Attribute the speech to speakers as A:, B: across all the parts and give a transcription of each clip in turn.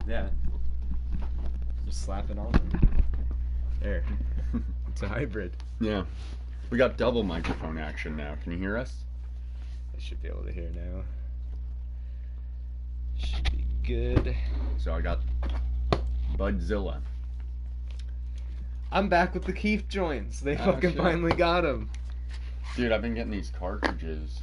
A: Yeah. Just slap it on. There. It's a hybrid.
B: Yeah. We got double microphone action now. Can you hear us?
A: I should be able to hear now. Should be good.
B: So I got Budzilla.
A: I'm back with the Keith joints. They
B: Oh,
A: fucking
B: shit.
A: finally got them.
B: Dude, I've been getting these cartridges,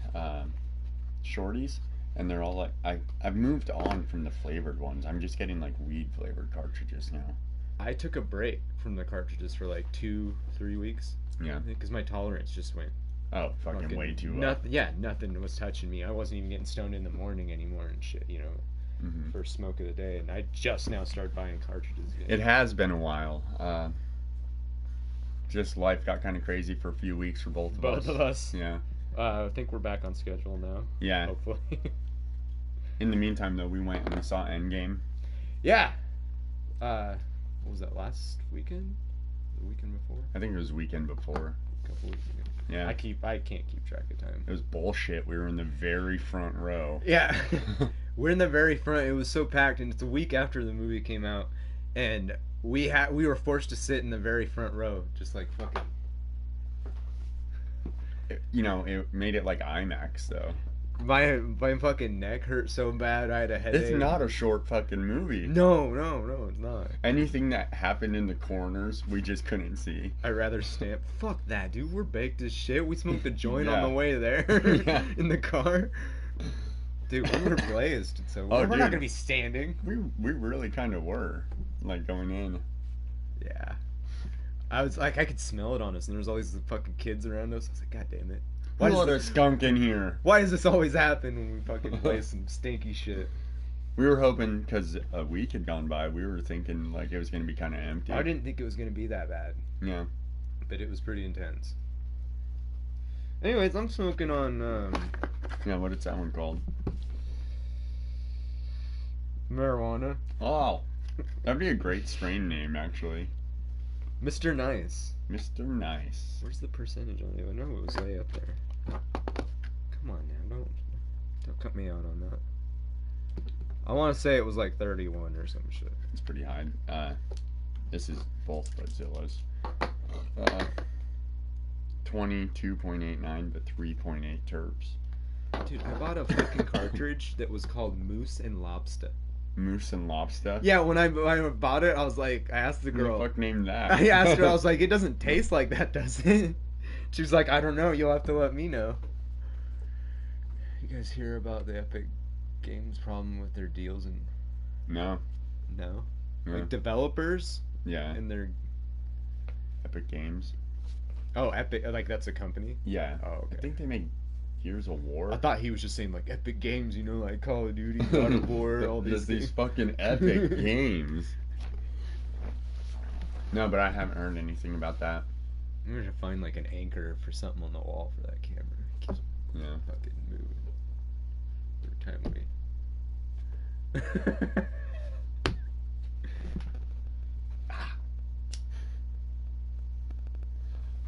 B: shorties, and they're all like, I've moved on from the flavored ones. I'm just getting like weed flavored cartridges now.
A: I took a break from the cartridges for like 2-3 weeks.
B: Yeah.
A: Because my tolerance just went
B: Oh, fucking way too up.
A: nothing. Yeah, nothing was touching me. I wasn't even getting stoned in the morning anymore and shit. You know,
B: Mhm.
A: first smoke of the day, and I just now started buying cartridges again.
B: It has been a while. Just life got kind of crazy for a few weeks for both of us.
A: Both of us.
B: Yeah.
A: I think we're back on schedule now.
B: Yeah.
A: Hopefully.
B: In the meantime, though, we went and we saw Endgame.
A: Yeah. What was that, last weekend? The weekend before?
B: I think it was the weekend before.
A: A couple weeks ago.
B: Yeah.
A: I can't keep track of time.
B: It was bullshit. We were in the very front row.
A: Yeah. We're in the very front. It was so packed, and it's a week after the movie came out, and we were forced to sit in the very front row, just like fucking.
B: It made it like IMAX, though.
A: My fucking neck hurt so bad. I had a headache.
B: It's not a short fucking movie.
A: No, it's not.
B: Anything that happened in the corners, we just couldn't see.
A: I'd rather stand. Fuck that, dude. We're baked as shit. We smoked a joint
B: Yeah.
A: on the way there
B: Yeah.
A: in the car. Dude, we were blazed, so
B: Oh,
A: we're
B: dude.
A: not gonna be standing.
B: We really kind of were, like, going in.
A: Yeah. I was like, I could smell it on us, and there was all these fucking kids around us. I was like, God damn it.
B: Why
A: does
B: let a
A: this-
B: skunk in here?
A: Why does this always happen when we fucking play some stinky shit?
B: We were hoping, because a week had gone by, we were thinking, like, it was going to be kind of empty.
A: I didn't think it was gonna be that bad,
B: Yeah.
A: but it was pretty intense. Anyways, I'm smoking on
B: Yeah, what is that one called?
A: marijuana.
B: Oh, that'd be a great strain name, actually.
A: Mr. Nice.
B: Mr. Nice.
A: Where's the percentage on it? I know it was way up there. Come on now, don't cut me out on that. I want to say it was like 31 or some shit.
B: It's pretty high. This is both Godzillas. 22.89 but 3.8 terps.
A: Dude, I bought a fucking cartridge that was called Moose and Lobster.
B: Moose and lobster.
A: Yeah, when I bought it, I was like, I asked the
B: Who
A: girl.
B: the fuck named that?
A: I asked her, I was like, it doesn't taste like that, does it? She was like, I don't know, you'll have to let me know. You guys hear about the Epic Games problem with their deals and
B: No.
A: no?
B: Yeah.
A: Like developers
B: Yeah.
A: and their
B: Epic Games.
A: Oh, Epic, like that's a company?
B: Yeah.
A: Oh, okay.
B: I think they make Gears of War.
A: I thought he was just saying like Epic Games, you know, like Call of Duty, God of War, all these
B: Just these
A: things.
B: fucking epic games. No, but I haven't heard anything about that.
A: I'm gonna find like an anchor for something on the wall for that camera. It keeps
B: Yeah.
A: fucking moving every time we.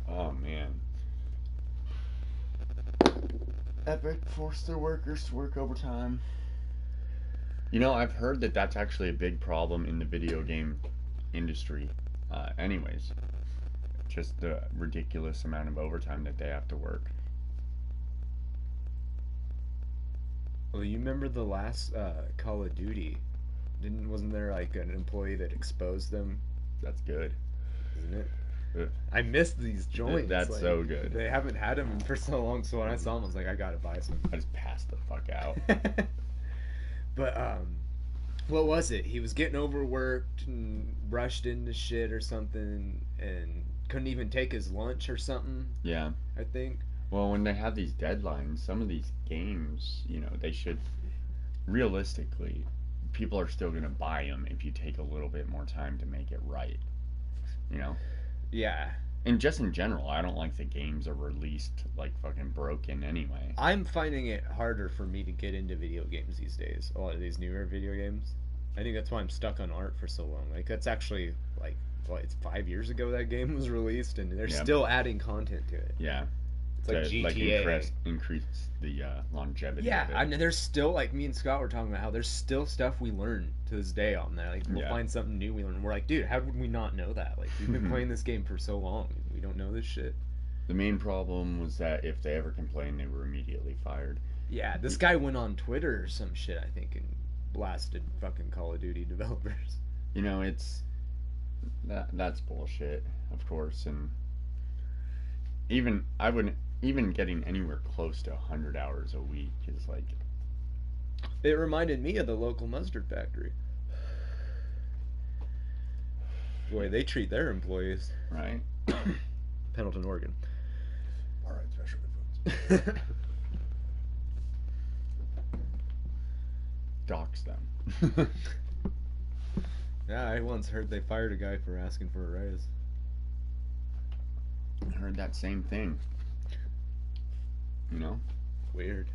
B: Oh man. Epic forced their workers to work overtime. I've heard that that's actually a big problem in the video game industry. Anyways, just the ridiculous amount of overtime that they have to work.
A: Well, you remember the last Call of Duty? Wasn't there like an employee that exposed them?
B: That's good.
A: Isn't it?
B: Ugh.
A: I missed these joints.
B: That's
A: like,
B: so good.
A: They haven't had them for so long, so when I saw them, I was like, I gotta buy some.
B: I just passed the fuck out.
A: But what was it? He was getting overworked and rushed into shit or something, and couldn't even take his lunch or something.
B: Yeah.
A: I think.
B: Well, when they have these deadlines, some of these games, they should, realistically, people are still going to buy them if you take a little bit more time to make it right.
A: Yeah.
B: And just in general, I don't like the games are released like fucking broken anyway.
A: I'm finding it harder for me to get into video games these days. A lot of these newer video games. I think that's why I'm stuck on art for so long. Like that's actually like it's 5 years ago that game was released, and they're
B: Yeah.
A: still adding content to it.
B: Yeah.
A: It's like
B: to like
A: GTA.
B: increase the longevity
A: Yeah,
B: of it.
A: I know there's still like me and Scott were talking about how there's still stuff we learn to this day on that. Like we'll
B: Yeah.
A: find something new we learn. We're like, dude, how would we not know that? Like we've been playing this game for so long, we don't know this shit.
B: The main problem was that if they ever complained, they were immediately fired.
A: Yeah, this guy went on Twitter or some shit, I think, and blasted fucking Call of Duty developers.
B: You know, it's that's bullshit, of course, and even I wouldn't even getting anywhere close to 100 hours a week is like,
A: It reminded me of the local mustard factory. The way they treat their employees.
B: right?
A: Pendleton, Oregon.
C: All right, specialty foods.
B: Dox them.
A: Yeah, I once heard they fired a guy for asking for a raise.
B: I heard that same thing. You know?
A: Weird.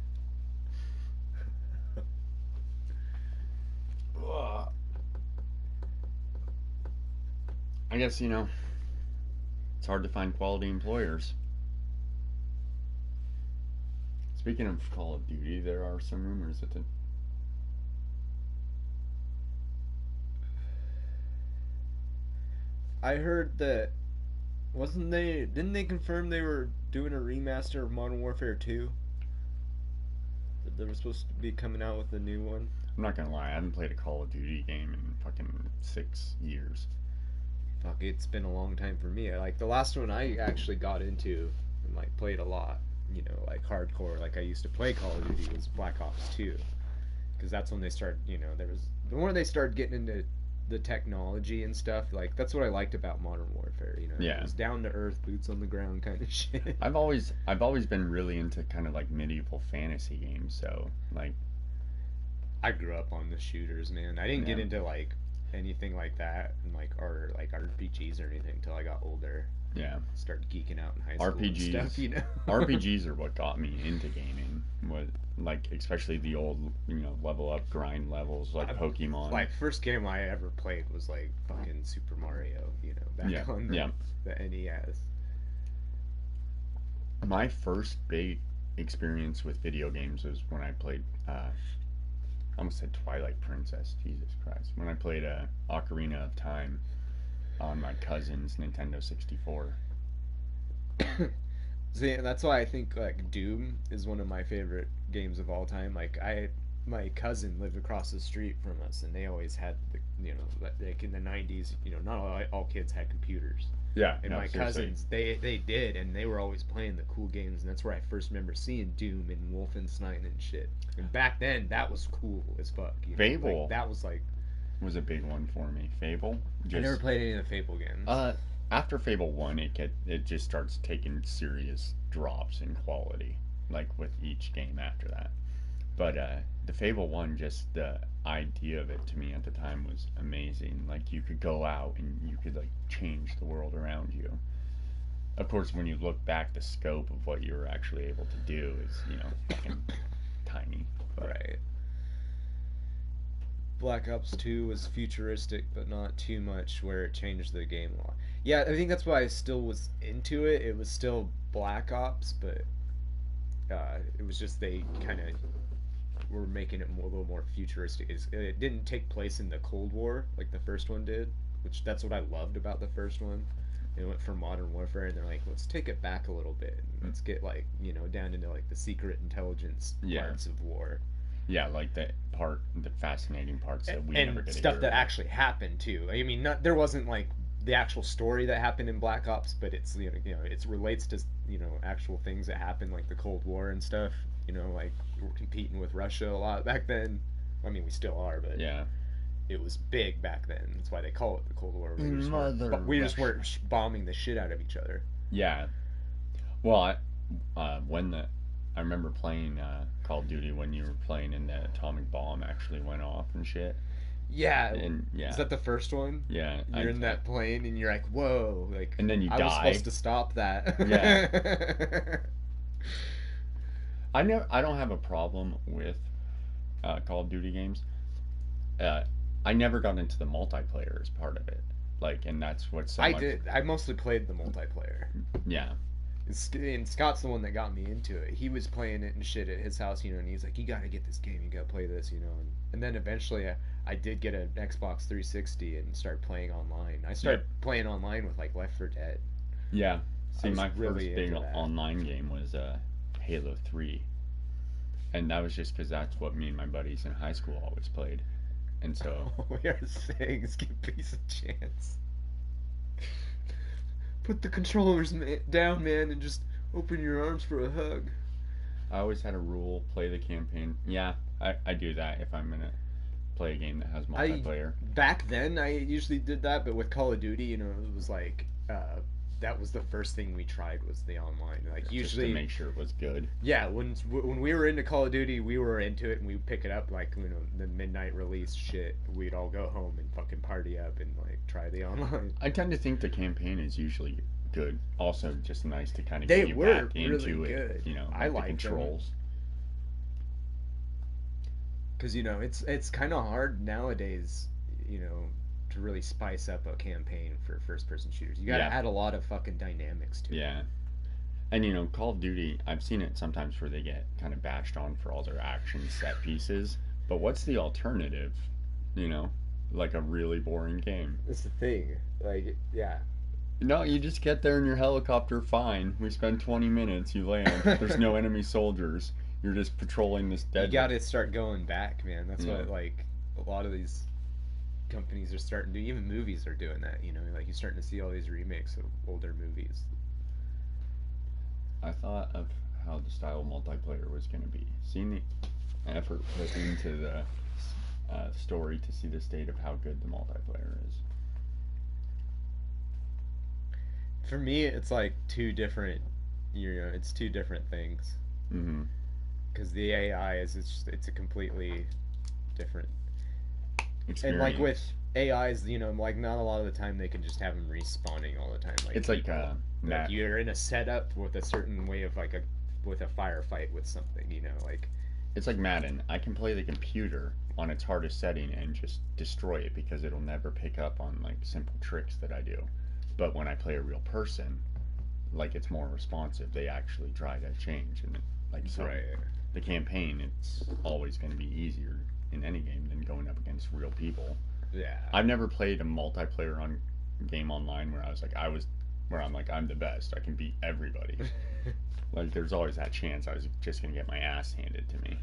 B: Ugh. I guess, you know, it's hard to find quality employers. Speaking of Call of Duty, there are some rumors that
A: I heard that didn't they confirm they were doing a remaster of Modern Warfare 2? That they were supposed to be coming out with a new one?
B: I'm not gonna lie, I haven't played a Call of Duty game in fucking 6 years.
A: Fuck, it's been a long time for me. Like the last one I actually got into and like played a lot, you know, like hardcore, like I used to play Call of Duty was Black Ops 2. Because that's when they started, you know, there was the more they started getting into the technology and stuff. Like that's what I liked about Modern Warfare. You know,
B: Yeah.
A: it was down to earth, boots on the ground kind of shit.
B: I've always been really into kind of like medieval fantasy games, so like
A: I grew up on the shooters, man. I didn't get
B: Yeah.
A: into like anything like that and like or like RPGs or anything until I got older.
B: yeah.
A: Started geeking out in high school and
B: RPGs
A: stuff, you know.
B: RPGs are what got me into gaming. What like especially the old, you know, level up grind levels like Pokemon.
A: Like first game I ever played was like fucking Super Mario, you know, back
B: Yeah,
A: on
B: yeah.
A: the NES.
B: My first big experience with video games was when I played I almost said Twilight Princess, Jesus Christ. When I played Ocarina of Time on my cousin's Nintendo 64.
A: See, that's why I think like Doom is one of my favorite games of all time. Like my cousin lived across the street from us, and they always had the, you know, like in the '90s, you know, not all kids had computers,
B: Yeah,
A: and
B: no,
A: my
B: seriously.
A: cousins they did, and they were always playing the cool games, and that's where I first remember seeing Doom and Wolfenstein and shit. And back then, that was cool as fuck. You know?
B: Fable.
A: Like, that was like
B: Was a big one for me. Fable.
A: I never played any of the Fable games.
B: After Fable 1, it just starts taking serious drops in quality, like with each game after that. But the Fable 1, just the idea of it to me at the time was amazing. Like you could go out and you could like change the world around you. Of course, when you look back, the scope of what you were actually able to do is, you know, fucking tiny. But
A: Right. Black Ops 2 was futuristic, but not too much where it changed the game a lot. Yeah, I think that's why I still was into it. It was still Black Ops, but it was just they kind of were making it more, a little more futuristic. It didn't take place in the Cold War like the first one did, which that's what I loved about the first one. It went from Modern Warfare, and they're like, let's take it back a little bit. And let's get like, you know, down into like the secret intelligence
B: Yeah.
A: parts of war.
B: yeah, like the fascinating parts that we
A: And
B: never get to
A: stuff
B: hear
A: that
B: about.
A: actually happened too. I mean, there wasn't like the actual story that happened in Black Ops, but it's you know it relates to you know actual things that happened like the Cold War and stuff. You know, like we were competing with Russia a lot back then. I mean, we still are, but
B: Yeah.
A: it was big back then. That's why they call it the Cold War.
B: Mother
A: We just
B: Russia.
A: weren't bombing the shit out of each other.
B: Yeah. Well, I remember playing Call of Duty when you were playing and the atomic bomb actually went off and shit.
A: Yeah.
B: And yeah.
A: Is that the first one?
B: Yeah.
A: You're in that plane and you're like, whoa, like,
B: And then you
A: I was
B: die.
A: supposed to stop that.
B: Yeah. I don't have a problem with Call of Duty games. I never got into the multiplayer as part of it. Like, and that's what so
A: I
B: much.
A: did. I mostly played the multiplayer.
B: Yeah.
A: And Scott's the one that got me into it. He was playing it and shit at his house, and he's like, "You gotta get this game. You gotta play this," And then eventually, I did get an Xbox 360 and start playing online. I started playing online with like Left 4 Dead.
B: Yeah. See, my
A: really
B: first big
A: into that.
B: online game was Halo 3. And that was just because that's what me and my buddies in high school always played. And so...
A: We are saying, give peace a chance. Put the controllers down, man, and just open your arms for a hug.
B: I always had a rule, play the campaign. Yeah, I do that if I'm going to play a game that has multiplayer.
A: Back then, I usually did that, but with Call of Duty, it was like... that was the first thing we tried was the online. Like usually
B: just to make sure it was good.
A: Yeah, when we were into Call of Duty, we were into it, and we would pick it up like the midnight release shit. We'd all go home and fucking party up and like try the online.
B: I tend to think the campaign is usually good. Also, just nice to kind of get you back into
A: really
B: it.
A: Good.
B: I like the controls.
A: Because it's kind of hard nowadays. To really spice up a campaign for first-person shooters. You gotta add a lot of fucking dynamics to it.
B: Yeah. And, Call of Duty, I've seen it sometimes where they get kind of bashed on for all their action set pieces. But what's the alternative? Like a really boring game.
A: That's the thing. Like, yeah.
B: No, you just get there in your helicopter, fine. We spend 20 minutes, you land. There's no enemy soldiers. You're just patrolling this dead.
A: You gotta start going back, man. That's what, like, a lot of these companies are starting to do. Even movies are doing that, like you're starting to see all these remakes of older movies.
B: I thought of how the style of multiplayer was going to be. Seeing the effort put into the story to see the state of how good the multiplayer is.
A: For me, it's like two different, it's two different things.
B: Mm-hmm.
A: Because the AI it's a completely different experience. And like with AIs, like not a lot of the time they can just have them respawning all the time. Like
B: it's like
A: you're in a setup with a certain way of with a firefight with something, like
B: it's like Madden. I can play the computer on its hardest setting and just destroy it because it'll never pick up on like simple tricks that I do. But when I play a real person, like it's more responsive. They actually try to change and the campaign, it's always going to be easier in any game than going up against real people.
A: Yeah.
B: I've never played a multiplayer game online where I'm like, I'm the best. I can beat everybody. Like, there's always that chance I was just going to get my ass handed to me.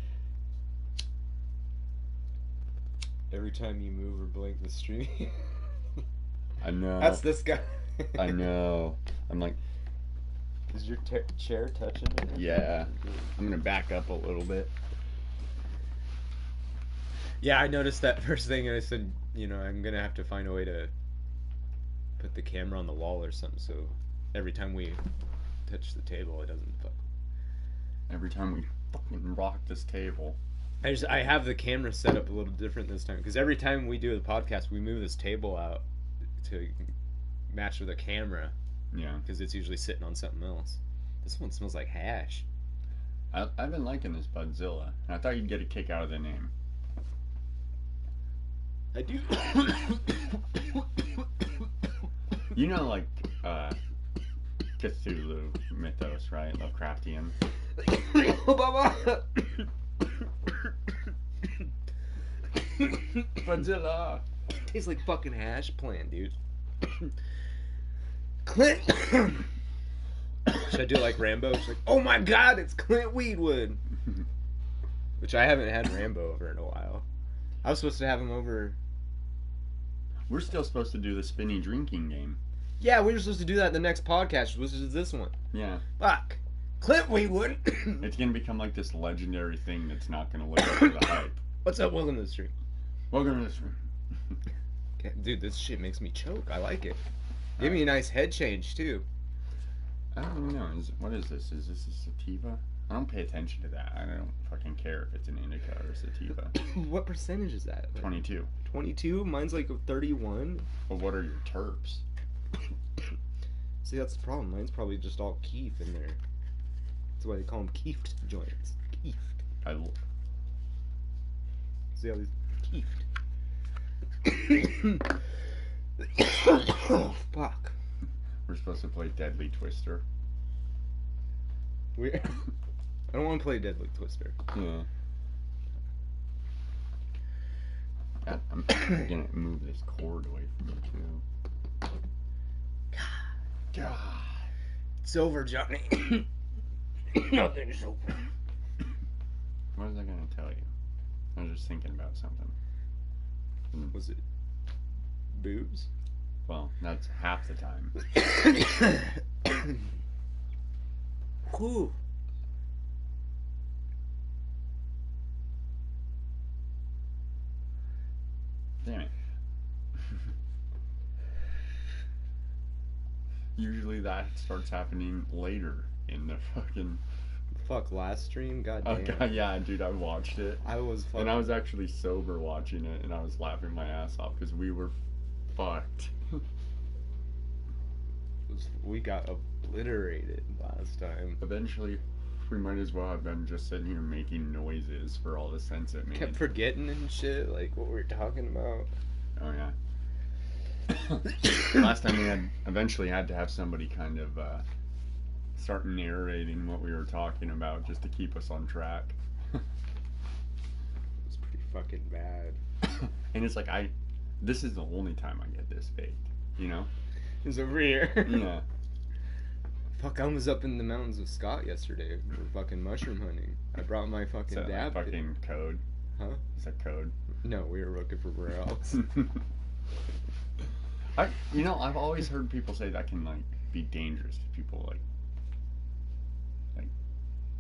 A: Every time you move or blink the stream.
B: I know.
A: That's this guy.
B: I know. I'm like...
A: Is your chair touching it?
B: Yeah. I'm going to back up a little bit.
A: Yeah, I noticed that first thing, and I said, I'm gonna have to find a way to put the camera on the wall or something, so every time we touch the table, it doesn't fuck.
B: Every time we fucking rock this table.
A: I have the camera set up a little different this time, because every time we do the podcast, we move this table out to match with the camera.
B: Yeah.
A: Because it's usually sitting on something else. This one smells like hash.
B: I've been liking this Budzilla, and I thought you'd get a kick out of the name.
A: I do.
B: Like Cthulhu mythos, right? Lovecraftian.
A: Budzilla. Tastes like fucking hash plant, dude. Clint. Should I do like Rambo? She's like, oh my god, it's Clint Weedwood. Which I haven't had Rambo over in a while. I was supposed to have him over.
B: We're still supposed to do the spinny drinking game.
A: Yeah, we were supposed to do that in the next podcast, which is this one.
B: Yeah.
A: Fuck. Clint Weedwood.
B: It's going to become like this legendary thing that's not going to live up to the hype.
A: What's up? Welcome to the stream.
B: Welcome to the stream.
A: Okay, dude, this shit makes me choke. I like it. Give me a nice head change, too.
B: I don't even know. What is this? Is this a sativa? I don't pay attention to that. I don't fucking care if it's an indica or a sativa.
A: What percentage is that?
B: 22.
A: 22? Mine's like 31.
B: Well, what are your terps?
A: See, that's the problem. Mine's probably just all keef in there. That's why they call them keefed joints. Keefed. See how these keefed. Oh, fuck.
B: We're supposed to play Deadly Twister.
A: I don't want to play Deadly Twister.
B: Yeah. I'm gonna move this cord away from you too. God.
A: It's over, Johnny. Nothing's over.
B: What was I gonna tell you? I was just thinking about something.
A: Was it boobs?
B: Well, that's half the time.
A: Whew.
B: Damn it. Usually that starts happening later in the fucking...
A: Fuck, last stream? God
B: Oh
A: damn.
B: god, yeah, dude, I watched it.
A: I was fucking...
B: And I was actually sober watching it, and I was laughing my ass off because we were fucked.
A: We got obliterated last time.
B: Eventually, we might as well have been just sitting here making noises for all the sense it made.
A: Kept forgetting and shit, like what we were talking about.
B: Oh yeah. Last time we eventually had to have somebody kind of start narrating what we were talking about just to keep us on track.
A: It was pretty fucking bad.
B: And it's like this is the only time I get this baked, you know?
A: It's over here.
B: Yeah.
A: Fuck, I was up in the mountains with Scott yesterday for fucking mushroom hunting. I brought my
B: Is
A: fucking
B: that
A: dab.
B: like fucking code?
A: Huh?
B: Is that code?
A: No, we were looking for rails.
B: I've always heard people say that can like be dangerous to people like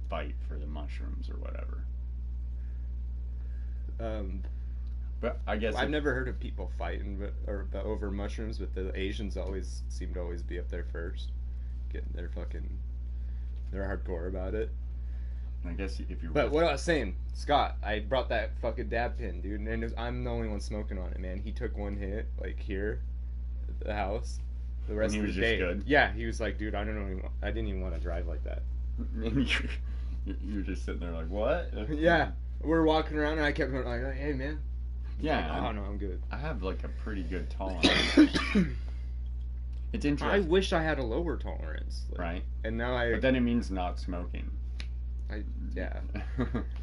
B: fight for the mushrooms or whatever. But I guess
A: I've never heard of people fighting over mushrooms, but the Asians always seem to always be up there first, getting they're hardcore about it.
B: I guess if you.
A: But what I was saying, Scott, I brought that fucking dab pen, dude, and I'm the only one smoking on it, man. He took one hit, like here, at the house. The rest
B: And he
A: of the
B: was just
A: day,
B: good?
A: yeah, he was like, dude, I didn't even want to drive like that.
B: You're just sitting there like, what?
A: Yeah, we're walking around, and I kept going like, hey, man.
B: Yeah.
A: Like, oh no, I'm good.
B: I have like a pretty good tolerance. It's interesting.
A: I wish I had a lower tolerance, like,
B: Right.
A: And now
B: But then it means not smoking.
A: Yeah.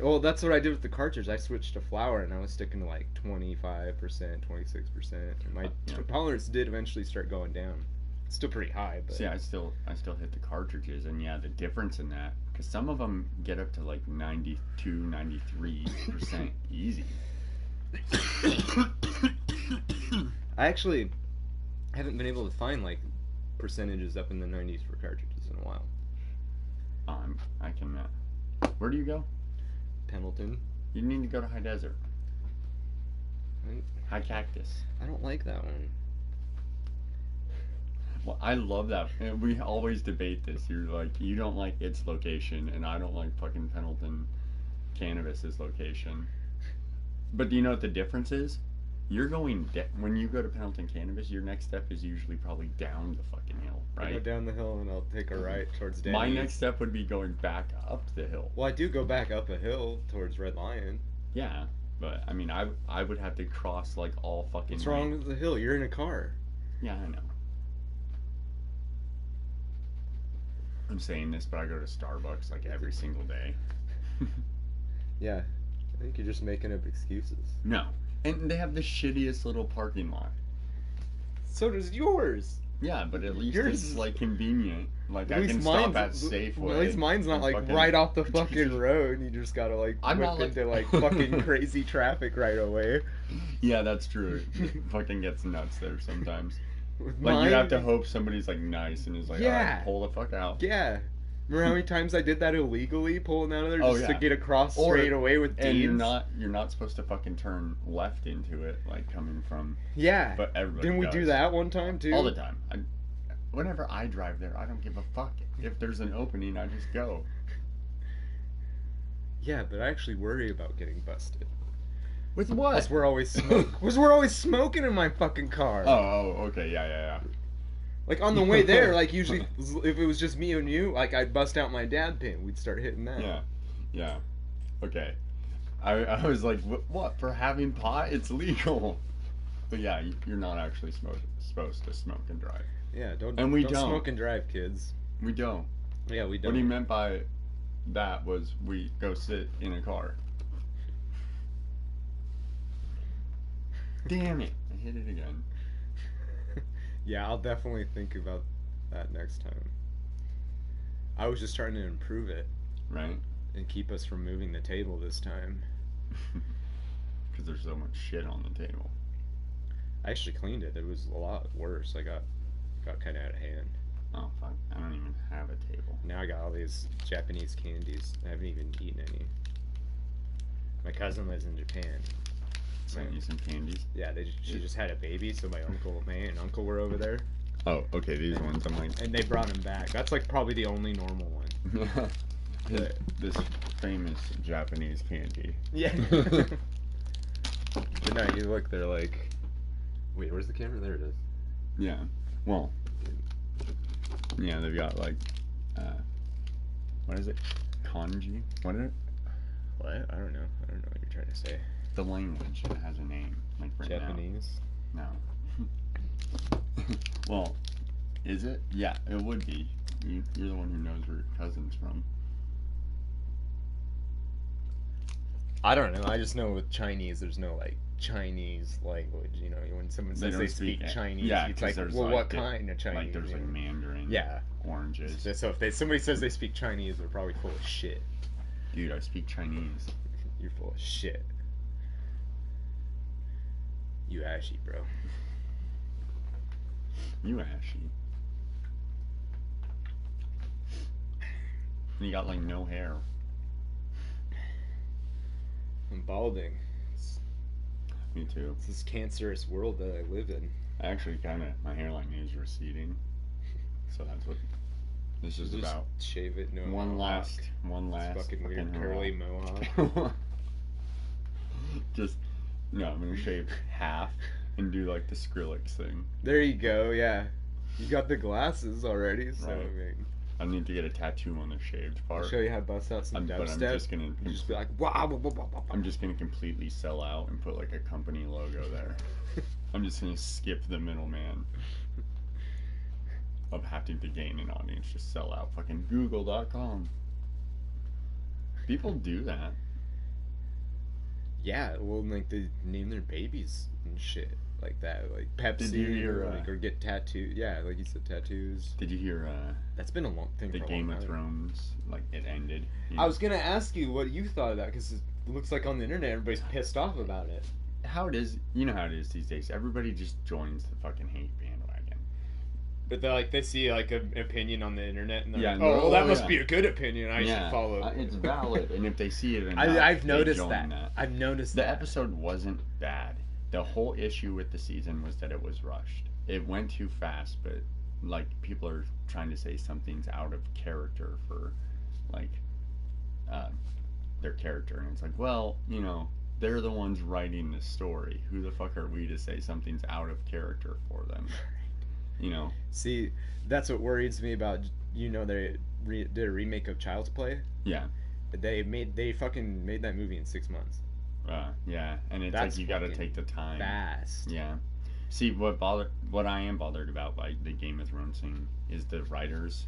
A: Well, that's what I did with the cartridge. I switched to flour, and I was sticking to like 25%, 26%. And my
B: Yeah.
A: tolerance did eventually start going down. It's still pretty high, but
B: See, I still hit the cartridges, and yeah, the difference in that, because some of them get up to like 92, 93% easy.
A: I actually haven't been able to find like percentages up in the 90s for cartridges in a while.
B: I can. Where do you go?
A: Pendleton.
B: You need to go to High Desert. High Cactus.
A: I don't like that one.
B: Well, I love that. And we always debate this. You're like, you don't like its location, and I don't like fucking Pendleton Cannabis's location. But do you know what the difference is? You're going when you go to Pendleton Cannabis, your next step is usually probably down the fucking hill,
A: I go
B: right?
A: down the hill and I'll take a right towards Danny's.
B: My next step would be going back up the hill.
A: Well, I do go back up a hill towards Red Lion.
B: Yeah, but I mean, I would have to cross like all fucking.
A: What's wrong with the hill? You're in a car.
B: Yeah, I know. I'm saying this, but I go to Starbucks like every single day.
A: Yeah, I think you're just making up excuses.
B: No. And they have the shittiest little parking lot.
A: So does yours.
B: Yeah, but at least
A: Yours
B: it's
A: is-
B: like convenient. Like
A: At
B: I
A: least
B: can stop
A: mine's-
B: at Safeway.
A: Well, at least mine's not
B: and
A: like
B: fucking-
A: right off the fucking road. You just gotta like
B: I'm
A: whip
B: not, like-
A: into like fucking crazy traffic right away.
B: Yeah, that's true. It fucking gets nuts there sometimes.
A: With
B: Like
A: mine,
B: you have to hope somebody's like nice and is like,
A: Yeah.
B: alright, pull the fuck out.
A: Yeah. Remember how many times I did that illegally, pulling out of there
B: Oh,
A: just to
B: yeah.
A: get across
B: Or-
A: straight away with
B: And
A: Deans?
B: you're not supposed to fucking turn left into it, like coming from.
A: Yeah.
B: But everybody
A: Didn't we
B: does.
A: do that one time too?
B: All the time. Whenever I drive there, I don't give a fuck. If there's an opening, I just go.
A: Yeah, but I actually worry about getting busted.
B: With what?
A: Cause we're always smoking in my fucking car.
B: Oh, okay, yeah.
A: Like on the way there, like usually if it was just me and you, like I'd bust out my dab pen. We'd start hitting that.
B: Yeah. Okay. I was like, what? For having pot, it's legal. But yeah, you're not actually supposed to smoke and drive.
A: Yeah, don't
B: And we
A: don't
B: don't.
A: smoke and drive, kids.
B: We don't.
A: Yeah, we don't.
B: What do you meant by that was we go sit in a car. Damn it! I hit it again.
A: Yeah, I'll definitely think about that next time. I was just trying to improve it
B: Right?
A: and keep us from moving the table this time.
B: Because there's so much shit on the table.
A: I actually cleaned it. It was a lot worse. I got kind of out of hand.
B: Oh fuck! I don't even have a table.
A: Now I got all these Japanese candies. I haven't even eaten any. My cousin lives in Japan.
B: Sent you some candies.
A: Yeah, she just had a baby, so my aunt and uncle were over there,
B: Oh, okay. These ones I'm like.
A: and they brought him back. That's like probably the only normal one.
B: This famous Japanese candy.
A: Yeah. But no, you look, they're like. Wait, where's the camera? There it is.
B: Yeah. Well. Yeah, they've got like, what is it? Kanji? What is it?
A: What? I don't know. I don't know what you're trying to say.
B: The language that has a name, like written
A: Japanese.
B: out. No. Well, is it? Yeah, it would be. You're the one who knows where your cousin's from.
A: I don't know. I just know with Chinese, there's no like Chinese language. You know, when someone says
B: don't
A: they speak
B: it.
A: Chinese,
B: Yeah,
A: it's
B: 'cause
A: like,
B: there's
A: well,
B: like
A: what
B: the-
A: kind of Chinese?
B: Like there's
A: you
B: like
A: know?
B: Mandarin.
A: Yeah.
B: Oranges.
A: So if somebody says they speak Chinese, they're probably full of shit.
B: Dude, I speak Chinese.
A: You're full of shit. You ashy, bro.
B: You ashy. And you got like no hair.
A: I'm balding.
B: Me too.
A: It's this cancerous world that I live in.
B: I actually kind of, my hairline is receding. So that's what this is
A: Just
B: about.
A: shave it. No.
B: One
A: mohawk.
B: last
A: This fucking weird
B: hurrah.
A: curly mohawk.
B: Just, no, I'm gonna shave half and do like the Skrillex thing.
A: There you go. Yeah, you got the glasses already, so
B: Right.
A: I mean,
B: I need to get a tattoo on the shaved
A: I'll
B: part.
A: show you how to bust out some
B: But I'm
A: dubstep.
B: just gonna,
A: You just be like, wow, wow, wow, wow, wow.
B: I'm just gonna completely sell out and put like a company logo there. I'm just gonna skip the middleman of having to gain an audience. Just sell out. Fucking Google.com. People do that.
A: Yeah, well, like they name their babies and shit like that, like Pepsi,
B: Did you hear,
A: or get tattooed. Yeah, like you said, tattoos.
B: Did you hear
A: That's been a long thing.
B: the
A: for a
B: Game
A: long
B: of
A: time.
B: Thrones? Like it ended.
A: I was gonna ask you what you thought of that because it looks like on the internet everybody's pissed off about it.
B: How it is, you know how it is these days. Everybody just joins the fucking hate bandwagon.
A: But they're like they see like an opinion on the internet and they're
B: Yeah,
A: like,
B: no,
A: oh, well, that
B: oh,
A: must
B: yeah.
A: be a good opinion. I should follow.
B: It's valid, and if they see it, enough,
A: I've
B: they
A: noticed
B: join
A: that. I've noticed
B: The
A: that.
B: episode wasn't bad. The whole issue with the season was that it was rushed. It went too fast, but like people are trying to say something's out of character for like their character, and it's like, well, you know, they're the ones writing the story. Who the fuck are we to say something's out of character for them? You know.
A: See, that's what worries me about. You know, they did a remake of Child's Play.
B: Yeah.
A: They fucking made that movie in 6 months.
B: Yeah, and it's
A: That's
B: like you got to
A: fucking
B: take the time.
A: Fast.
B: Yeah. See, what I am bothered about, like the Game of Thrones thing, is the writers.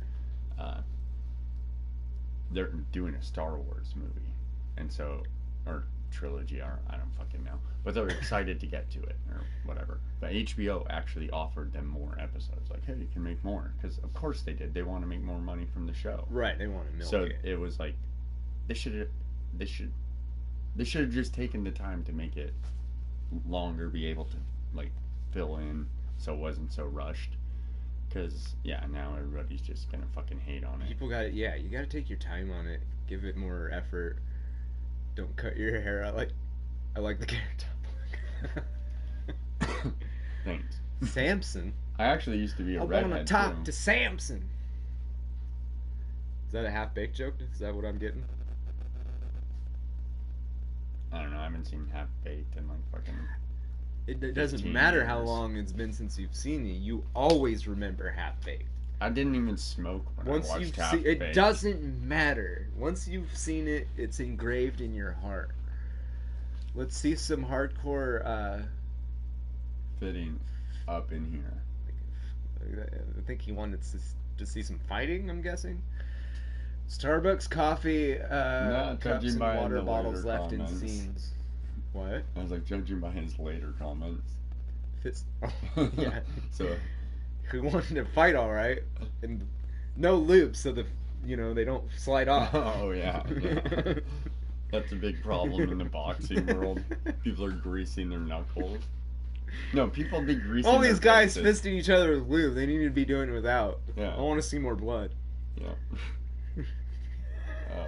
B: They're doing a Star Wars movie, and so, or trilogy, or I don't fucking know, but they're excited to get to it or whatever. But HBO actually offered them more episodes. Like, hey, you can make more, because of course they did. They want to make more money from the show.
A: Right. They want to milk
B: So
A: it.
B: it was like, they should have just taken the time to make it longer, be able to like fill in, so it wasn't so rushed. Because yeah, now everybody's just gonna fucking hate on it.
A: People got it. Yeah, you got to take your time on it. Give it more effort. Don't cut your hair out. I like the character.
B: Thanks.
A: Samson.
B: I actually used to be a
A: I
B: redhead
A: want to talk
B: too.
A: to Samson. Is that a half-baked joke? Is that what I'm getting?
B: I don't know. I haven't seen Half Baked in like fucking.
A: It doesn't
B: 15
A: matter how
B: years.
A: long it's been since you've seen it. You always remember half-baked.
B: I didn't even smoke when
A: Once
B: I
A: you've
B: watched Half
A: seen
B: Baked.
A: it, doesn't matter. Once you've seen it, it's engraved in your heart. Let's see some hardcore.
B: Fitting up in here.
A: I think he wanted to see some fighting. I'm guessing. Starbucks coffee
B: Not
A: cups
B: judging
A: and
B: by
A: water
B: the
A: bottles
B: later
A: left in
B: comments.
A: scenes. What?
B: I was like judging by his later comments.
A: Fits. Yeah.
B: So
A: Who wanted to fight, all right, and no loops, so they don't slide off.
B: oh yeah. That's a big problem in the boxing world. People are greasing their knuckles. No, people be greasing
A: All
B: their
A: these guys
B: faces.
A: fisting each other with lube. They need to be doing it without.
B: Yeah.
A: I want to see more blood.
B: Yeah. Oh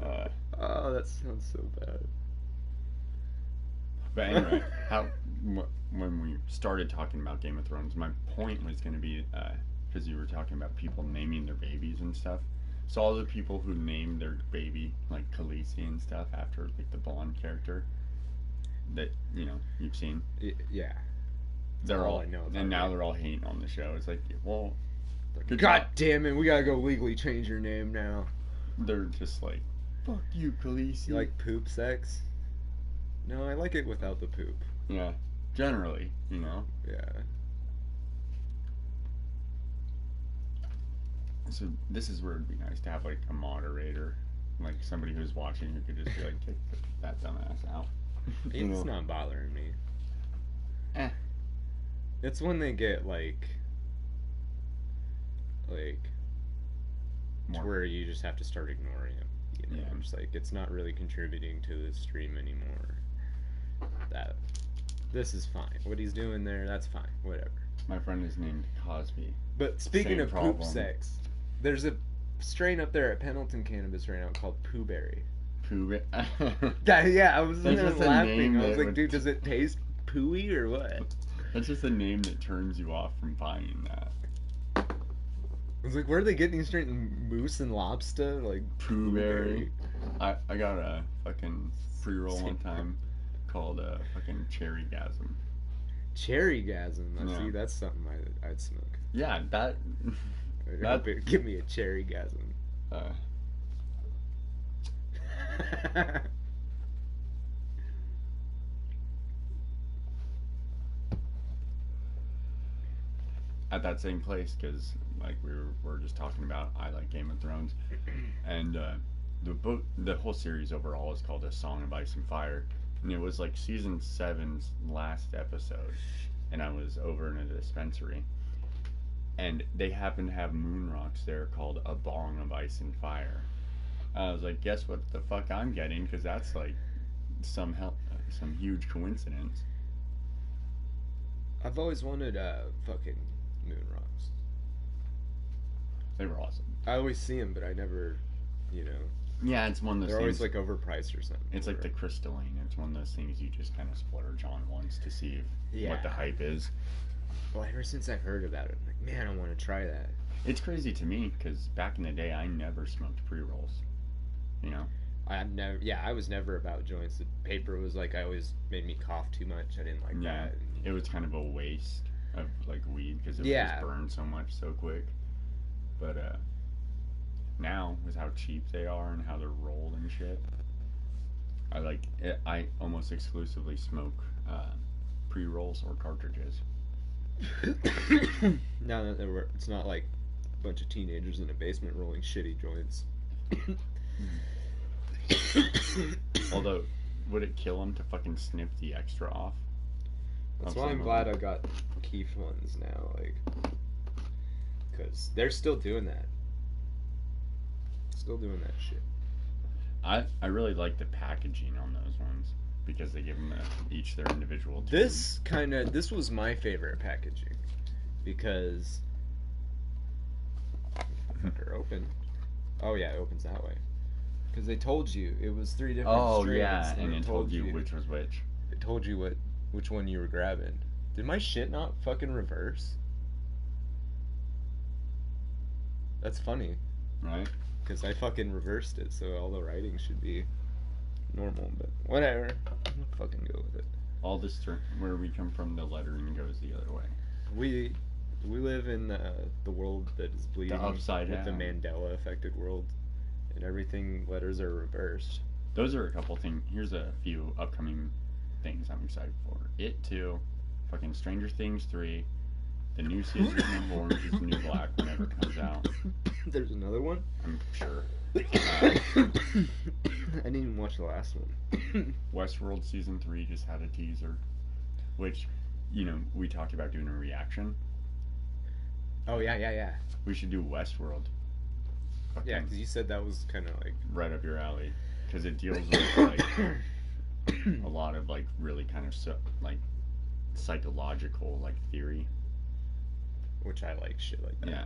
B: god.
A: Oh, that sounds so bad.
B: But anyway, when we started talking about Game of Thrones, my point was going to be because you were talking about people naming their babies and stuff. So all the people who named their baby like Khaleesi and stuff after like the blonde character that you've seen.
A: Yeah.
B: They're
A: all
B: all
A: I know about
B: and now
A: it.
B: they're all hating on the show. It's like, well, good
A: God
B: job.
A: damn it, we gotta go legally change your name now.
B: They're just like, fuck you, Khaleesi.
A: You like poop sex? No, I like it without the poop.
B: Yeah, generally,
A: Yeah.
B: So this is where it'd be nice to have like a moderator, like somebody who's watching who could just be like, kick that dumbass out.
A: It's not bothering me.
B: Eh.
A: It's when they get like to
B: More.
A: where you just have to start ignoring him.
B: Yeah.
A: I'm just like, it's not really contributing to the stream anymore. This is fine. What he's doing there, that's fine. Whatever.
B: My friend is named Cosby.
A: But speaking
B: Same
A: of
B: problem.
A: poop sex, there's a strain up there at Pendleton Cannabis right now called Pooh Berry.
B: Pooh.
A: Yeah, I was
B: That's just a
A: laughing.
B: name
A: I was
B: that
A: like,
B: would-
A: dude, does it taste pooey or what?
B: That's just a name that turns you off from buying that.
A: I was like, where are they getting these straight moose and lobster? Like
B: Pooh Berry. I got a fucking pre-roll one time called a fucking Cherrygasm.
A: Cherrygasm.
B: Yeah.
A: See, that's something I'd smoke.
B: Yeah, that.
A: I hope it give me a cherrygasm.
B: At that same place, because like we were just talking about, I like Game of Thrones, and the whole series overall is called A Song of Ice and Fire, and it was like season 7's last episode, and I was over in a dispensary, and they happened to have moon rocks there called A Bong of Ice and Fire. I was like, guess what the fuck I'm getting, because that's like some huge coincidence.
A: I've always wanted fucking moon rocks.
B: They were awesome.
A: I always see them, but I never,
B: Yeah, it's one of those
A: they're always
B: things.
A: like overpriced or something.
B: It's like the crystalline. It's one of those things you just kind of splurge on once to see what the hype is.
A: Well, ever since I heard about it, I'm like, man, I want to try that.
B: It's crazy to me because back in the day, I never smoked pre-rolls.
A: I was never about joints. The paper was like, I always made me cough too much. I didn't like
B: Yeah.
A: that.
B: It was kind of a waste of like weed because it would
A: Yeah.
B: just burn so much so quick. But now with how cheap they are and how they're rolled and shit, I like it. I almost exclusively smoke pre-rolls or cartridges.
A: Now that it's not like a bunch of teenagers in a basement rolling shitty joints.
B: Although, would it kill them to fucking snip the extra off?
A: That's
B: I'm
A: why I'm
B: saying,
A: glad I got Keef ones now, like, because they're still doing that. Still doing that shit.
B: I really like the packaging on those ones because they give them each their individual tube.
A: This was my favorite packaging because they're open. Oh yeah, it opens that way. Because they told you it was 3 different strains.
B: Yeah, and it told you which was which.
A: It told you which one you were grabbing. Did my shit not fucking reverse? That's funny.
B: Right?
A: Because I fucking reversed it, so all the writing should be normal, but whatever. I'll fucking go with it.
B: All this where we come from, the lettering goes the other way.
A: We live in the world that is bleeding
B: upside
A: with the
B: down.
A: Mandela affected world, and everything letters are reversed.
B: Those are a couple things. Here's a few upcoming things I'm excited for. It 2, fucking Stranger Things 3, The new season of Orange is the New Black whenever it comes out.
A: There's another one?
B: I'm sure.
A: I didn't even watch the last one.
B: Westworld Season 3 just had a teaser, which, we talked about doing a reaction.
A: Oh, yeah.
B: We should do Westworld.
A: Yeah, because you said that was kind of like...
B: right up your alley. Because it deals with, like, a lot of, like, really kind of, like, psychological, like, theory.
A: Which I like shit like that.
B: Yeah.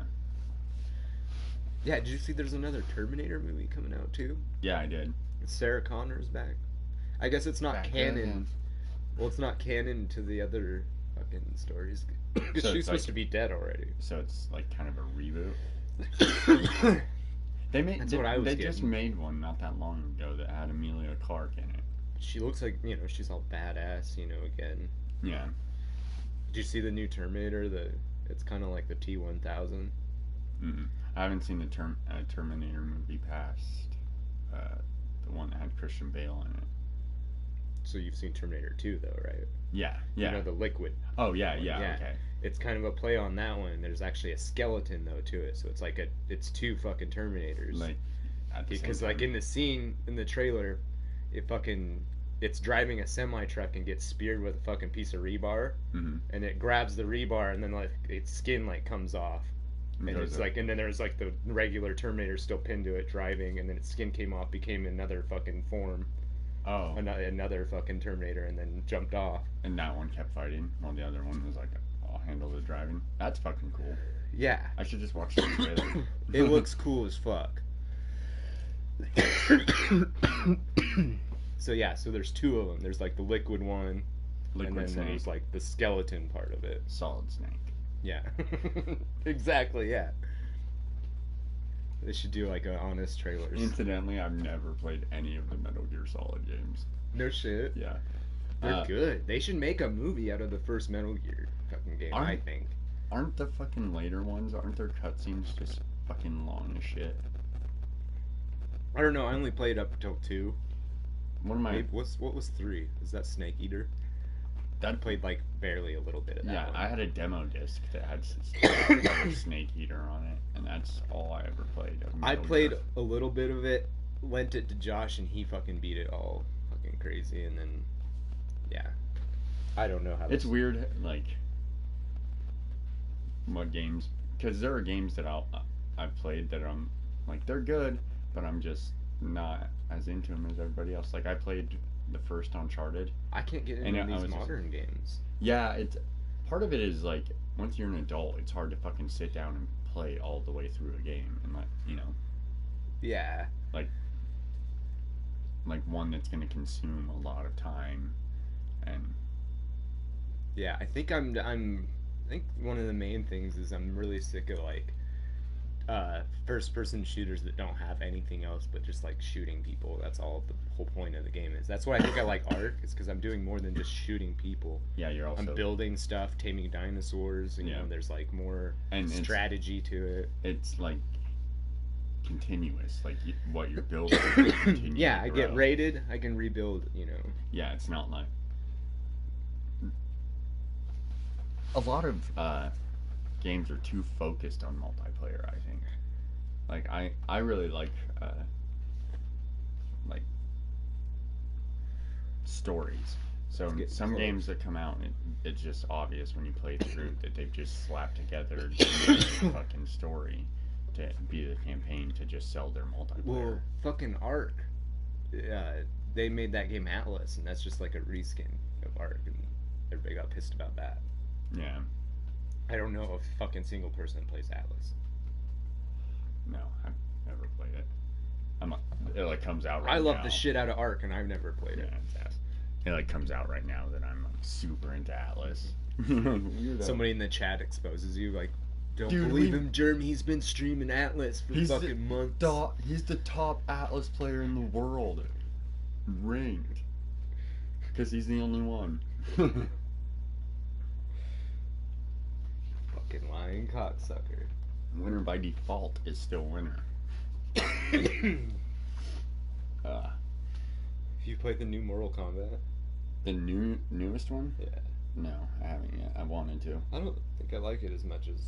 A: Yeah, did you see there's another Terminator movie coming out, too?
B: Yeah, I did.
A: Sarah Connor's back. I guess it's not
B: Back
A: canon.
B: again.
A: Well, it's not canon to the other fucking stories. Because
B: So
A: she's
B: it's
A: supposed
B: like-
A: to be dead already.
B: So it's, like, kind of a reboot.
A: That's what I was
B: They just
A: getting.
B: made one not that long ago that had Amelia Clark in it.
A: She looks like, she's all badass, again.
B: Yeah.
A: Did you see the new Terminator? It's kind of like the T-1000.
B: I haven't seen the Terminator movie past the one that had Christian Bale in it.
A: So you've seen Terminator 2, though, right?
B: Yeah.
A: The liquid.
B: Oh, yeah,
A: one,
B: yeah,
A: yeah.
B: okay.
A: It's kind of a play on that one. There's actually a skeleton, though, to it. So it's like it's two fucking Terminators.
B: Like, at the same
A: Because, like,
B: time.
A: in the scene, in the trailer, it's driving a semi-truck and gets speared with a fucking piece of rebar.
B: Mhm.
A: And it grabs the rebar, and then, like, its skin, like, comes off. And
B: Goes
A: it's
B: up.
A: like, and then there's like the regular Terminator still pinned to it driving, and then its skin came off, became another fucking form,
B: Oh.
A: another fucking Terminator, and then jumped off.
B: And that one kept fighting while the other one was like, I'll handle the driving. That's fucking cool.
A: Yeah,
B: I should just watch the trailer.
A: it looks cool as fuck. So yeah, so there's two of them. There's like the liquid one,
B: Liquid
A: and then
B: Snake,
A: there's like the skeleton part of it.
B: Solid Snake.
A: Yeah, exactly. Yeah, they should do like a honest trailers.
B: Incidentally, I've never played any of the Metal Gear Solid games.
A: No shit.
B: Yeah.
A: They're good. They should make a movie out of the first Metal Gear fucking game, I think.
B: Aren't the fucking later ones, aren't their cutscenes just fucking long as shit?
A: I don't know. I only played up till 2.
B: What am I?
A: What was 3? Is that Snake Eater? I
B: That
A: played like barely a little bit of that
B: Yeah,
A: one.
B: I had a demo disc that had Snake Eater on it, and that's all I ever played. Of
A: I
B: Metal
A: played
B: Gear.
A: a little bit of it, lent it to Josh, and he fucking beat it all fucking crazy. And then, yeah, I don't know how.
B: It's weird, like what games, because there are games that I've played that I'm like they're good, but I'm just not as into them as everybody else. Like I played the first Uncharted.
A: I can't get
B: And
A: into
B: I
A: these
B: was just-
A: modern games.
B: Yeah, it's part of it is like once you're an adult, it's hard to fucking sit down and play all the way through a game and
A: Yeah,
B: like one that's going to consume a lot of time and
A: yeah. I think I think one of the main things is I'm really sick of like first-person shooters that don't have anything else but just like shooting people. That's all the whole point of the game is. That's why I think I like Ark. Is because I'm doing more than just shooting people.
B: yeah, you're also
A: I'm building stuff, taming dinosaurs. And,
B: Yeah.
A: there's like more
B: and
A: strategy to it.
B: it's like continuous, like what you're building will continue
A: Yeah,
B: to
A: I get
B: grow.
A: raided. I can rebuild.
B: Yeah, it's not like a lot of games are too focused on multiplayer, I think. Like I really like stories. So
A: Let's get
B: some
A: close.
B: games that come out, it's just obvious when you play through that they've just slapped together a fucking story to be the campaign to just sell their multiplayer.
A: Well, fucking Ark. They made that game Atlas, and that's just like a reskin of Ark, and everybody got pissed about that.
B: Yeah.
A: I don't know if fucking single person plays Atlas.
B: No, I've never played it. It like comes out right
A: I love
B: now.
A: the shit out of Ark, and I've never played
B: Yeah,
A: it.
B: it's ass. It like comes out right now that I'm like super into Atlas. Weirdo.
A: Somebody in the chat exposes you, like, don't
B: Dude,
A: believe
B: we-
A: him, Germy. He's been streaming Atlas for
B: He's
A: fucking months.
B: He's the top Atlas player in the world. Ranked. Because he's the only one.
A: Fucking lying cocksucker.
B: Winner by default is still winner.
A: If you played the new Mortal Kombat,
B: The newest one?
A: yeah.
B: No, I haven't yet. I wanted too.
A: I don't think I like it as much as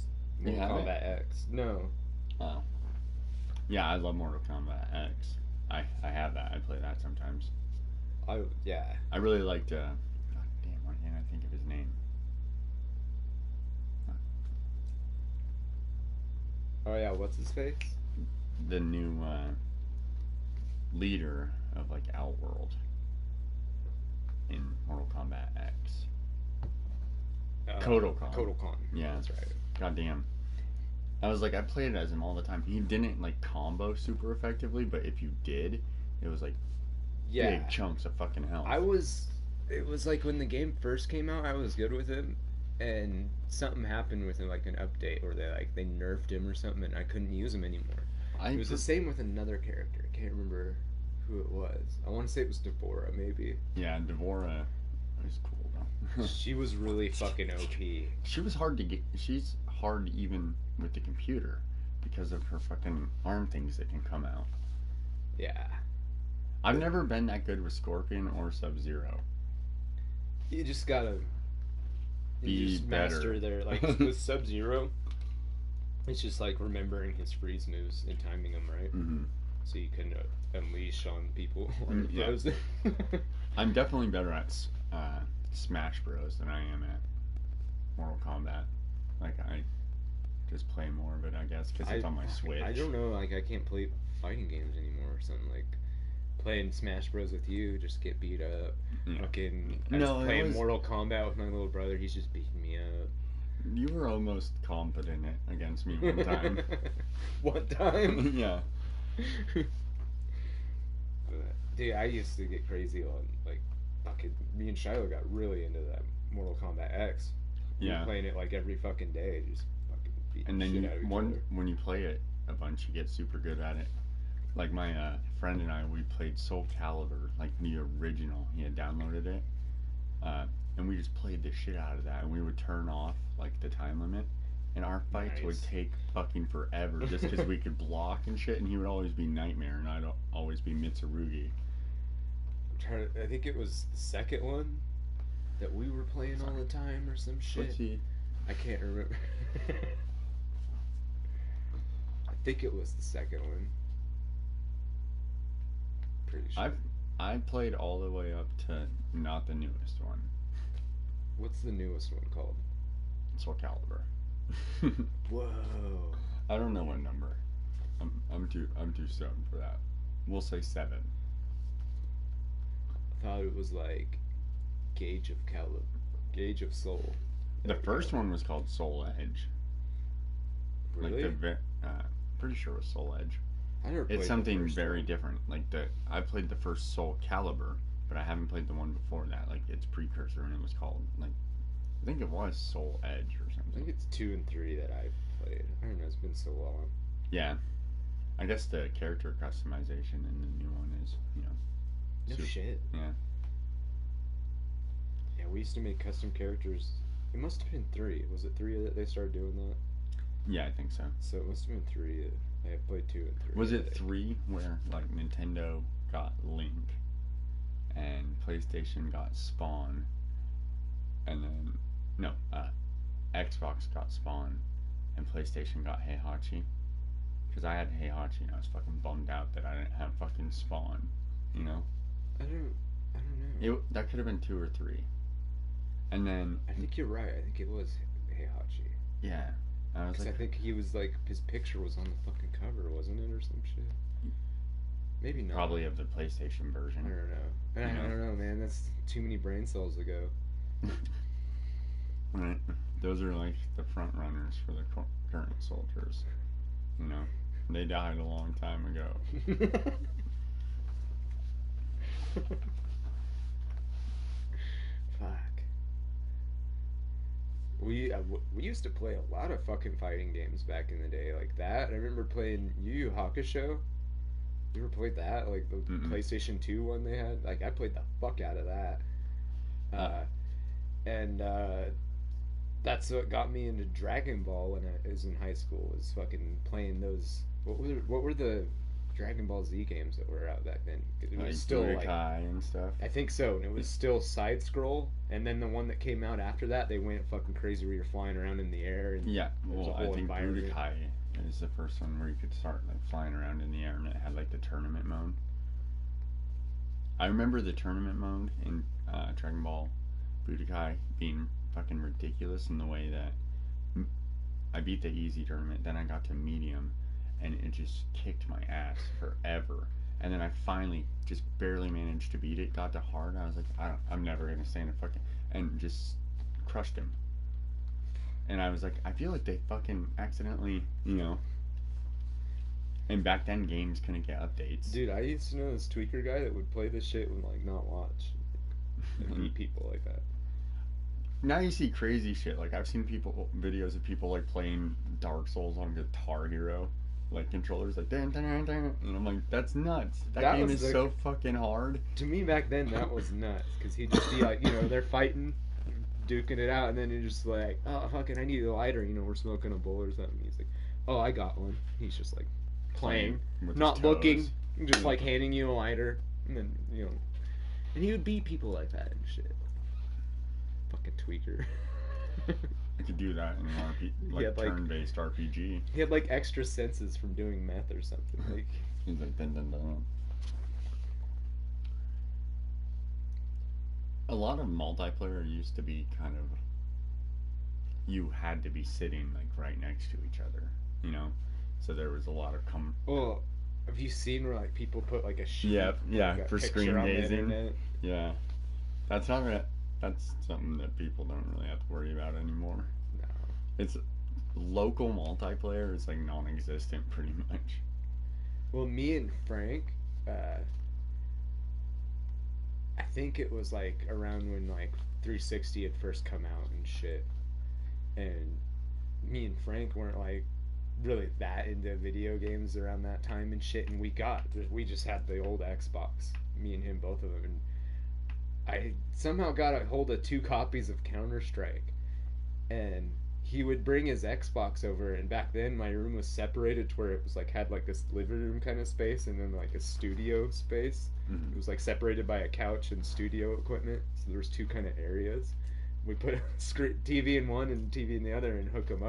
B: You
A: Mortal
B: have it?
A: Kombat X. No.
B: Oh. Yeah, I love Mortal Kombat X. I have that. I play that sometimes.
A: Yeah.
B: I really liked. God damn, why can't I think of his name?
A: Oh yeah, what's his face?
B: The new leader of like Outworld in Mortal Kombat X. Kotal Khan.
A: Kotal Khan.
B: Yeah.
A: That's right.
B: God damn. I was like, I played as him all the time. He didn't like combo super effectively, but if you did, it was like
A: Yeah.
B: big chunks of fucking health.
A: It was like when the game first came out, I was good with him, and something happened with him, like an update, or they nerfed him or something, and I couldn't use him anymore. It was the same with another character. I can't remember who it was. I want to say it was Deborah, maybe.
B: Yeah, Deborah was cool though.
A: She was really fucking OP.
B: She was hard to get. She's hard even with the computer because of her fucking arm things that can come out.
A: Yeah.
B: I've never been that good with Scorpion or Sub-Zero.
A: You just gotta
B: Be
A: just
B: better.
A: master their, like with Sub-Zero. It's just like remembering his freeze moves and timing them right,
B: Mm-hmm.
A: so you can unleash on people on
B: Yeah.
A: those.
B: I'm definitely better at Smash Bros than I am at Mortal Kombat. Like I just play more of it, I guess, because it's on my Switch.
A: I don't know, like I can't play fighting games anymore or something. Like playing Smash Bros with you, just get beat up.
B: Yeah.
A: Fucking, I
B: No,
A: was
B: it
A: playing
B: was-
A: Mortal Kombat with my little brother. He's just beating me up.
B: You were almost competent against me one time.
A: One time?
B: Yeah.
A: Dude, I used to get crazy on, like, fucking, me and Shiloh got really into that Mortal Kombat X. We were
B: Yeah.
A: playing it like every fucking day, just fucking beating
B: And
A: the
B: then
A: shit out of each other.
B: when you play it a bunch, you get super good at it. Like my friend and I, we played Soul Calibur, like the original. He had downloaded it, and we just played the shit out of that. And we would turn off like the time limit, and our fights would
A: Nice.
B: take fucking forever just because we could block and shit. And he would always be Nightmare, and I'd always be Mitsurugi.
A: I think it was the second one that we were playing all the time or some shit.
B: Let's see.
A: I can't remember. I think it was the second one. Pretty sure.
B: I played all the way up to not the newest one,
A: What's the newest one called?
B: Soul Calibur.
A: Whoa.
B: I don't know what number. I'm too stoned for that. We'll say 7.
A: I thought it was like Gauge of Soul.
B: The first one was called Soul Edge.
A: Really?
B: Like pretty sure it was Soul Edge.
A: I never played
B: It's
A: the
B: something
A: first
B: very
A: one.
B: different. Like I played the first Soul Calibur, but I haven't played the one before that. Like its precursor, and it was called like I think it was Soul Edge or
A: I think
B: something.
A: it's 2 and 3 that I've played. I don't know, it's been so long.
B: Yeah, I guess the character customization in the new one is
A: No
B: super-
A: shit.
B: Yeah.
A: Yeah, we used to make custom characters. It must have been 3. Was it 3 that they started doing that?
B: Yeah, I think so.
A: So it must have been 3. I have played 2 and 3.
B: Was
A: I
B: it
A: think.
B: 3 where like Nintendo got Link and PlayStation got Spawn, and then no, Xbox got Spawn and PlayStation got Heihachi? Because I had Heihachi and I was fucking bummed out that I didn't have fucking Spawn. You know,
A: I don't know.
B: that could have been 2 or 3. And then
A: I think you're right. I think it was Heihachi.
B: yeah, I was
A: Because
B: like,
A: I think he was like, his picture was on the fucking cover, wasn't it, or some shit? Maybe not.
B: probably of the PlayStation
A: I
B: version.
A: don't know. I
B: Yeah.
A: don't know, man. That's too many brain cells ago.
B: Right. Those are like the front runners for the current soldiers. You know, they died a long time ago.
A: Fuck. We used to play a lot of fucking fighting games back in the day, like that. I remember playing Yu Yu Hakusho. You ever played that? Like the
B: Mm-mm.
A: PlayStation 2 one they had? Like I played the fuck out of that. And that's what got me into Dragon Ball when I was in high school. Was fucking playing those. What were the Dragon Ball Z games that were out back then. It
B: Like
A: was still like
B: Budokai and stuff.
A: I think so, and it was still side scroll. And then the one that came out after that, they went fucking crazy where you're flying around in the air and
B: Yeah,
A: there was a
B: well, I
A: whole
B: think
A: environment.
B: Budokai is the first one where you could start like flying around in the air, and it had like the tournament mode. I remember the tournament mode in Dragon Ball Budokai being fucking ridiculous in the way that I beat the easy tournament, then I got to medium, and it just kicked my ass forever. And then I finally just barely managed to beat it. Got to hard. I was like, I'm never gonna stand a fucking, and just crushed him. And I was like, I feel like they fucking accidentally, you know. And back then, games couldn't get updates.
A: Dude, I used to know this tweaker guy that would play this shit and like not watch and beat people like that.
B: Now you see crazy shit. Like I've seen videos of people like playing Dark Souls on Guitar Hero, like controllers like dun, dun, dun, dun, and I'm like, that's nuts. That game is so fucking hard.
A: To me back then, that was nuts because he'd just be like, you know, they're fighting, duking it out, and then you're just like, oh fucking, I need a lighter. You know, we're smoking a bowl or something. He's like, oh, I got one. He's just like playing
B: with
A: not
B: his
A: looking,
B: toes.
A: just like handing you a lighter, and then you know, and he would beat people like that and shit. Fucking tweaker.
B: I could do that in an like turn-based RPG.
A: He had like extra senses from doing meth or something. Like
B: he's like dun dun dun. A lot of multiplayer used to be kind of, you had to be sitting like right next to each other, you know, so there was a lot of
A: Well, have you seen where like people put like a sheet?
B: Yeah,
A: like,
B: for screen gazing.
A: Internet?
B: Yeah, that's not gonna. That's something that people don't really have to worry about anymore.
A: No.
B: It's local multiplayer is like non-existent pretty much.
A: Well, me and Frank, I think it was like around when like 360 had first come out and shit, and me and Frank weren't like really that into video games around that time and shit, and we just had the old Xbox, me and him, both of them, and I somehow got a hold of 2 copies of Counter-Strike, and he would bring his Xbox over, and back then my room was separated to where it was like had like this living room kind of space and then like a studio space.
B: Mm-hmm.
A: It was like separated by a couch and studio equipment, so there was 2 kind of areas. We put a TV in one and TV in the other and hook up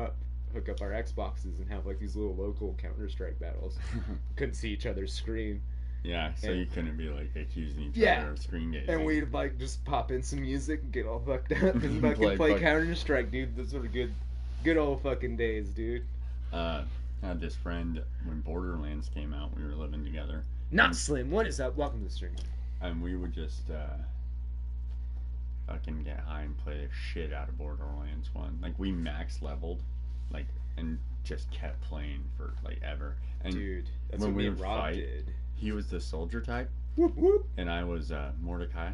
A: our Xboxes and have like these little local Counter-Strike battles. Couldn't see each other's screen.
B: Yeah, so you couldn't be like accusing each other of screen gazing.
A: And we'd like just pop in some music and get all fucked up and fucking play Counter-Strike, dude. Those were good old fucking days, dude.
B: I had this friend when Borderlands came out. We were living together.
A: Not Slim. What is up? Welcome to the stream.
B: And we would just fucking get high and play the shit out of Borderlands 1. Like we max leveled, like, and just kept playing for like ever. And
A: dude, that's what me and Rob did.
B: He was the soldier type,
A: whoop, whoop.
B: And I was Mordecai,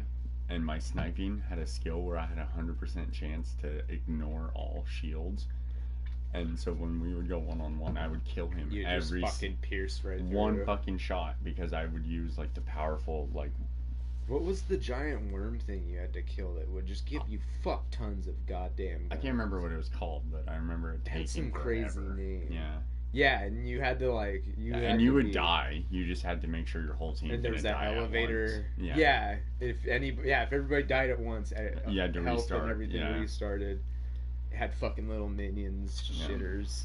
B: and my sniping had a skill where I had 100% chance to ignore all shields, and so when we would go one-on-one, I would kill him every
A: just fucking pierce right through.
B: One fucking shot, because I would use like the powerful like.
A: What was the giant worm thing you had to kill that would just give you fuck tons of goddamn guns?
B: I can't remember what it was called, but I remember it taking
A: some
B: forever.
A: Crazy name.
B: Yeah.
A: Yeah, and you had to like
B: you would die. You just had to make sure your whole team.
A: And there was that elevator.
B: Yeah.
A: If everybody died at once,
B: you had to
A: health
B: restart.
A: And everything restarted. It had fucking little minions, shitters.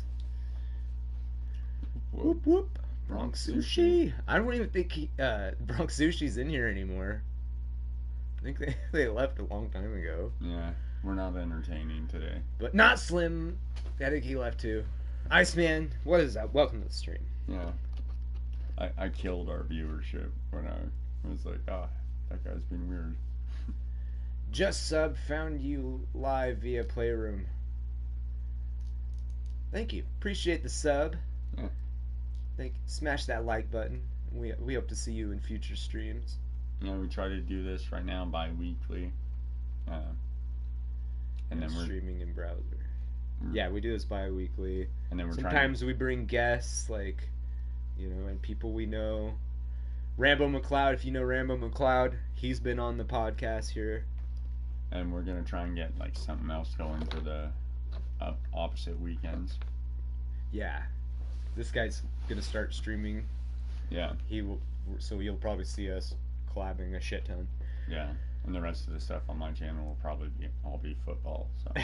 A: Whoop whoop. Bronx Sushi. I don't even think Bronx Sushi's in here anymore. I think they left a long time ago.
B: Yeah, we're not entertaining today.
A: But not Slim. I think he left too. Iceman, what is that? Welcome to the stream.
B: Yeah. I killed our viewership when I was like, that guy's being weird.
A: Just Sub found you live via Playroom. Thank you. Appreciate the sub.
B: Yeah.
A: Smash that like button. We hope to see you in future streams.
B: Yeah, we try to do this right now bi-weekly. And then we're
A: streaming in browser. Yeah, we do this bi-weekly.
B: And then
A: sometimes we bring guests, like, and people we know. Rambo McLeod, if you know Rambo McLeod, he's been on the podcast here.
B: And we're gonna try and get like something else going for the opposite weekends.
A: Yeah, this guy's gonna start streaming
B: Yeah.
A: He will. So you'll probably see us collabing a shit ton.
B: Yeah. And the rest of the stuff on my channel will probably all be football. So.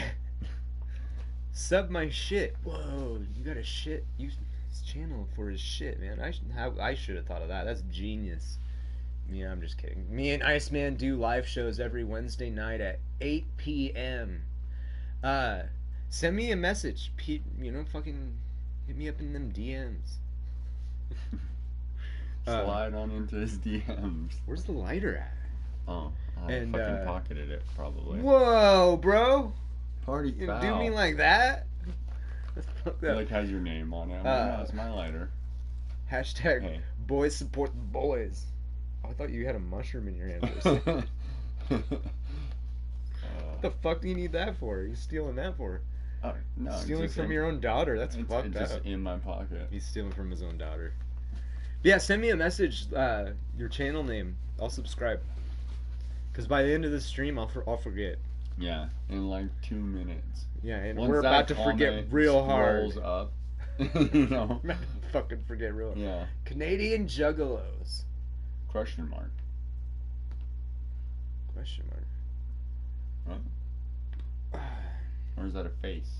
A: Sub my shit. Whoa, you got a shit use his channel for his shit, man. I should have thought of that. That's genius. Yeah, I'm just kidding. Me and Iceman do live shows every Wednesday night at 8 p.m. Uh, Send me a message. Fucking hit me up in them DMs.
B: Slide on into his DMs.
A: Where's the lighter at?
B: Oh, I
A: And,
B: fucking pocketed it probably.
A: Whoa, bro!
B: Party
A: You
B: foul.
A: do me like that? That's fucked
B: It
A: up.
B: like has your name on it. I'm like, no, it's my lighter.
A: Hashtag
B: Hey.
A: boys support the boys. Oh, I thought you had a mushroom in your hand for a second. What the fuck do you need that for? You stealing that for?
B: No,
A: Stealing
B: just
A: from your own daughter. That's fucked
B: it's
A: up.
B: just in my pocket.
A: He's stealing from his own daughter. Yeah, send me a message. Your channel name. I'll subscribe. Cause by the end of the stream, I'll forget.
B: Yeah, in like 2 minutes.
A: Yeah, and
B: Once
A: we're
B: that
A: about to forget
B: comment
A: real hard.
B: scrolls up, you know.
A: I'm about to fucking forget real hard.
B: Yeah.
A: Canadian Juggalos.
B: Question mark.
A: Question mark.
B: Huh? Or is that a face?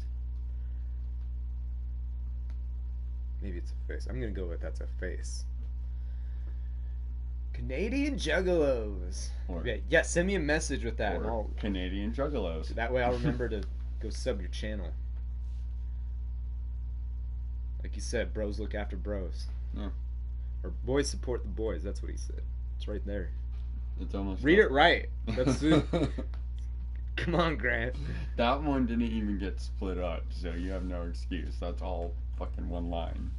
A: Maybe it's a face. I'm gonna go with that's a face. Canadian Juggalos.
B: Or,
A: Yeah, send me a message with that. And
B: or
A: I'll,
B: Canadian Juggalos.
A: that way I'll remember to go sub your channel. Like you said, bros look after bros.
B: Yeah.
A: Or boys support the boys. That's what he said. It's right there.
B: It's almost.
A: Read it right. That's Come on, Grant.
B: That one didn't even get split up, so you have no excuse. That's all fucking one line.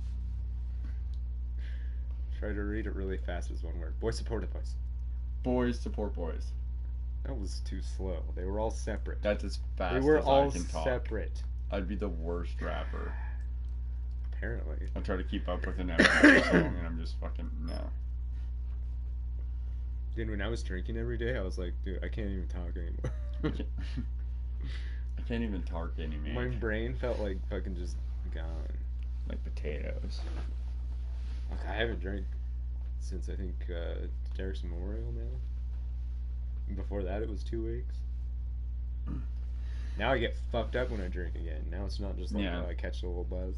A: Try to read it really fast as one word. Boys support the boys.
B: Boys support boys.
A: That was too slow. They were all separate.
B: That's as fast
A: They were
B: as
A: all
B: I can talk.
A: separate.
B: I'd be the worst rapper.
A: Apparently.
B: I try to keep up with an Eminem song, and I'm just fucking no.
A: Dude, when I was drinking every day, I was like, dude, I can't even talk anymore.
B: I can't even talk anymore.
A: My brain felt like fucking just gone.
B: Like potatoes.
A: Like, I haven't drank since I think Derek's Memorial now. And before that, it was 2 weeks. Now I get fucked up when I drink again. Now it's not just like I catch a little buzz.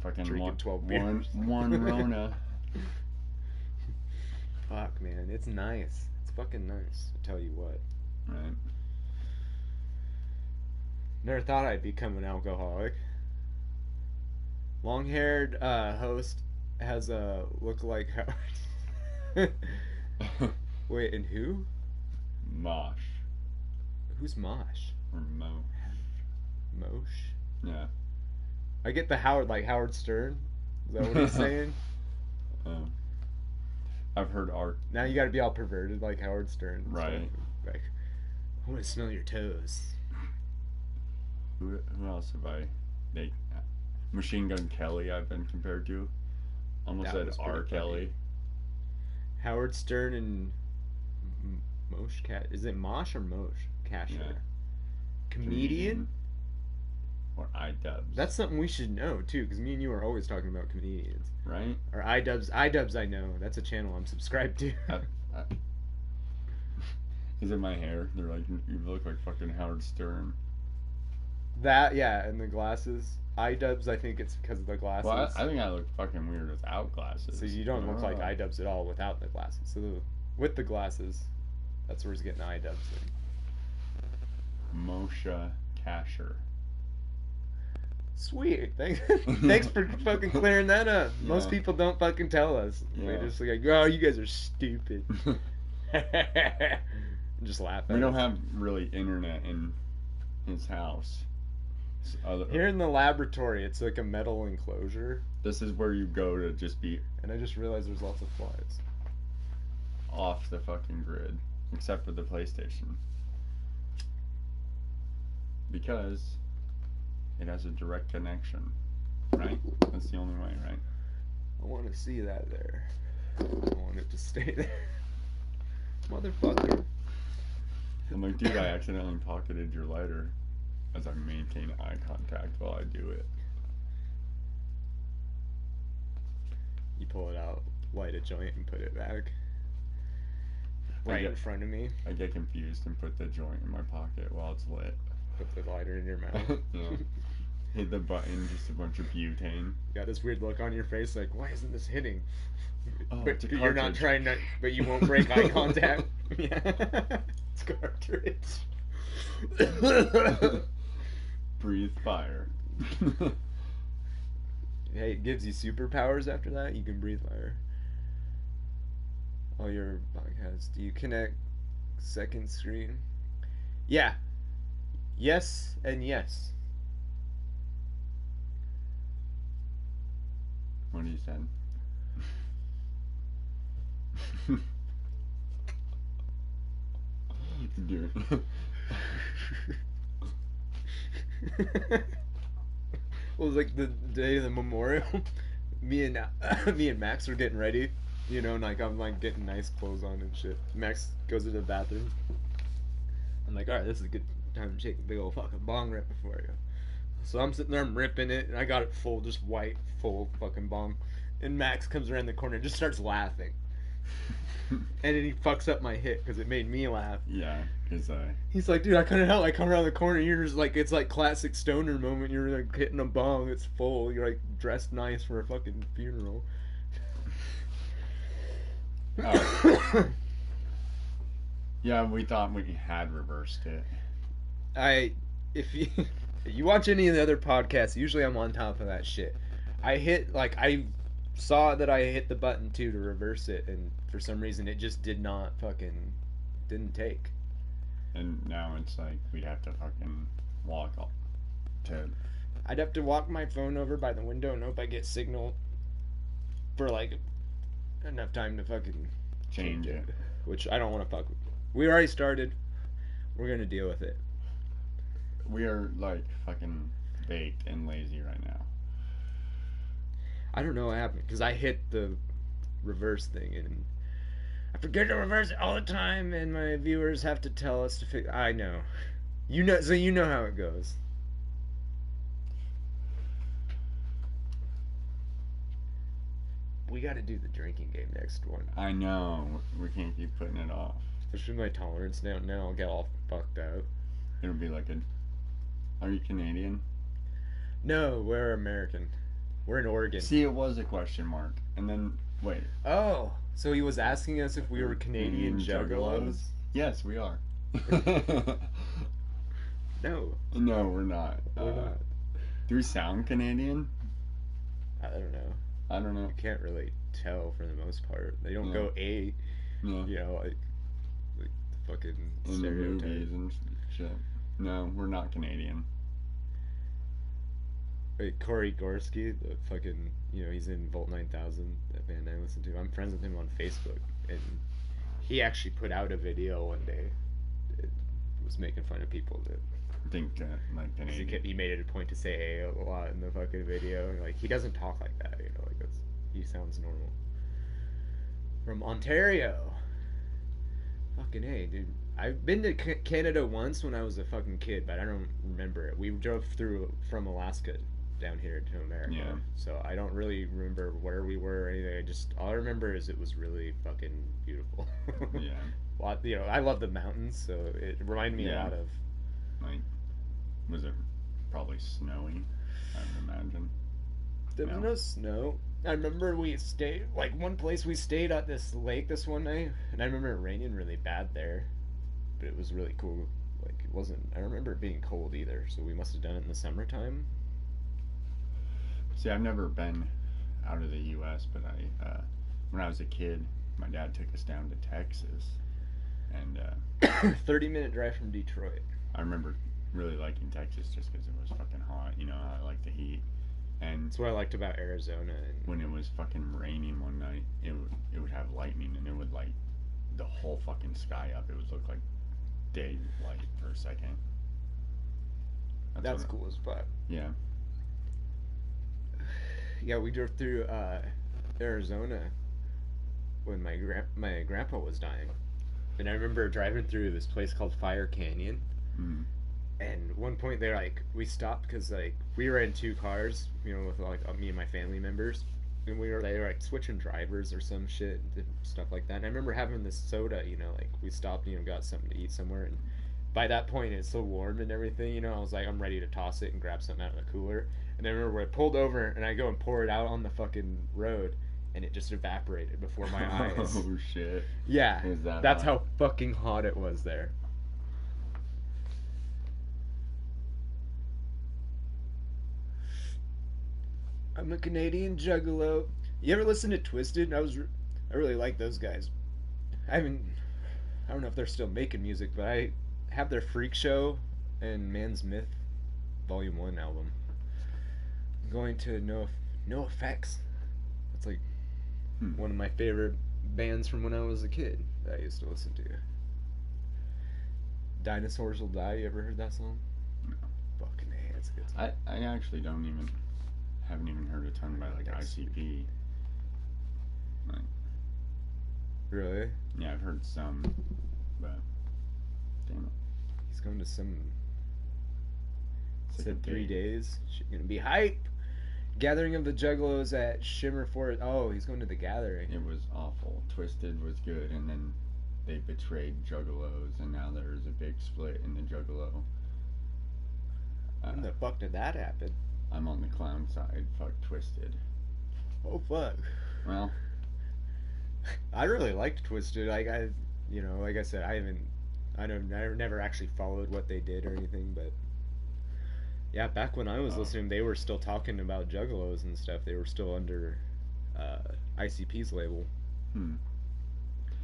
B: Fucking
A: Drinking 12 beers.
B: one Rona.
A: Fuck, man, it's nice. It's fucking nice. I tell you what.
B: Right.
A: Never thought I'd become an alcoholic. Long-haired host has a look-like Howard. Wait, and who?
B: Mosh.
A: Who's Mosh?
B: Or Mo.
A: Mosh?
B: Yeah.
A: I get the Howard, like Howard Stern. Is that what he's saying?
B: I've heard art.
A: Now you gotta be all perverted like Howard Stern.
B: Right.
A: So, like, I want to smell your toes.
B: Who else have I? Machine Gun Kelly I've been compared to. Almost
A: That
B: said
A: was
B: R.
A: pretty
B: Kelly.
A: funny. Howard Stern and Mosh Cat. Is it Mosh or Mosh? Casher.
B: Yeah.
A: Comedian?
B: Or iDubbbz.
A: That's something we should know too, because me and you are always talking about comedians.
B: Right?
A: Or iDubbbz. iDubbbz I know. That's a channel I'm subscribed to.
B: Is it my hair? They're like, you look like fucking Howard Stern.
A: That, yeah, and the glasses. iDubbbz, I think it's because of the glasses.
B: Well, I think I look fucking weird without glasses.
A: So you don't look like iDubbbz at all without the glasses. So with the glasses, that's where he's getting iDubbbz.
B: Moshe Kasher.
A: Sweet. Thanks for fucking clearing that up.
B: Yeah.
A: Most people don't fucking tell us.
B: Yeah.
A: They just like, oh, you guys are stupid. Just laugh at
B: We don't
A: us.
B: have really internet in his house.
A: Here in the laboratory, it's like a metal enclosure.
B: This is where you go to just be
A: And I just realized there's lots of flies.
B: off the fucking grid, except for the PlayStation. Because it has a direct connection, right? That's the only way, right?
A: I want to see that there. I want it to stay there. Motherfucker.
B: I'm like, dude, I accidentally pocketed your lighter as I maintain eye contact while I do it.
A: You pull it out. light a joint and put it back
B: I
A: right
B: get-
A: in front of me.
B: I get confused and put the joint in my pocket while it's lit.
A: Put the lighter in your mouth.
B: Yeah. Hit the button, just a bunch of butane.
A: Got this weird look on your face, like, why isn't this hitting?
B: Oh,
A: But
B: it's a
A: you're not
B: cartridge.
A: trying to, but you won't break eye contact. Yeah, it's cartridge.
B: Breathe fire.
A: Hey, it gives you superpowers after that. You can breathe fire. All your podcasts. Do you connect second screen? Yeah. Yes and yes.
B: What he said. Dude.
A: Well, it was like the day of the memorial. me and Max were getting ready, and like I'm like getting nice clothes on and shit. Max goes to the bathroom. I'm like, all right, this is a good time to take a big old fucking bong rip before you. So I'm sitting there, I'm ripping it, and I got it full, just white, full fucking bong. And Max comes around the corner and just starts laughing. And then he fucks up my hit because it made me laugh.
B: Yeah, because
A: He's like, dude, I couldn't help. I come around the corner, you're just like, it's like classic stoner moment. You're like hitting a bong, it's full. You're like dressed nice for a fucking funeral.
B: Oh. Yeah, we thought we had reversed it.
A: If you watch any of the other podcasts, usually I'm on top of that shit. I saw that I hit the button too to reverse it, and for some reason it just didn't take.
B: And now it's like we'd have to fucking walk up to.
A: I'd have to walk my phone over by the window and hope I get signal for like enough time to fucking
B: Change it.
A: Which I don't want to fuck with. We already started. We're gonna deal with it.
B: We are like fucking baked and lazy right now.
A: I don't know what happened because I hit the reverse thing and I forget to reverse it all the time, and my viewers have to tell us to fix. I know, so you know how it goes. We got to do the drinking game next one.
B: I know. We can't keep putting it off.
A: Especially my tolerance down now. I'll get all fucked up.
B: It'll be like a. Are you Canadian?
A: No, we're American. We're in Oregon.
B: See, it was a question mark. And then, wait.
A: Oh, so he was asking us if we were Canadian juggalos?
B: Yes, we are.
A: No.
B: No, we're not.
A: We're not.
B: Do we sound Canadian?
A: I don't know.
B: I don't know.
A: You can't really tell for the most part. They don't
B: Yeah.
A: go A,
B: Yeah.
A: like the fucking
B: In the
A: stereotype.
B: movies and shit. No, we're not Canadian.
A: Wait, Corey Gorski, the fucking, he's in Volt 9000, that band I listen to. I'm friends with him on Facebook, and he actually put out a video one day. It was making fun of people that.
B: I think, like,
A: 'Cause
B: Canadian.
A: he made it a point to say A a lot in the fucking video. Like, he doesn't talk like that, like he sounds normal. From Ontario. Fucking A, dude. I've been to Canada once when I was a fucking kid, but I don't remember it. We drove through from Alaska down here to America.
B: Yeah.
A: So I don't really remember where we were or anything. All I remember is it was really fucking beautiful.
B: Yeah.
A: Well, I love the mountains, so it reminded me a
B: Yeah.
A: lot of.
B: Like, was it probably snowy? I would imagine.
A: There was
B: No.
A: no snow. I remember we stayed, like, one place we stayed at this lake this one night, and I remember it raining really bad there, but it was really cool. Like, it wasn't, I don't remember it being cold either, so we must have done it in the summertime.
B: See, I've never been out of the U.S., but when I was a kid, my dad took us down to Texas, and
A: 30-minute drive from Detroit.
B: I remember really liking Texas just because it was fucking hot. I like the heat. And
A: That's what I liked about Arizona. And
B: when it was fucking raining one night, it would have lightning, and it would light the whole fucking sky up. It would look like daylight for a second.
A: that's
B: what
A: cool as fuck.
B: Yeah.
A: Yeah, we drove through Arizona when my grandpa was dying, and I remember driving through this place called Fire Canyon.
B: Mm.
A: And one point we stopped because we were in two cars, with like me and my family members, and they were like switching drivers or some shit, stuff like that. And I remember having this soda, like we stopped, got something to eat somewhere, and by that point it's so warm and everything, I was like, I'm ready to toss it and grab something out of the cooler. And I remember when I pulled over and I go and pour it out on the fucking road, and it just evaporated before my eyes.
B: Oh shit.
A: Yeah,
B: Is that
A: that's
B: hot?
A: how fucking hot it was there. I'm a Canadian juggalo. You ever listen to Twisted? I really like those guys. I haven't. I don't know if they're still making music, but I have their Freak Show and Man's Myth Volume 1 album. I'm going to No Effects. That's like one of my favorite bands from when I was a kid that I used to listen to. Dinosaurs Will Die. You ever heard that song?
B: No.
A: Fucking A, it's a good song.
B: I actually haven't even heard a ton by like ICP. Like,
A: Really?
B: yeah, I've heard some, but damn it.
A: He's going to some.
B: It's like
A: Said
B: a
A: 3
B: big-
A: days. Shit gonna be hype. Gathering of the Juggalos at Shimmer Forest. Oh, he's going to the gathering.
B: It was awful. Twisted was good, and then they betrayed Juggalos, and now there's a big split in the Juggalo.
A: When the fuck did that happen?
B: I'm on the clown side. Fuck Twisted.
A: Oh fuck.
B: Well,
A: I really liked Twisted. Like I said, I never actually followed what they did or anything, but yeah, back when I was listening, they were still talking about Juggalos and stuff. They were still under ICP's label.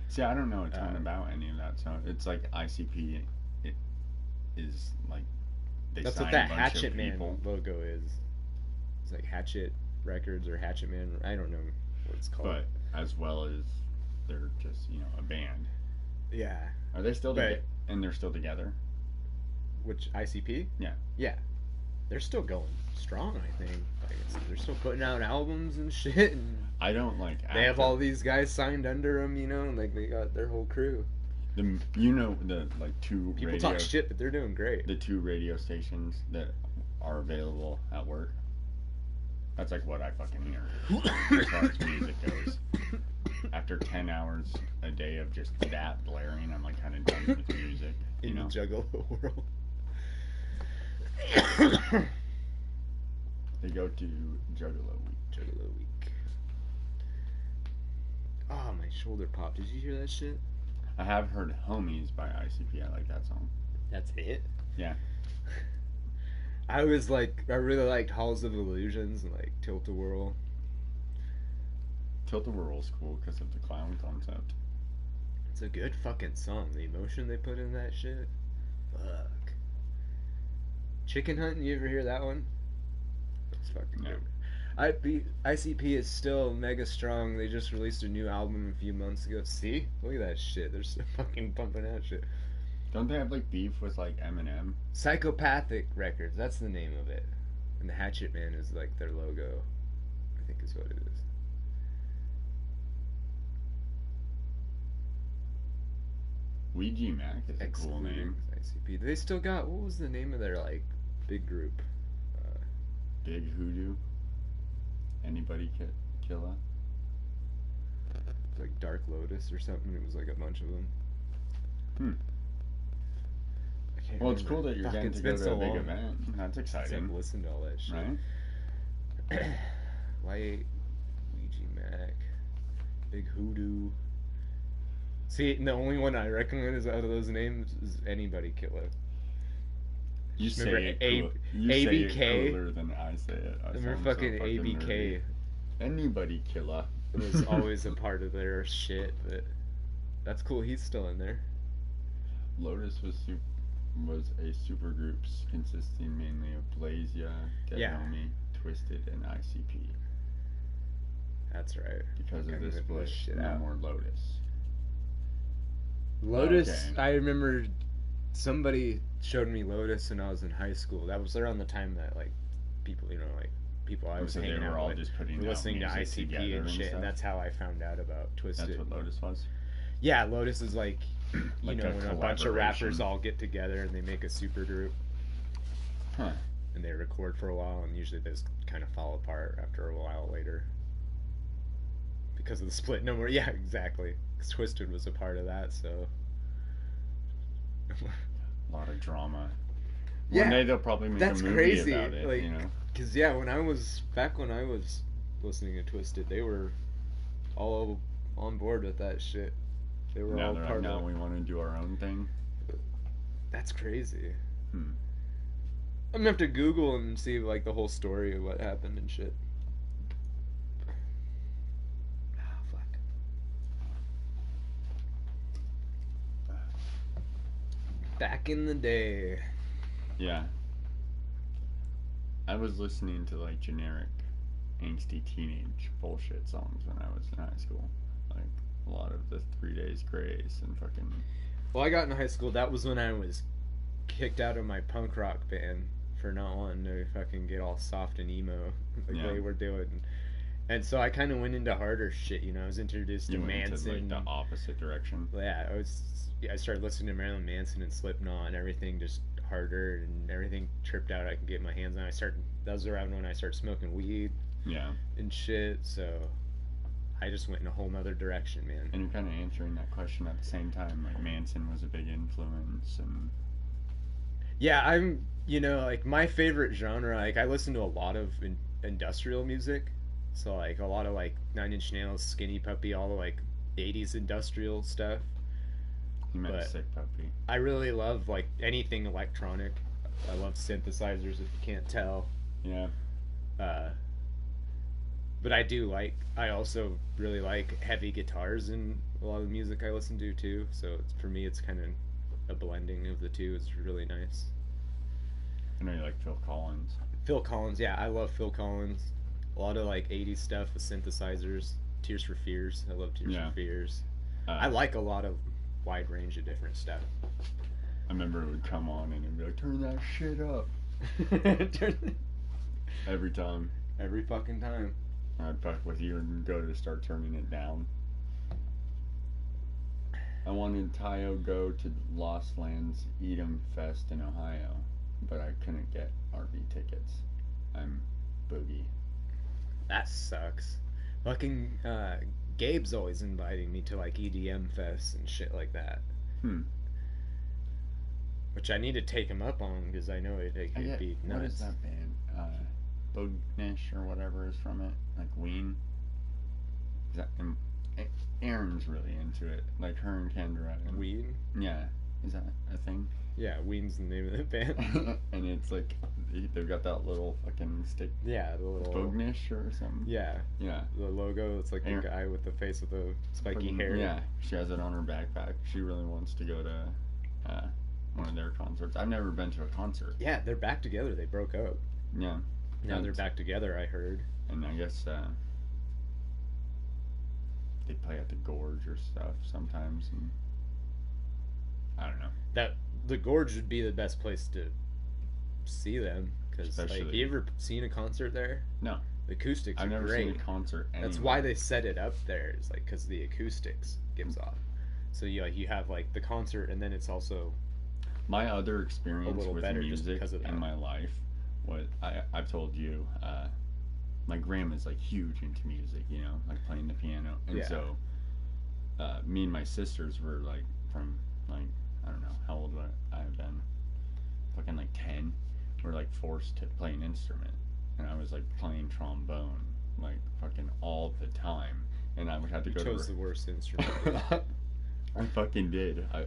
B: see, I don't know a ton about any of that. So it's like ICP. It is like they
A: That's
B: sign
A: what that
B: a bunch
A: Hatchet
B: of
A: Man
B: people.
A: logo is. It's like Hatchet Records or Hatchet Man. I don't know what it's called.
B: But as well as they're just a band.
A: Yeah.
B: Are they still
A: But-
B: together? And they're still together?
A: Which ICP?
B: Yeah.
A: Yeah. They're still going strong, I think. Like they're still putting out albums and shit, and
B: I don't like.
A: they have all these guys signed under them, and like they got their whole crew.
B: the like two
A: People
B: radio
A: talk shit, but they're doing great.
B: the two radio stations that are available at work. That's like what I fucking hear as far as music goes. After 10 hours a day of just that blaring, I'm like kind of done with music.
A: In the Juggalo world.
B: They go to Juggalo Week.
A: Juggalo Week. Oh, my shoulder popped. Did you hear that shit?
B: I have heard Homies by ICP. I like that song.
A: That's it?
B: Yeah.
A: I really liked Halls of Illusions and like Tilt-A-Whirl.
B: Tilt-A-Whirl's cool because of the clown concept.
A: It's a good fucking song. The emotion they put in that shit. Fuck. Chicken Hunting, you ever hear that one? It's fucking
B: No.
A: good. ICP is still mega strong. They just released a new album a few months ago. See? Look at that shit. They're still fucking pumping out shit.
B: Don't they have like beef with like Eminem?
A: Psychopathic Records, that's the name of it. And the Hatchet Man is like their logo. I think is what it is.
B: Ouija Mac is a cool name.
A: ICP. They still got, what was the name of their like big group?
B: Big Hoodoo. Anybody killa?
A: Like Dark Lotus or something. It was like a bunch of them. I can't
B: Well, it's
A: remember.
B: cool that you're
A: Fuck,
B: getting
A: it's
B: to
A: been
B: go to
A: so
B: a big
A: long
B: event. That's
A: since
B: exciting,
A: I've listened to all that shit.
B: right?
A: Why Ouija Mac, Big Hoodoo. See, the only one I recognize out of those names is Anybody Killer.
B: You
A: Just
B: say
A: remember
B: it,
A: A-
B: cool. You say it
A: ABK?
B: cooler than I say it. I
A: Remember
B: sound so
A: fucking ABK?
B: nerdy. Anybody killa.
A: It was always a part of their shit, but that's cool. He's still in there.
B: Lotus was a supergroup consisting mainly of Blazia, Dead
A: Yeah.
B: Homie, Twisted, and ICP.
A: That's right.
B: Because
A: Okay,
B: of this
A: I'm gonna
B: split,
A: shit
B: no
A: out.
B: more Lotus.
A: Lotus,
B: Okay.
A: I remember somebody showed me Lotus when I was in high school. That was around the time that like people, like people I was
B: So they
A: hanging
B: were
A: out
B: all
A: with
B: just putting
A: were
B: out
A: listening to
B: music
A: ICP
B: together
A: and shit,
B: stuff?
A: and that's how I found out about Twisted.
B: That's what Lotus was?
A: Yeah, Lotus is like,
B: Like
A: when a bunch of rappers
B: collaboration.
A: all get together and they make a super group
B: Huh.
A: and they record for a while, and usually they just kind of fall apart after a while later. because of the split. No more. Yeah, exactly. 'Cause Twisted was a part of that, so.
B: A lot of drama.
A: Yeah,
B: One day they'll probably make a
A: that's
B: movie
A: crazy.
B: about it,
A: Like,
B: you know?
A: cause yeah, when I was listening to Twisted, they were all on board with that shit. They were
B: Now
A: all
B: they're like,
A: part
B: no,
A: of.
B: we want to do our own thing.
A: That's crazy.
B: Hmm.
A: I'm gonna have to Google and see like the whole story of what happened and shit. Ah, fuck. Back in the day.
B: Yeah. I was listening to like generic angsty teenage bullshit songs when I was in high school. Like a lot of the 3 Days Grace and fucking.
A: Well, I got in high school. That was when I was kicked out of my punk rock band for not wanting to fucking get all soft and emo like
B: Yeah.
A: they were doing. And so I kind of went into harder shit. You know, I was introduced to
B: You went
A: Manson.
B: into like the opposite direction.
A: Yeah, I started listening to Marilyn Manson and Slipknot and everything just harder and everything tripped out I could get my hands on. That was around when I started smoking weed
B: Yeah.
A: and shit. So I just went in a whole nother direction, man.
B: And you're kind of answering that question at the same time. Like Manson was a big influence, and
A: Yeah, like my favorite genre, like I listen to a lot of industrial music. So like a lot of like Nine Inch Nails, Skinny Puppy, all the like 80s industrial stuff.
B: he meant
A: But
B: Sick Puppy.
A: I really love like anything electronic. I love synthesizers if you can't tell.
B: Yeah.
A: Uh, but I also really like heavy guitars in a lot of the music I listen to too. So for me, it's kind of a blending of the two. It's really nice.
B: I know you like Phil Collins.
A: Phil Collins, yeah, I love Phil Collins. A lot of like 80s stuff with synthesizers. Tears for Fears, I love Tears
B: Yeah.
A: for Fears.
B: Uh,
A: I like a lot of wide range of different stuff.
B: I remember it would come on and it'd be like, turn that shit up every time.
A: Every fucking time.
B: I'd fuck with you and go to start turning it down. I wanted Tayo go to Lost Lands Edom Fest in Ohio, but I couldn't get RV tickets. I'm boogie.
A: That sucks. Fucking Gabe's always inviting me to like EDM fests and shit like that.
B: Hmm.
A: Which I need to take him up on because I know it could be nuts.
B: What is that band? Bognish or whatever is from it. Like Ween. Is that, Aaron's really into it. Like her and Kendra. And,
A: Ween?
B: Yeah. Is that a thing?
A: Yeah, Ween's the name of the band.
B: And it's like they've got that little fucking stick.
A: Yeah, the little
B: Bognish or something.
A: Yeah.
B: Yeah.
A: The logo, it's like the guy with the face with the spiky hair.
B: Yeah, she has it on her backpack. She really wants to go to one of their concerts. I've never been to a concert.
A: Yeah, they're back together. They broke up.
B: Yeah.
A: Now they're back together, I heard.
B: And I guess they play at the Gorge or stuff sometimes. And I don't know.
A: The Gorge would be the best place to see them. Because, like, have you ever seen a concert there?
B: No.
A: The acoustics
B: I've
A: are
B: never
A: great.
B: seen a concert anywhere.
A: That's why they set it up there. Is like because the acoustics gives off. So you have like the concert, and then it's also
B: my other experience with music in my life was I've told you my grandma's like huge into music, you know, like playing the piano, and so me and my sisters were like from like I don't know how old would I have been, fucking like 10. We're like forced to play an instrument. And I was like playing trombone like fucking all the time, and I would have to go.
A: Chose the worst instrument.
B: I fucking did. I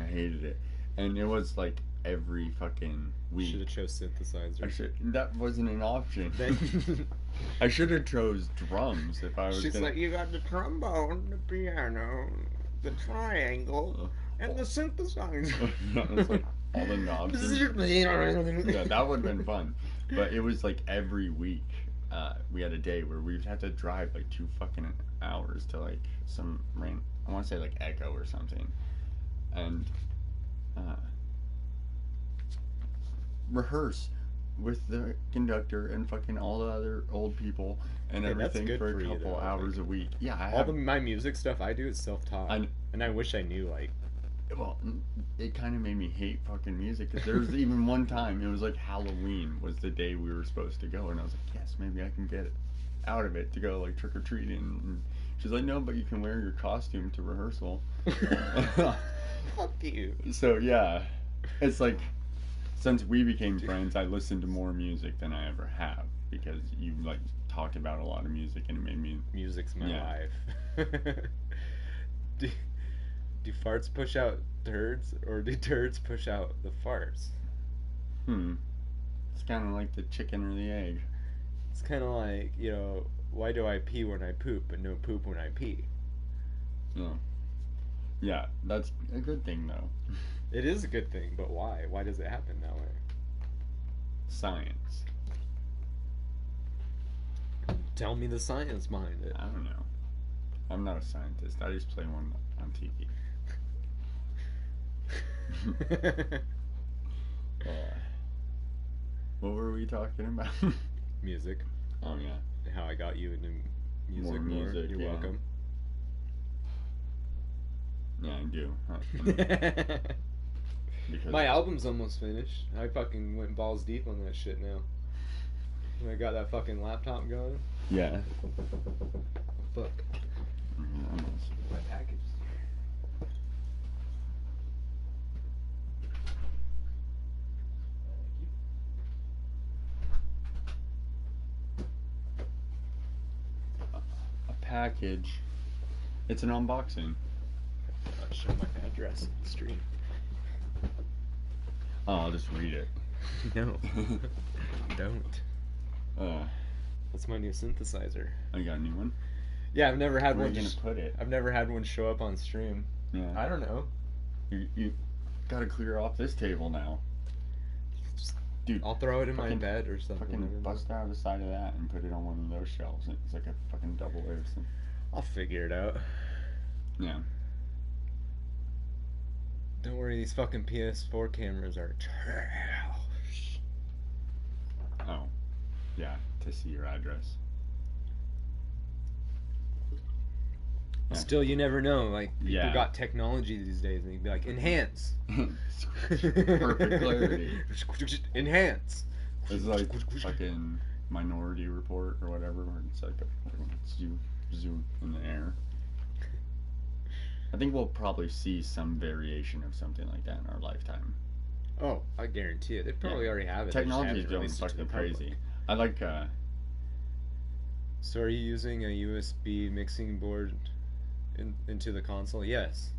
B: hated it, and it was like every fucking week.
A: Should have chose synthesizer.
B: That wasn't an option. I should have chose drums if I was.
A: She's like, you got the trombone, the piano, the triangle, and the synthesizer.
B: It's like all the knobs. Yeah, that would have been fun. But it was like every week we had a day where we'd have to drive like 2 fucking hours to like some I want to say like Echo or something, and rehearse with the conductor and fucking all the other old people and everything for a couple hours a week. Yeah,
A: my music stuff I do is self-taught, and I wish I knew like.
B: Well, it kind of made me hate fucking music because there was even one time it was like Halloween was the day we were supposed to go, and I was like, yes, maybe I can get it. out of it to go like trick or treating. And she's like, no, but you can wear your costume to rehearsal.
A: Fuck you.
B: So yeah, it's like since we became friends, I listened to more music than I ever have because you like talked about a lot of music and it made me.
A: Music's my
B: Yeah.
A: life. do, do farts push out turds or do turds push out the farts?
B: It's kind of like the chicken or the egg.
A: It's kind of like, why do I pee when I poop but no poop when I pee?
B: Yeah. Yeah, that's a good thing though.
A: It is a good thing, but why? Why does it happen that way?
B: Science.
A: Tell me the science behind it.
B: I don't know. I'm not a scientist. I just play one on TV. What were we talking about?
A: Music.
B: Oh yeah.
A: How I got you into music
B: More
A: more.
B: music,
A: You're
B: yeah.
A: welcome.
B: Yeah, I do. Because
A: My album's almost finished. I fucking went balls deep on that shit now. When I got that fucking laptop going.
B: yeah.
A: Fuck. My package.
B: A package. It's an unboxing.
A: I'll show my address on the stream.
B: Oh, I'll just read it.
A: No. Don't. That's my new synthesizer.
B: Oh, you got a new one?
A: Yeah, I've never had
B: Where are
A: one.
B: you gonna put it?
A: I've never had one show up on stream.
B: Yeah.
A: I don't know.
B: You gotta clear off this table now. Dude,
A: I'll throw it in my
B: fucking-
A: bed or something. I
B: fucking
A: don't know.
B: bust out the side of that and put it on one of those shelves. It's like a fucking double layer thing.
A: I'll figure it out.
B: Yeah.
A: Don't worry, these fucking PS4 cameras are trash.
B: Oh. Yeah, to see your address. Yeah.
A: Still, you never know. Like, people
B: Yeah.
A: got technology these days, and they'd be like, enhance.
B: Perfect clarity.
A: Enhance.
B: It's like fucking Minority Report or whatever, where it's like a zoom in the air. I think we'll probably see some variation of something like that in our lifetime.
A: Oh, I guarantee it. They probably
B: Yeah.
A: already have it. They just
B: Technology
A: haven't
B: is going
A: released it to the
B: fucking
A: public.
B: crazy. I like
A: So, are you using a USB mixing board into the console? Yes.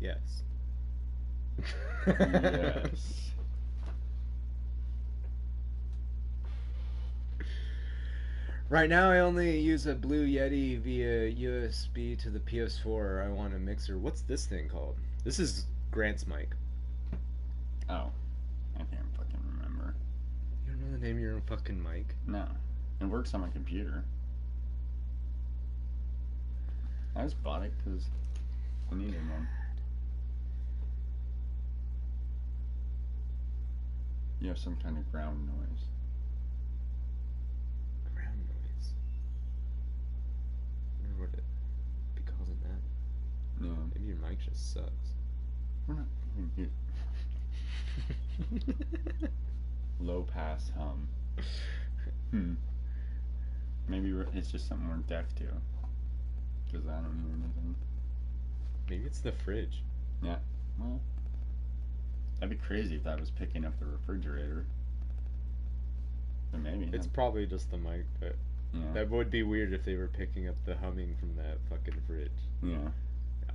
A: Yes.
B: yes.
A: Right now, I only use a Blue Yeti via USB to the PS4. I want a mixer. What's this thing called? This is Grant's mic.
B: Oh, I can't fucking remember.
A: You don't know the name of your own fucking mic?
B: No, it works on my computer. I just bought it because I needed one. You have some kind of ground noise.
A: Ground noise. I wonder what it'd be causing that.
B: Yeah,
A: Maybe your mic just sucks.
B: we're not fucking here. Low pass hum. Maybe it's just something we're deaf to. Because I don't hear anything.
A: Maybe it's the fridge.
B: Yeah, well, that'd be crazy if that was picking up the refrigerator. But maybe.
A: It's probably just the mic, but
B: Yeah.
A: that would be weird if they were picking up the humming from that fucking fridge.
B: Yeah.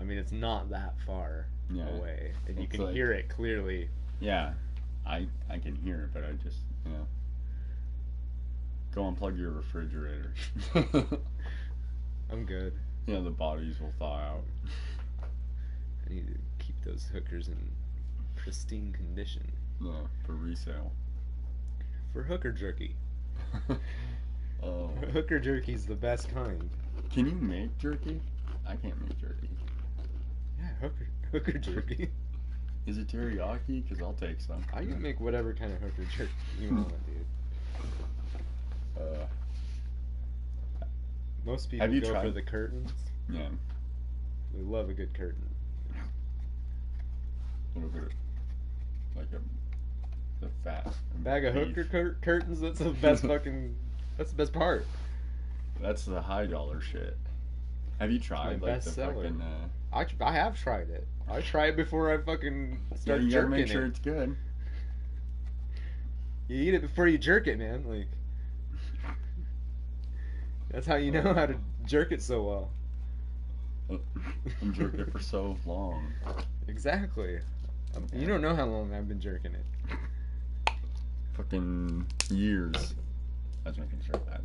A: I mean, it's not that far
B: Yeah.
A: away, and you
B: It's
A: can
B: like-
A: hear it clearly.
B: Yeah. I can hear it, but I just, go unplug your refrigerator.
A: I'm good.
B: Yeah, the bodies will thaw out.
A: I need to keep those hookers in pristine condition
B: Yeah, for resale.
A: for hooker jerky.
B: Oh.
A: Hooker jerky's the best kind.
B: Can you make jerky? I can't make jerky.
A: Yeah, hooker jerky.
B: Is it teriyaki? Because I'll take some.
A: I can make whatever kind of hooker jerky you want, dude. Most people
B: Have you
A: go for
B: tried-
A: the curtains.
B: Yeah.
A: They love a good curtain.
B: A little bit of, like a The fat.
A: Bag of
B: beef.
A: hooker curtains. That's the best fucking. That's the best part.
B: That's the high dollar shit. Have you tried
A: my
B: like
A: best
B: the
A: seller.
B: fucking?
A: I have tried it. I try it before I fucking
B: Yeah,
A: start
B: you gotta
A: jerking
B: make sure
A: it.
B: it's good.
A: You eat it before you jerk it, man. Like that's how you know how to jerk it so well.
B: I'm jerking it for so long.
A: Exactly. You don't know how long I've been jerking it.
B: Fucking years. I was making sure of that.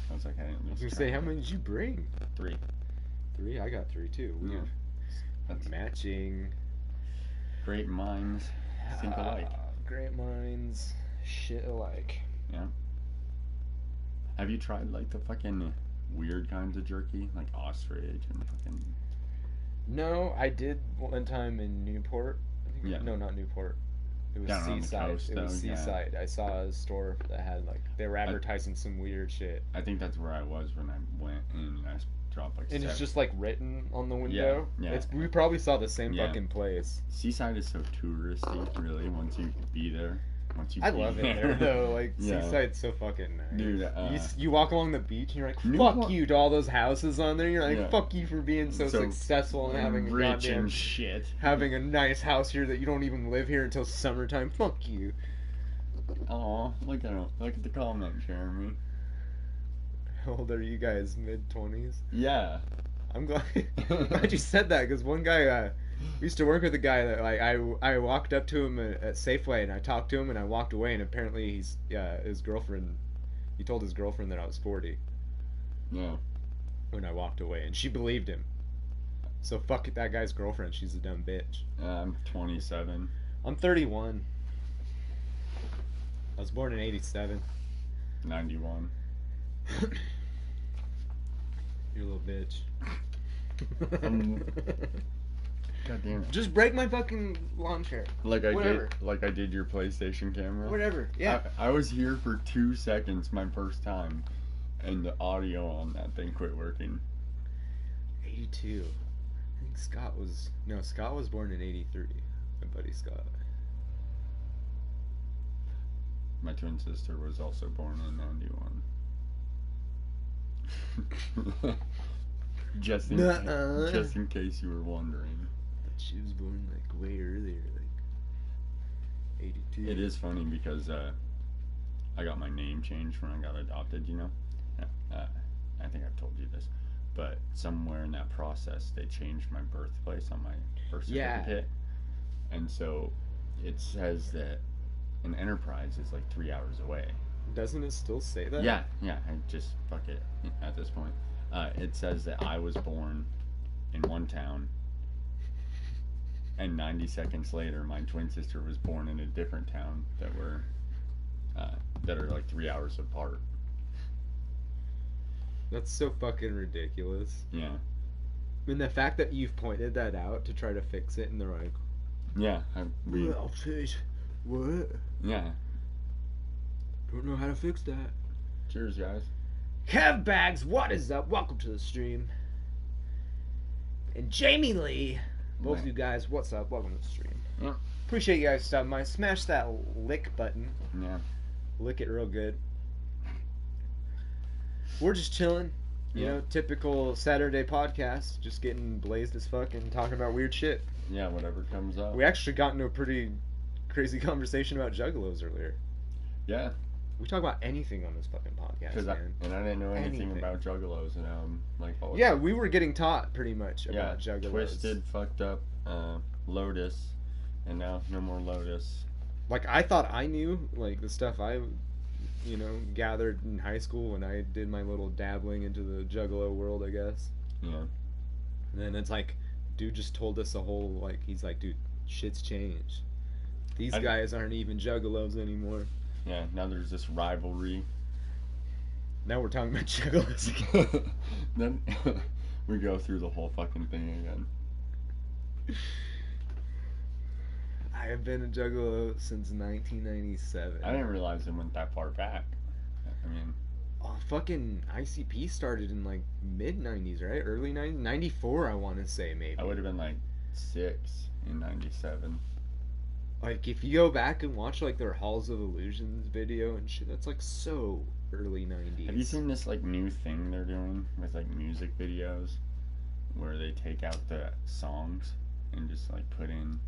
B: I was like, I didn't
A: I was
B: lose
A: gonna say, how
B: track.
A: many did you bring?
B: 3.
A: 3. I got 3 too.
B: Yeah.
A: Weird.
B: That's
A: Matching.
B: great minds think alike.
A: Great minds, shit alike.
B: Yeah. Have you tried like the fucking weird kinds of jerky, like ostrich and fucking?
A: No, I did one time in Newport. I think
B: Yeah.
A: No, not Newport. It was
B: Down on the
A: Seaside.
B: coast,
A: It was
B: though, yeah.
A: Seaside. I saw a store that had like they were advertising some weird shit.
B: I think that's where I was when I went and I dropped like.
A: And
B: 7.
A: it's just like written on the window.
B: Yeah.
A: We probably saw the same
B: Yeah.
A: fucking place.
B: Seaside is so touristy, really. Once you be there,
A: I love it there though. Like
B: Yeah.
A: Seaside's so fucking nice.
B: Dude,
A: you walk along the beach and you're like,
B: Newport-
A: fuck you to all those houses on there. You're like,
B: Yeah.
A: fuck you for being so successful and having a
B: rich
A: goddamn
B: and shit.
A: having a nice house here that you don't even live here until summertime. Fuck you.
B: Aw, look at the comment, Jeremy.
A: How old are you guys? Mid-20s?
B: Yeah.
A: I'm glad, glad you said that because one guy, we used to work with a guy that like I walked up to him at Safeway and I talked to him and I walked away and apparently his girlfriend, he told his girlfriend that I was 40
B: Yeah.
A: when I walked away and she believed him. So fuck that guy's girlfriend. She's a dumb bitch.
B: I'm 27.
A: I'm 31. I was born in 87.
B: 91.
A: You're a little bitch.
B: God damn it.
A: Just break my fucking lawn chair.
B: Like
A: Whatever.
B: I did your PlayStation camera.
A: Whatever. Yeah.
B: I was here for 2 seconds my first time, and the audio on that thing quit working.
A: 82. I think Scott was born in 83. My buddy Scott.
B: My twin sister was also born in 91. just in case you were wondering.
A: She was born like way earlier, like 82.
B: It is funny because I got my name changed when I got adopted, you know? I think I've told you this. But somewhere in that process, they changed my birthplace on my birth certificate. Yeah. And so it says that an Enterprise is like 3 hours away.
A: Doesn't it still say that?
B: Yeah. I just fuck it at this point. It says that I was born in one town, and 90 seconds later, my twin sister was born in a different town that are like 3 hours apart.
A: That's so fucking ridiculous.
B: Yeah.
A: I mean, the fact that you've pointed that out to try to fix it, and they're like,
B: Yeah.
A: well, what?
B: Yeah.
A: Don't know how to fix that.
B: Cheers, guys.
A: Kev Bags, what is up? Welcome to the stream. And Jamie Lee, both of you guys, what's up? Welcome to the stream.
B: Yeah.
A: Appreciate you guys stopping by. Smash that lick button.
B: Yeah.
A: Lick it real good. We're just chilling. You know, typical Saturday podcast. Just getting blazed as fuck and talking about weird shit.
B: Yeah, whatever comes up.
A: We actually got into a pretty crazy conversation about juggalos earlier.
B: Yeah.
A: We talk about anything on this fucking podcast, man.
B: I didn't know anything about juggalos, and like, oh,
A: yeah, we were getting taught pretty much about juggalos.
B: Twisted, fucked up, Lotus, and now no more Lotus.
A: Like, I thought I knew, like, the stuff I, gathered in high school when I did my little dabbling into the juggalo world, I guess.
B: Yeah.
A: And then it's like, dude just told us a whole, like, he's like, dude, shit's changed. These guys aren't even juggalos anymore.
B: Yeah, now there's this rivalry.
A: Now we're talking about juggalos again.
B: Then we go through the whole fucking thing again.
A: I have been a juggalo since 1997.
B: I didn't realize it went that far back. I mean...
A: Oh, fucking ICP started in, like, mid-90s, right? Early 90s? 94, I want to say, maybe.
B: I would have been, like, 6 in 97.
A: Like if you go back and watch like their Halls of Illusions video and shit, that's like so early '90s.
B: Have you seen this like new thing they're doing with like music videos where they take out the songs and just like put in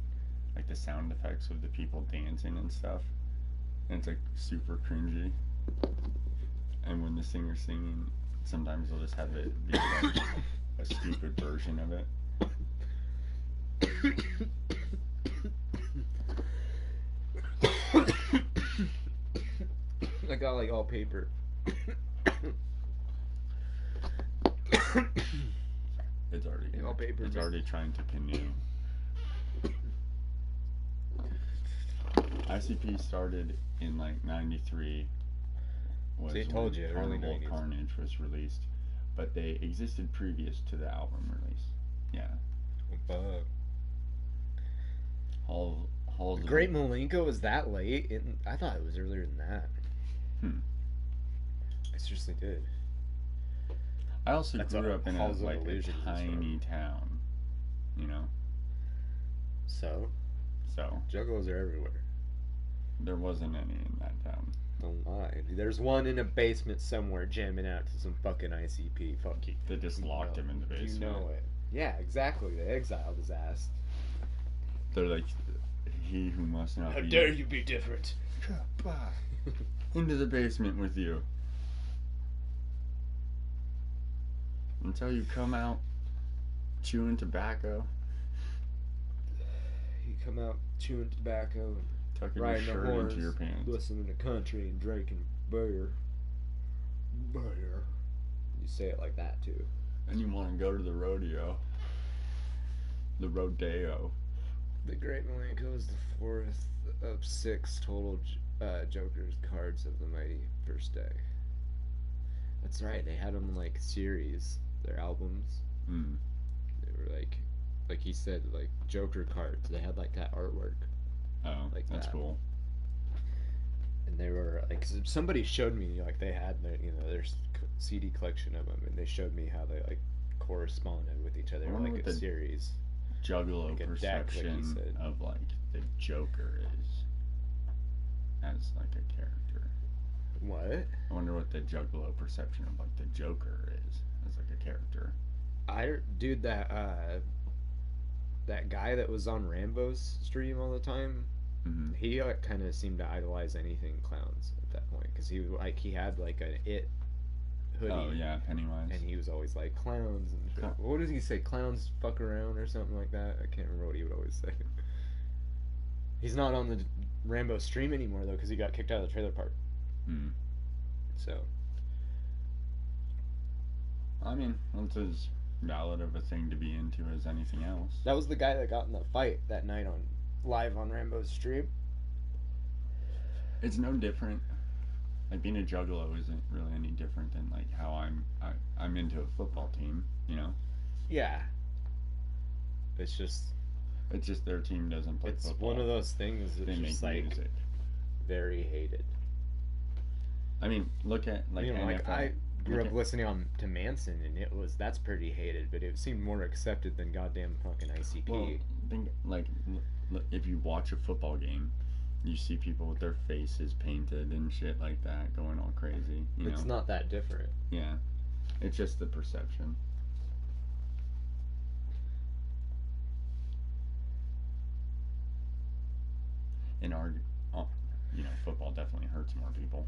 B: like the sound effects of the people dancing and stuff? And it's like super cringy. And when the singer's singing, sometimes they'll just have it be like a stupid version of it.
A: I got like all paper.
B: It's already
A: All paper.
B: it's already trying to canoe. ICP started in like '93. Was
A: See, I told you, early
B: Carnival
A: 90s.
B: Carnage was released, but they existed previous to the album release. Yeah. Halls of
A: Great Malenko was that late? I thought it was earlier than that. I seriously did.
B: I also
A: That's
B: grew
A: what
B: up in
A: Halls of
B: like a
A: Illusions is
B: tiny town, you know.
A: So
B: So
A: juggalos are everywhere.
B: there wasn't any in that town.
A: Don't lie. There's one in a basement somewhere jamming out to some fucking ICP. Fuck you.
B: They just locked him in the basement.
A: You know it. Yeah, exactly. They exiled his ass.
B: They're like, he who must not
A: How
B: be.
A: dare you be different?
B: Into the basement with you. Until you come out chewing tobacco,
A: You come out chewing tobacco and
B: tucking your
A: riding a
B: shirt
A: horse,
B: into your pants.
A: listening to country and drinking beer. Beer. You say it like that too.
B: And you want to go to the rodeo. The rodeo.
A: The Great Malenko is the fourth of 6 total Joker's cards of the mighty first day. That's right. They had them like series, their albums.
B: Mm.
A: They were like he said, like Joker cards. They had like that artwork,
B: Oh,
A: Like
B: that's
A: that.
B: cool.
A: and they were like somebody showed me like they had their their CD collection of them, and they showed me how they like corresponded with each other
B: I wonder
A: like
B: what
A: a
B: the
A: series.
B: Juggalo
A: Like a deck, like you
B: perception
A: said.
B: of like the Joker is as like a character.
A: What?
B: I wonder what the Juggalo perception of like the Joker is as like a character.
A: Dude, that guy that was on Rambo's stream all the time,
B: Mm-hmm.
A: he like kind of seemed to idolize anything clowns at that point because he had like an it hoodie.
B: Oh yeah, Pennywise.
A: And he was always like clowns and shit.
B: Clown.
A: What does he say? Clowns fuck around or something like that. I can't remember what he would always say. He's not on the Rambo stream anymore though because he got kicked out of the trailer park.
B: Mm.
A: So
B: I mean, that's as valid of a thing to be into as anything else.
A: that was the guy that got in the fight that night on live on Rambo's stream.
B: It's no different. Like being a juggalo isn't really any different than like how I'm into a football team. You know,
A: Yeah. It's just
B: their team doesn't play
A: it's
B: football.
A: one of those things
B: They
A: that's
B: make
A: just like
B: music.
A: very hated.
B: I mean, look at like
A: You know,
B: NFL.
A: like I grew
B: Look
A: up
B: at-
A: listening to Manson, and that's pretty hated, but it seemed more accepted than goddamn fucking ICP.
B: Well, think like if you watch a football game, you see people with their faces painted and shit like that going all crazy. You
A: It's
B: know?
A: not that different.
B: Yeah, it's just the perception. In our, football definitely hurts more people.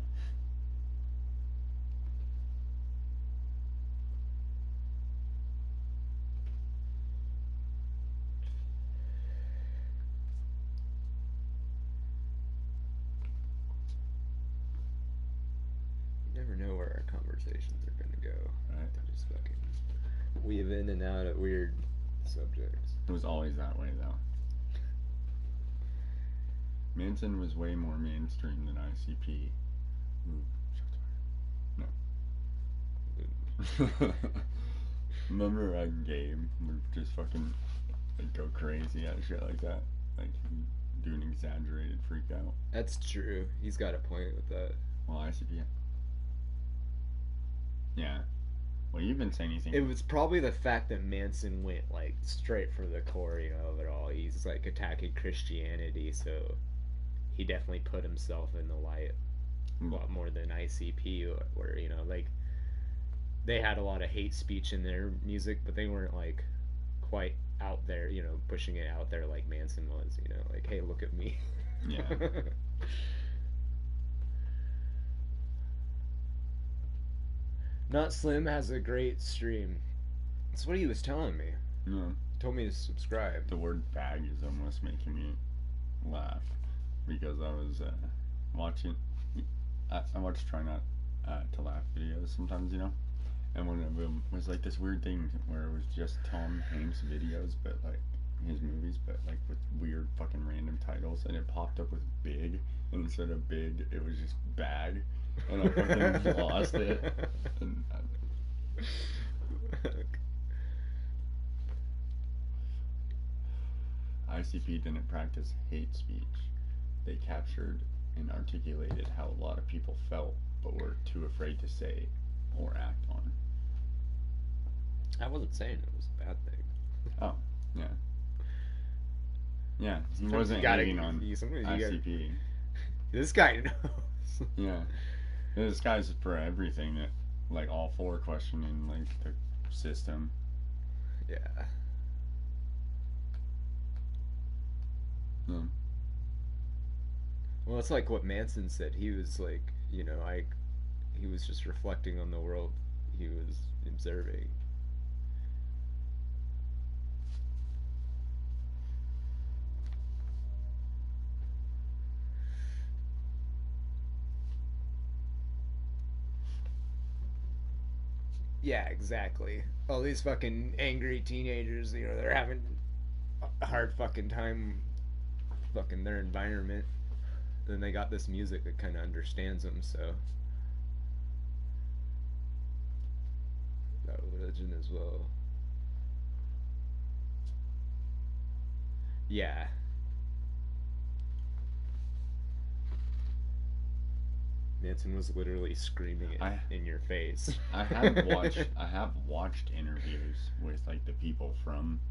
A: You never know where our conversations are gonna go.
B: Right.
A: They just fucking weave in and out at weird subjects.
B: It was always that way though. Manson was way more mainstream than ICP. Ooh, shots fired. No. Remember a game would just fucking like, go crazy at shit like that, like do an exaggerated freak out.
A: That's true. He's got a point with that.
B: Well, ICP. Yeah. Well, you've been saying anything.
A: It was probably the fact that Manson went like straight for the core, of it all. He's like attacking Christianity, so he definitely put himself in the light a lot more than ICP, where like they had a lot of hate speech in their music, but they weren't like quite out there, pushing it out there like Manson was, like, hey, look at me.
B: Yeah.
A: Not Slim has a great stream. That's what he was telling me.
B: Yeah.
A: He told me to subscribe.
B: The word bag is almost making me laugh because I was watching. I watch Try Not to Laugh videos sometimes, and one of them was like this weird thing where it was just Tom Hanks videos, but like his movies, but like with weird fucking random titles, and it popped up with big, and instead of big, it was just bag, and I fucking lost it. And ICP didn't practice hate speech. They captured and articulated how a lot of people felt, but were too afraid to say or act on.
A: I wasn't saying it was a bad thing.
B: Oh, yeah. Yeah, he
A: Sometimes
B: wasn't
A: you gotta-
B: hating on
A: sometimes you gotta-
B: ICP.
A: This guy knows.
B: Yeah. This guy's for everything, that, like all for questioning like the system.
A: Yeah.
B: Yeah.
A: Well, it's like what Manson said. He was like, he was just reflecting on the world he was observing. Yeah, exactly. All these fucking angry teenagers, they're having a hard fucking time fucking their environment. Then they got this music that kind of understands them, so. About religion as well. Yeah. Manson was literally screaming it in your face.
B: I have watched interviews with like the people from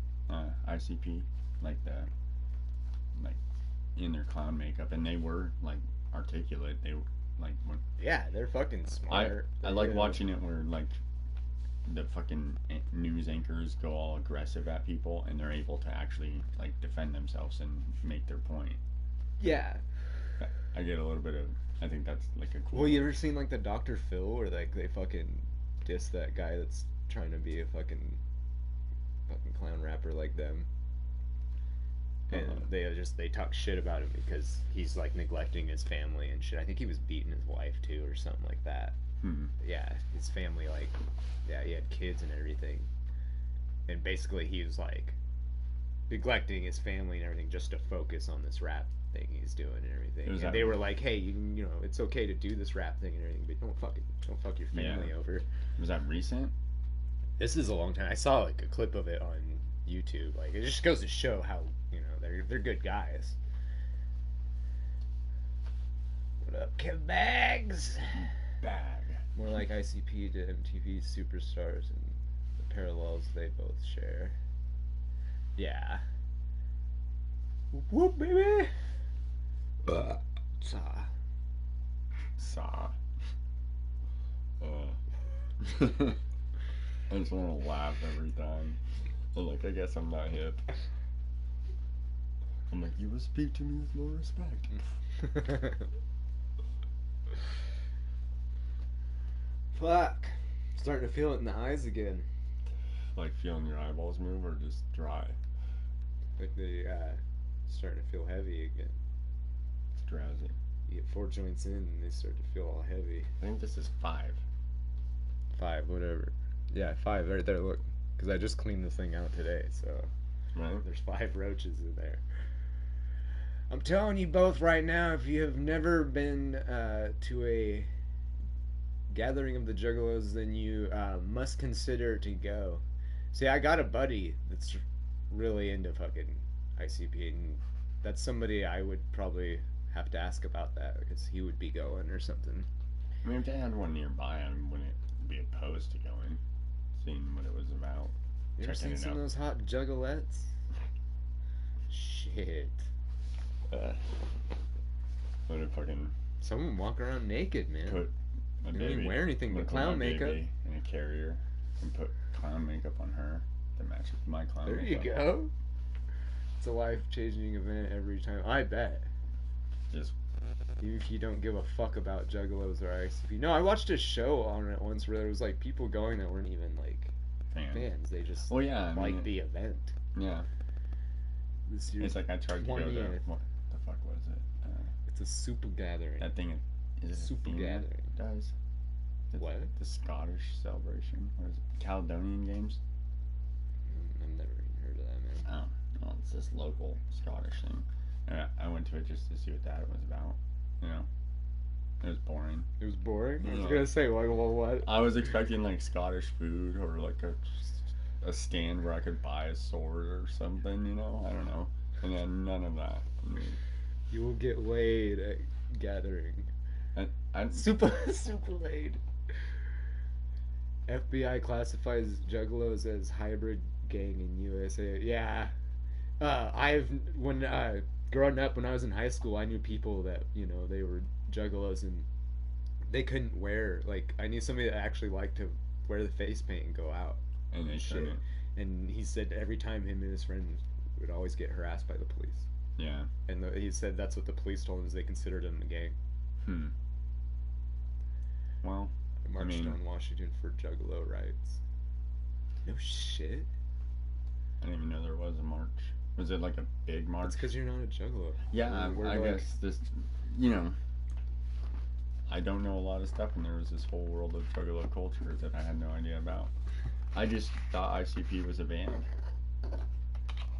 B: ICP, like in their clown makeup, and they were like articulate. They like when,
A: yeah, they're fucking smart.
B: I like watching it where like the fucking news anchors go all aggressive at people, and they're able to actually like defend themselves and make their point.
A: Yeah.
B: I get a little bit of. I think that's like a cool.
A: Well, you ever seen like the Dr. Phil where like they fucking diss that guy that's trying to be a fucking clown rapper like them, and they talk shit about him because he's like neglecting his family and shit. I think he was beating his wife too or something like that. Yeah, his family he had kids and everything, and basically he was like neglecting his family and everything just to focus on this rap thing he's doing and everything. And they were like, hey, it's okay to do this rap thing and everything, but don't fuck your family over.
B: Was that recent?
A: This is a long time. I saw like a clip of it on YouTube. Like it just goes to show how they're good guys. What up, Kev Bags?
B: Bag.
A: More like ICP to MTV Superstars and the parallels they both share. Yeah. Whoop whoop, baby. Saw.
B: I just want to laugh every time. I'm like, I guess I'm not hip. I'm like, you will speak to me with more respect.
A: Fuck. Starting to feel it in the eyes again.
B: Like feeling your eyeballs move or just dry?
A: Like they starting to feel heavy again.
B: It's drowsy.
A: You get 4 joints in and they start to feel all heavy.
B: I think this is 5.
A: 5, whatever. Yeah, 5 right there, look. Because I just cleaned this thing out today, so
B: Right?
A: there's 5 roaches in there. I'm telling you both right now, if you have never been to a gathering of the Juggalos, then you must consider to go. See, I got a buddy that's really into fucking ICP, and that's somebody I would probably have to ask about that, because he would be going or something.
B: I mean, if they had one nearby, I wouldn't be opposed to going. seeing what it was about.
A: You ever
B: Checking
A: seen
B: it
A: some
B: out.
A: of those hot juggalettes? Shit.
B: What a fucking
A: Some of them walk around naked, man.
B: put a
A: They don't
B: baby.
A: even wear anything
B: I'm
A: but
B: gonna put
A: clown
B: my
A: makeup.
B: baby in a carrier and put clown makeup on her to match with my clown
A: There
B: makeup.
A: you go. It's a life-changing event every time. I bet.
B: Just
A: Even if you don't give a fuck about juggalos or ICP. No, I watched a show on it once where there was like people going that weren't even like fans. They just
B: well, yeah, I mean,
A: the event.
B: yeah.
A: This year's
B: It's like I tried to go to
A: 20th.
B: what the fuck was it?
A: It's a super gathering.
B: That thing is it
A: Super
B: a theme that
A: gathering.
B: does
A: What?
B: the Scottish celebration? What is it? Caledonian Games?
A: I've never even heard of that, man.
B: Oh, well, it's this local Scottish thing. And I went to it just to see what that was about. You know, it was boring.
A: It was boring. I was
B: Yeah.
A: gonna say, like, well, what?
B: I was expecting like Scottish food or like a stand where I could buy a sword or something. You know, I don't know. And then none of that.
A: You will get laid at gathering.
B: I
A: Super laid. FBI classifies juggalos as hybrid gang in USA. Yeah. Growing up when I was in high school, I knew people that, they were juggalos and they couldn't wear, like, I knew somebody that actually liked to wear the face paint and go out.
B: and they
A: Shit.
B: couldn't.
A: And he said every time him and his friend would always get harassed by the police.
B: Yeah.
A: And he said that's what the police told him, is they considered him a gang.
B: Well,
A: I marched on Washington for juggalo rights. No shit.
B: I didn't even know there was a march. Was it like a big march?
A: It's because you're not a juggalo.
B: Yeah,
A: We're
B: I
A: like-
B: guess this, I don't know a lot of stuff, and there was this whole world of juggalo culture that I had no idea about. I just thought ICP was a band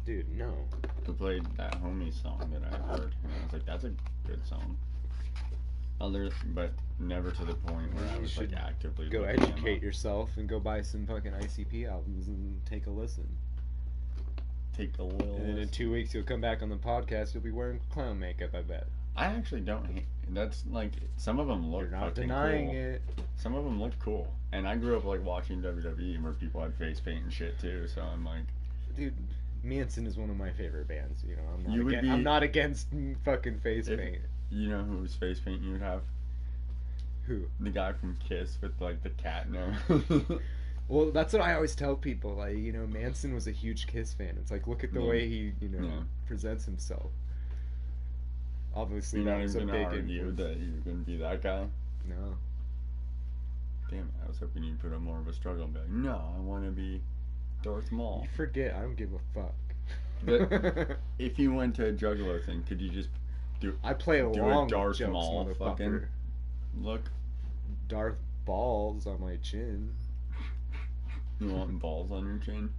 A: Dude, no.
B: who played that Homie song that I heard, and I was like, that's a good song. But never to the point where I
A: You
B: was like
A: should
B: actively
A: Go
B: looking them
A: educate
B: up.
A: yourself and go buy some fucking ICP albums and take a listen.
B: Take a little.
A: And then in
B: listen.
A: 2 weeks you'll come back on the podcast, you'll be wearing clown makeup, I bet.
B: I actually don't. That's like some of them look
A: You're not
B: fucking
A: denying
B: cool.
A: it.
B: Some of them look cool, and I grew up like watching WWE where people had face paint and shit too. So I'm like,
A: Dude, Manson is one of my favorite bands. I'm not,
B: You would be-
A: I'm not against fucking face
B: If-
A: paint.
B: you know whose face paint you would have?
A: Who?
B: The guy from Kiss with like the cat now.
A: Well, that's what I always tell people. Like, Manson was a huge Kiss fan. It's like, look at the
B: Yeah.
A: way he,
B: Yeah.
A: presents himself. Obviously,
B: You're
A: that
B: not
A: was a
B: even
A: big
B: gonna argue
A: influence.
B: that you're gonna be that guy.
A: No.
B: Damn it! I was hoping you'd put up more of a struggle and be like, no, I want to be Darth Maul.
A: You forget, I don't give a fuck.
B: But- If you went to a Juggalo thing, could you just
A: I play
B: do a
A: along
B: Darth
A: with jokes,
B: Maul
A: motherfucker.
B: fucking look?
A: Darth balls on my chin.
B: You want balls on your chin?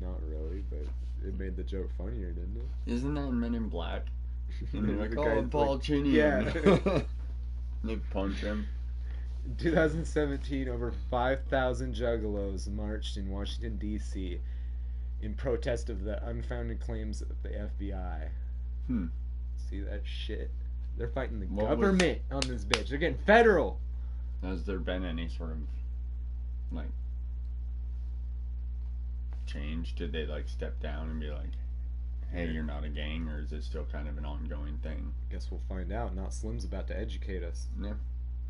A: Not really, but it made the joke funnier, didn't it?
B: Isn't that Men in Black? And they're like,
A: The
B: oh,
A: guy's
B: Paul
A: like,
B: Chinny.
A: yeah.
B: They punch him.
A: In 2017, over 5,000 juggalos marched in Washington, D.C. in protest of the unfounded claims of the FBI. See that shit? They're fighting the
B: What was-
A: government on this bitch. They're getting federal.
B: Has there been any sort of like change? Did they like step down and be like, hey, you're not a gang, or is it still kind of an ongoing thing?
A: Guess we'll find out. Not Slim's about to educate us.
B: Yeah.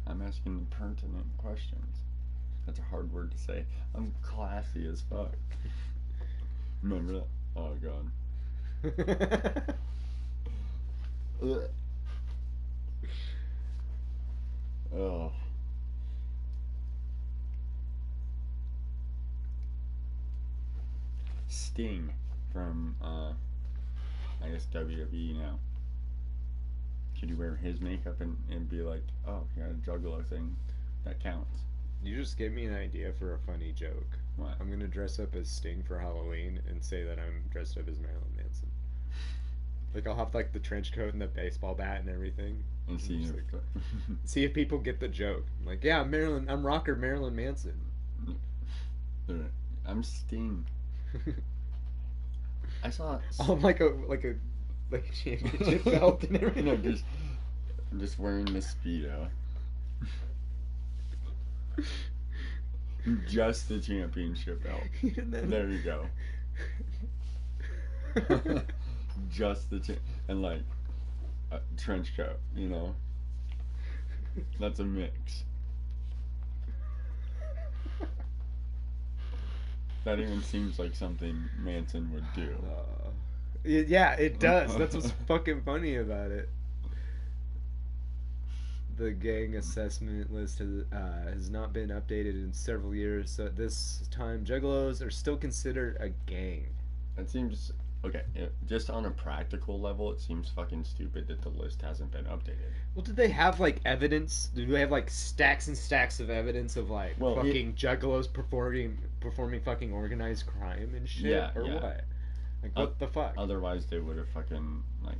B: I'm asking the pertinent questions. That's a hard word to say. I'm classy as fuck. Remember that? Oh god. Ugh. Oh. Sting from I guess WWE now. Could you wear his makeup and be like, oh, you got a juggalo thing? That counts.
A: You just gave me an idea for a funny joke.
B: What?
A: I'm gonna dress up as Sting for Halloween and say that I'm dressed up as Marilyn Manson. Like, I'll have like the trench coat and the baseball bat and everything.
B: And see
A: Just
B: if
A: See if people get the joke. Like, yeah, I'm rocker Marilyn Manson.
B: I'm Sting. I saw
A: On like a championship belt and everything.
B: just wearing the Speedo. Just the championship belt.
A: And then,
B: There you go. Just the and like a trench coat, you know. That's a mix. That even seems like something Manson would do.
A: Yeah, it does. That's what's fucking funny about it. The gang assessment list has not been updated in several years, so at this time, Juggalos are still considered a gang.
B: It seems okay. Just on a practical level, it seems fucking stupid that the list hasn't been updated.
A: Well, did they have like evidence? Do they have like stacks and stacks of evidence of like fucking Juggalos performing fucking organized crime and shit,
B: yeah,
A: or
B: yeah.
A: what? Like what the fuck?
B: Otherwise, they would have fucking like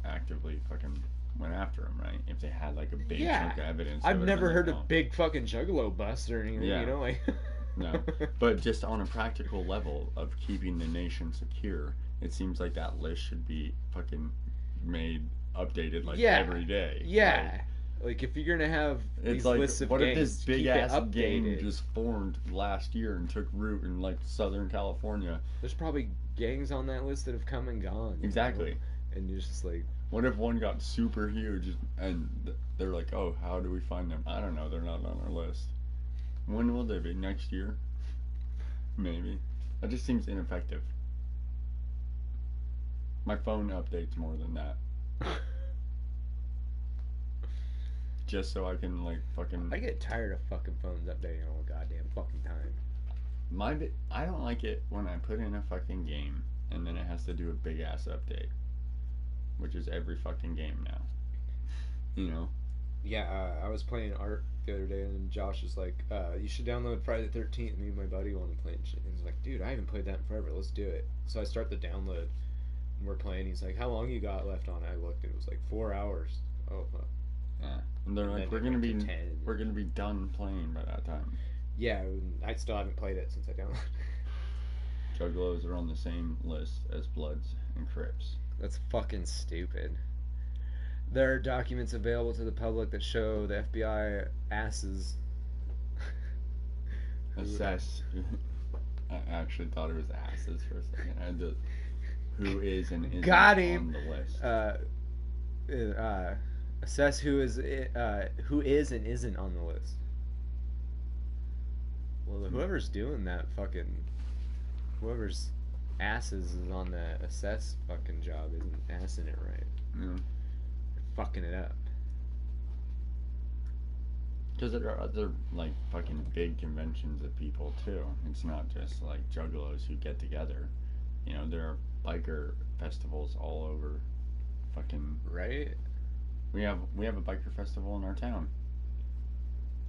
B: actively fucking went after him, right? If they had like a big chunk of evidence.
A: I've never heard of big fucking Juggalo busts or anything.
B: Yeah.
A: You know, like.
B: No, but just on a practical level of keeping the nation secure, it seems like that list should be fucking made updated like every day.
A: Yeah. Like if you're gonna have these
B: like,
A: lists of
B: what
A: gangs,
B: if this big ass
A: updated.
B: gang just formed last year and took root in like Southern California?
A: There's probably gangs on that list that have come and gone.
B: Exactly.
A: Know? And you're just like,
B: what if one got super huge and they're like, oh, how do we find them? I don't know. They're not on our list. When will they be? Next year? Maybe. That just seems ineffective. My phone updates more than that. Just so I can like fucking.
A: I get tired of fucking phones updating all the goddamn fucking time.
B: I don't like it when I put in a fucking game and then it has to do a big ass update, which is every fucking game now. You know.
A: Yeah, I was playing Art the other day, and Josh was like, "You should download Friday the 13th." Me and my buddy want to play and shit. And he's like, "Dude, I haven't played that in forever. Let's do it." So I start the download, and we're playing. He's like, "How long you got left on it?" I looked, and it was like 4 hours. Oh fuck.
B: Yeah, and they're like, "We're gonna be done playing by that time."
A: Yeah, I still haven't played it since I downloaded.
B: Juggalos are on the same list as Bloods and Crips.
A: That's fucking stupid. There are documents available to the public that show the FBI asses.
B: Assess. I actually thought it was asses for a second. I did. Who is and isn't on the list?
A: Assess who is and isn't on the list. Well, whoever's doing that fucking, whoever's asses is on the assess fucking job isn't assing it right.
B: Yeah.
A: Fucking it up.
B: Because there are other like fucking big conventions of people too. It's not just like juggalos who get together. You know, there are biker festivals all over. Fucking
A: right.
B: We have a biker festival in our town.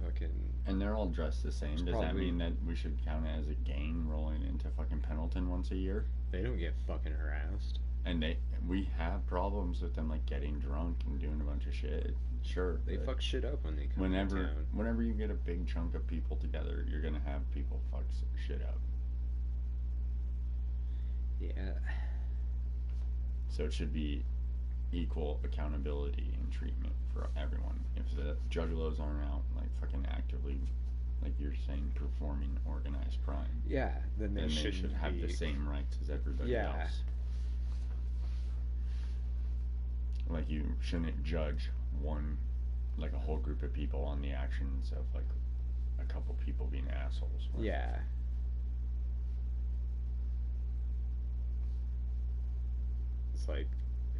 A: Fucking.
B: And they're all dressed the same. Does that mean that we should count it as a gang rolling into fucking Pendleton once a year?
A: They don't get fucking harassed.
B: And we have problems with them like getting drunk and doing a bunch of shit. Sure.
A: They fuck shit up when they come to town.
B: Whenever you get a big chunk of people together, you're gonna have people fuck shit up.
A: Yeah.
B: So it should be equal accountability and treatment for everyone. If the juggalos aren't out like fucking actively, like you're saying, performing organized crime.
A: Yeah, then they should
B: have the same rights as everybody else. Like you shouldn't judge like a whole group of people on the actions of like a couple people being assholes. Right?
A: Yeah. It's like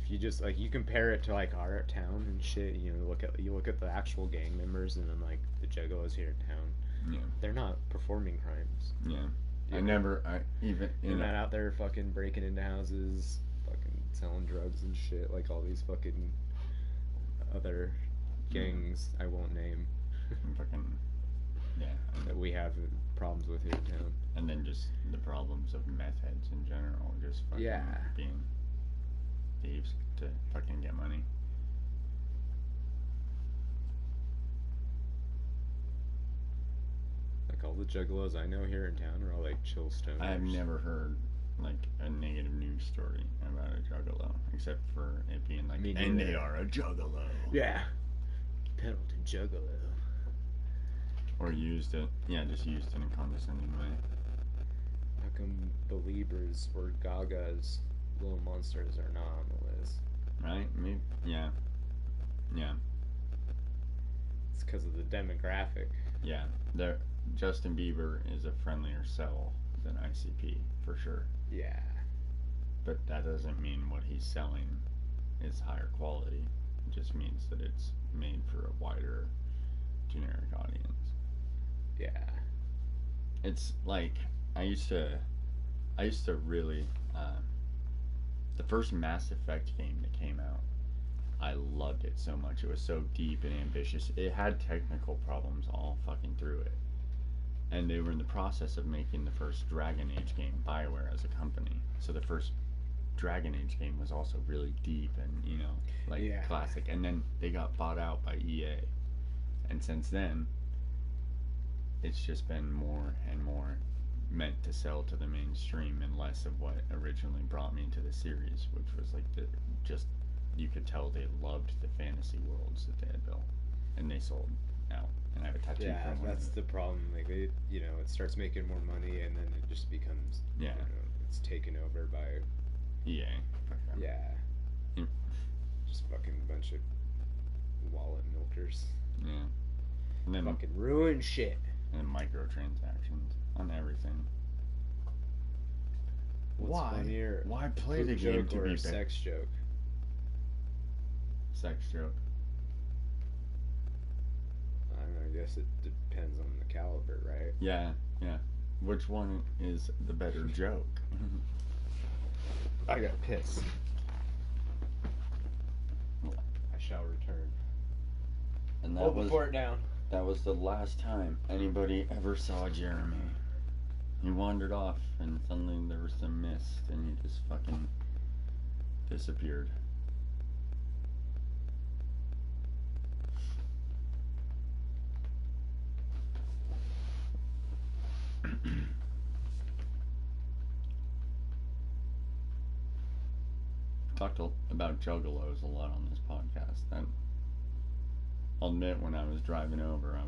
A: if you just like you compare it to like our town and shit, you know, you look at the actual gang members and then like the juggalos here in town.
B: Yeah.
A: They're not performing crimes.
B: Yeah.
A: They're not out there fucking breaking into houses, fucking selling drugs and shit like all these fucking other gangs I won't name.
B: Fucking
A: that we have problems with here in town.
B: And then just the problems of meth heads in general, just fucking being thieves to fucking get money.
A: Like all the juggalos I know here in town are all like chill stoners.
B: I have never heard like a negative news story about a juggalo, except for it being like, and they are a juggalo.
A: Yeah. Pendleton juggalo.
B: Or used it. Yeah, just used in a condescending way.
A: How come Beliebers or Gaga's Little Monsters are not on the list?
B: Right? Maybe. Yeah. Yeah.
A: It's because of the demographic.
B: Yeah. There. Justin Bieber is a friendlier sell than ICP, for sure.
A: Yeah.
B: But that doesn't mean what he's selling is higher quality. It just means that it's made for a wider generic audience.
A: Yeah.
B: It's like I used to really the first Mass Effect game that came out. I loved it so much. It was so deep and ambitious. It had technical problems all fucking through it. And they were in the process of making the first Dragon Age game, BioWare as a company. So the first Dragon Age game was also really deep and, you know, like
A: Yeah.
B: classic. And then they got bought out by EA. And since then, it's just been more and more meant to sell to the mainstream and less of what originally brought me into the series, which was like the just you could tell they loved the fantasy worlds that they had built, and they sold out. And I have a tattoo
A: Yeah,
B: from one
A: that's
B: of
A: the problem. Like, it starts making more money, and then it just becomes,
B: Yeah.
A: it's taken over by,
B: EA. Fuck them.
A: yeah,
B: Mm.
A: just fucking bunch of wallet milkers.
B: Yeah. And then
A: Fucking ruin shit.
B: and microtransactions on everything.
A: What's funnier,
B: Why
A: a
B: play
A: poop
B: the game
A: joke
B: to
A: or
B: be
A: a sex joke?
B: Sex joke.
A: I don't know. I guess it depends on the caliber, right?
B: Yeah, yeah. Which one is the better joke?
A: I got pissed. I shall return.
B: And
A: Hold the fort down.
B: that was the last time anybody ever saw Jeremy. He wandered off, and suddenly there was some mist, and he just fucking disappeared. Talked about juggalos a lot on this podcast, and I'll admit when I was driving over,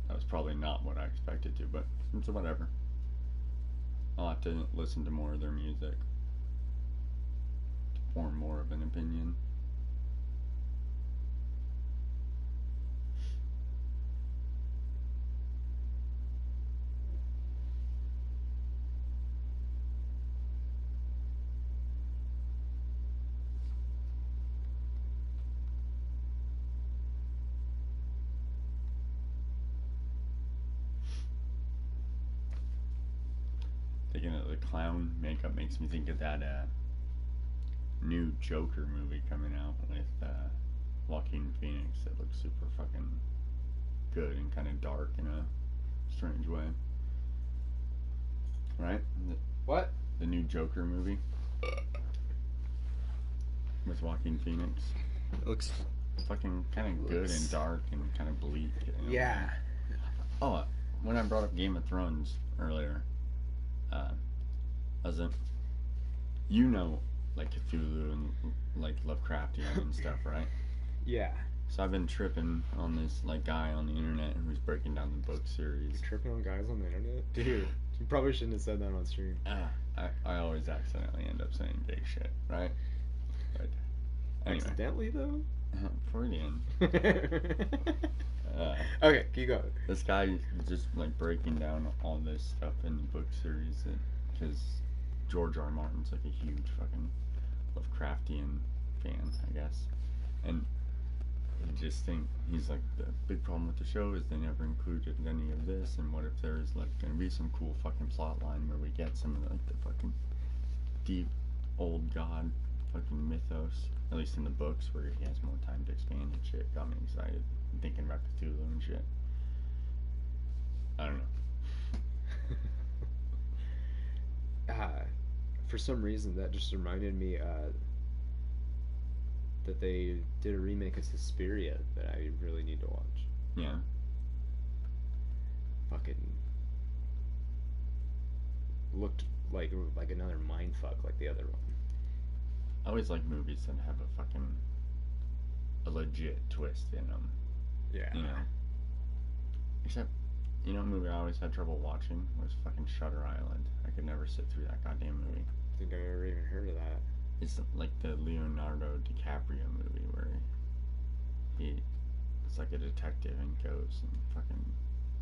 B: that was probably not what I expected to, but it's whatever. I'll have to listen to more of their music to form more of an opinion. Thinking of the clown makeup makes me think of that new Joker movie coming out with Joaquin Phoenix that looks super fucking good and kind of dark in a strange way. Right?
A: What?
B: The new Joker movie with Joaquin Phoenix.
A: It looks.
B: Fucking kind of good and dark and kind of bleak. You know?
A: Yeah.
B: Oh, when I brought up Game of Thrones earlier, I was like, you know, like Cthulhu and like Lovecraftian and stuff, right?
A: Yeah.
B: So I've been tripping on this like guy on the internet who's breaking down the book series.
A: You're tripping on guys on the internet? Dude, you probably shouldn't have said that on stream.
B: I always accidentally end up saying gay shit, right? But anyway.
A: Accidentally, though?
B: Freudian.
A: Okay, keep going.
B: This guy is just like breaking down all this stuff in the book series because George R. R. Martin's like a huge fucking Lovecraftian fan, I guess. And I just think he's like, the big problem with the show is they never included any of this, and what if there's like gonna be some cool fucking plot line where we get some of like the fucking deep old god fucking mythos, at least in the books where he has more time to expand and shit. Got me excited thinking about Cthulhu and shit. I don't know.
A: For some reason, that just reminded me that they did a remake of Suspiria that I really need to watch.
B: Yeah.
A: Fucking looked like another mindfuck like the other one.
B: I always like movies that have a legit twist in them.
A: Yeah.
B: You know. Except, you know, a movie I always had trouble watching was fucking Shutter Island. I could never sit through that goddamn movie.
A: I think I've never even heard of that.
B: It's like the Leonardo DiCaprio movie where it's like a detective and goes and fucking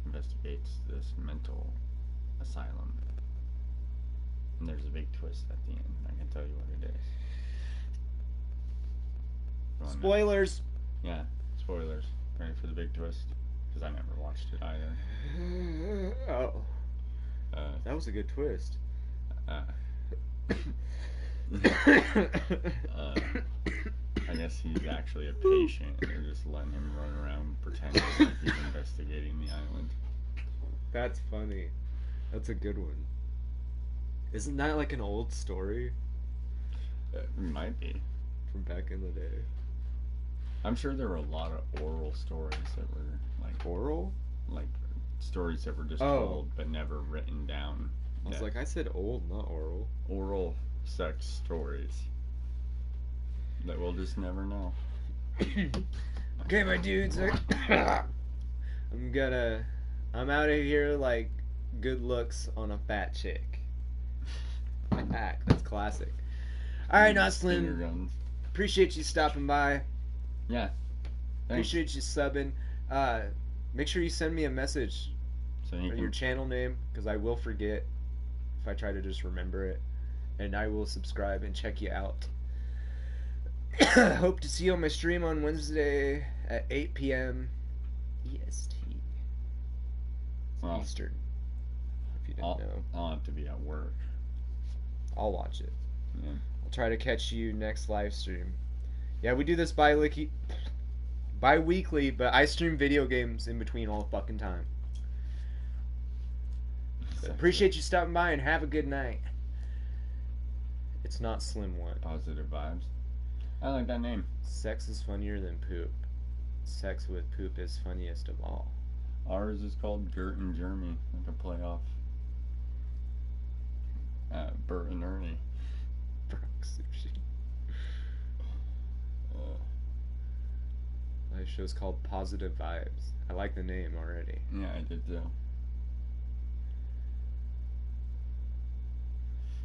B: investigates this mental asylum. And there's a big twist at the end. I can tell you what it is. You wanna know?
A: Spoilers.
B: Yeah, spoilers. Ready for the big twist? Because I never watched it either.
A: Oh, that was a good twist.
B: I guess he's actually a patient and they're just letting him run around pretending like he's investigating the island.
A: That's funny. That's a good one. Isn't that like an old story
B: It might be.
A: from back in the day?
B: I'm sure there were a lot of oral stories that were like
A: Oral?
B: stories that were just
A: Oh.
B: told but never written down.
A: I was
B: that-
A: like, I said old, not oral.
B: oral sex stories that we'll just never know.
A: Okay, my dudes. I'm out of here like good looks on a fat chick. That's classic. Alright, not
B: Finger
A: Slim.
B: guns.
A: Appreciate you stopping by.
B: Yeah. Thanks.
A: Appreciate you subbing. Make sure you send me a message
B: So you
A: or your
B: can,
A: channel name, because I will forget if I try to just remember it. And I will subscribe and check you out. Hope to see you on my stream on Wednesday at 8 p.m. EST.
B: well,
A: Eastern. If you didn't know.
B: I'll have to be at work.
A: I'll watch it.
B: Yeah.
A: I'll try to catch you next live stream. Yeah, we do this bi-weekly, but I stream video games in between all the fucking time. So appreciate you stopping by and have a good night. It's not Slim One.
B: Positive vibes. I like that name.
A: Sex is funnier than poop. Sex with poop is funniest of all.
B: Ours is called Gert and Germy, like a playoff. Bert and Ernie.
A: Bronx Sushi. My show's called Positive Vibes. I like the name already.
B: Yeah, I did too.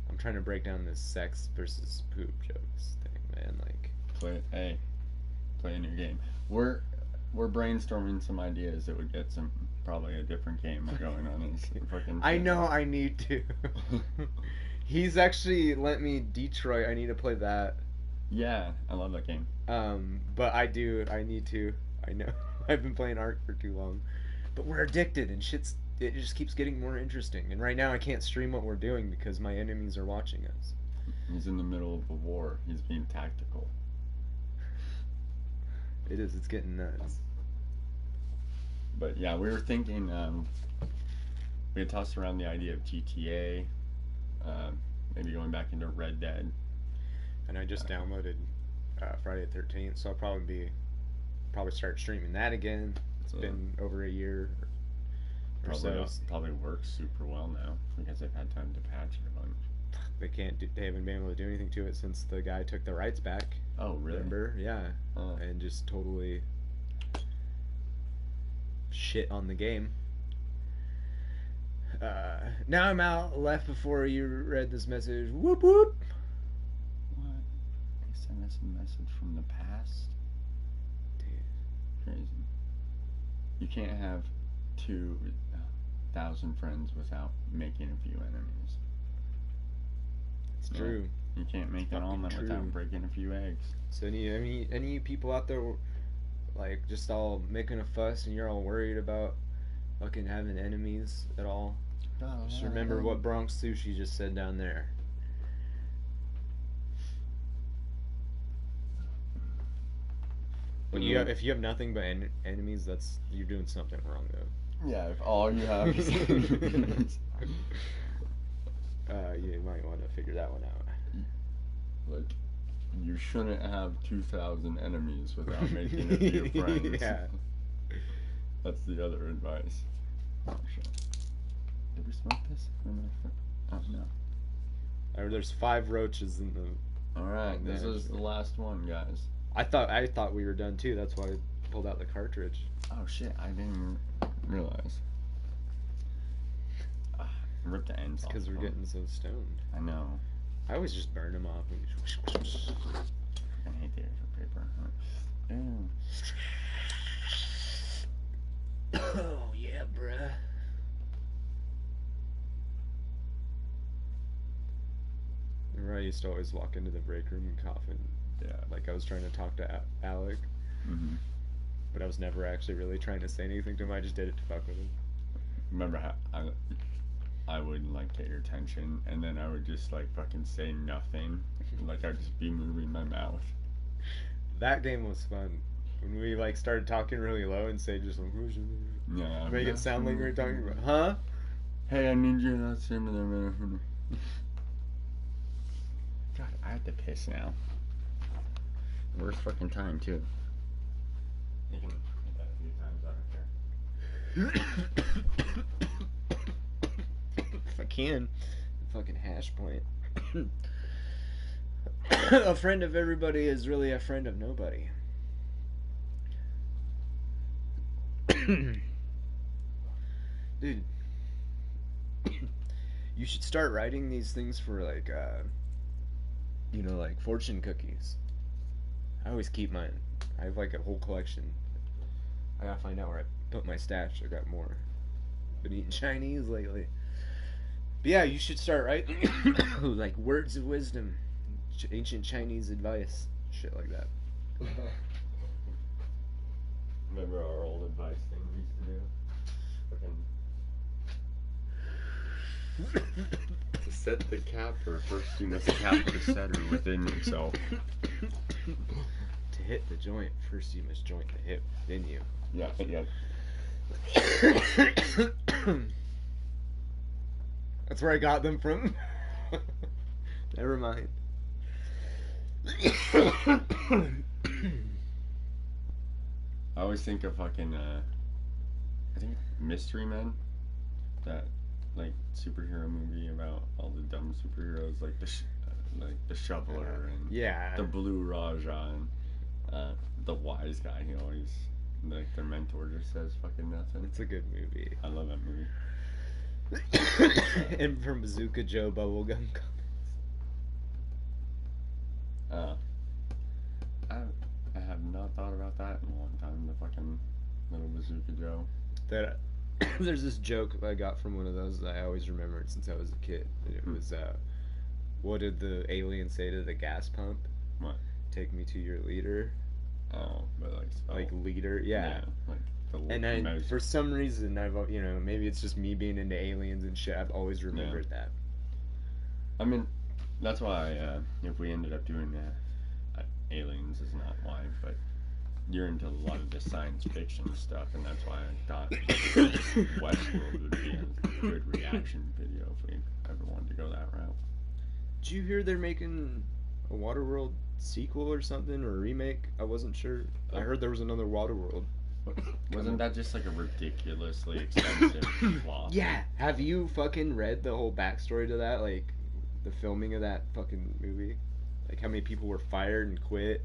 A: I'm trying to break down this sex versus poop jokes thing, man. Like,
B: Play a new game. We're brainstorming some ideas that would get probably a different game going on. His fucking
A: I know I need to. He's actually lent me Detroit. I need to play that.
B: Yeah, I love that game.
A: But I need to. I know. I've been playing Ark for too long. But we're addicted and it just keeps getting more interesting. And right now I can't stream what we're doing because my enemies are watching us.
B: He's in the middle of a war. He's being tactical.
A: It is. It's getting nuts.
B: But yeah, we were thinking, we had tossed around the idea of GTA, maybe going back into Red Dead.
A: And I just downloaded Friday the 13th, so I'll probably start streaming that again. It's
B: So
A: been over a year or so.
B: probably works super well now because they've had time to patch it a bunch.
A: They haven't been able to do anything to it since the guy took the rights back.
B: Oh, really?
A: Remember? Yeah.
B: Oh.
A: And just totally shit on the game. Now I'm out. Left before you read this message. Whoop whoop.
B: What? They sent us a message from the past?
A: Dude.
B: Crazy. You can't have 2,000 friends without making a few enemies.
A: It's
B: Yeah.
A: true.
B: You can't make an
A: fucking
B: omelet
A: true.
B: without breaking a few eggs.
A: So any people out there like just all making a fuss and you're all worried about fucking having enemies at all? Just remember what Bronx Sushi just said down there. But if you have nothing but enemies, you're doing something wrong though.
B: Yeah, if all you have is enemies.
A: You might want to figure that one out.
B: Like, you shouldn't have 2,000 enemies without making a few friends.
A: Yeah.
B: That's the other advice. Oh, shit. Did we smoke this? Oh, no.
A: There's 5 roaches in the.
B: Alright, this
A: man.
B: is the last one, guys.
A: I thought we were done too. That's why I pulled out the cartridge.
B: Oh, shit, I didn't realize. Rip the ends off.
A: Because we're getting so stoned.
B: I know.
A: I always just burn them off.
B: I hate the extra paper. Ew.
A: Oh, yeah, bruh. Remember I used to always walk into the break room and cough and
B: Yeah.
A: like I was trying to talk to Alec, but I was never actually really trying to say anything to him. I just did it to fuck with him.
B: Remember how I would like get your attention, and then I would just like fucking say nothing. Like I'd just be moving my mouth.
A: That game was fun. When we like started talking really low and say just like
B: Yeah.
A: make it sound like we were talking about, huh?
B: Hey, I need you. That's him. God, I have to piss now. Worst fucking time too. You can hit that a few times. I don't care.
A: If I can, fucking hash point. A friend of everybody is really a friend of nobody. Dude, you should start writing these things for like, like fortune cookies. I always keep mine. I have like a whole collection. I gotta find out where I put my stash. I got more. Been eating Chinese lately. But yeah, you should start writing like words of wisdom, ancient Chinese advice, shit like that.
B: Remember our old advice thing we used to do? To set the capper, first you must cap the setter within yourself.
A: To hit the joint, first you must joint the hip within you.
B: Yeah.
A: That's where I got them from. Never mind.
B: I always think of fucking, I think Mystery Men, that like superhero movie about all the dumb superheroes, like the Shoveler and
A: Yeah.
B: the Blue Raja and the wise guy. He always like their mentor just says fucking nothing.
A: It's a good movie.
B: I love that movie.
A: And from Bazooka Joe Bubblegum
B: I have not thought about that in a long time. The fucking little Bazooka Joe.
A: that there's this joke that I got from one of those that I always remembered since I was a kid. And it was, what did the alien say to the gas pump?
B: What?
A: Take me to your leader.
B: Oh, but
A: Like leader, yeah.
B: like the
A: And then for some reason I've maybe it's just me being into aliens and shit. I've always remembered that.
B: I mean, that's why if we ended up doing aliens is not why, but you're into a lot of the science fiction stuff, and that's why I thought Westworld would be a good reaction video if we ever wanted to go that route.
A: Did you hear they're making a Waterworld sequel or something, or a remake? I wasn't sure. I heard there was another Waterworld.
B: Wasn't that just like a ridiculously expensive plot?
A: Yeah. Have you fucking read the whole backstory to that? Like, the filming of that fucking movie? Like, how many people were fired and quit?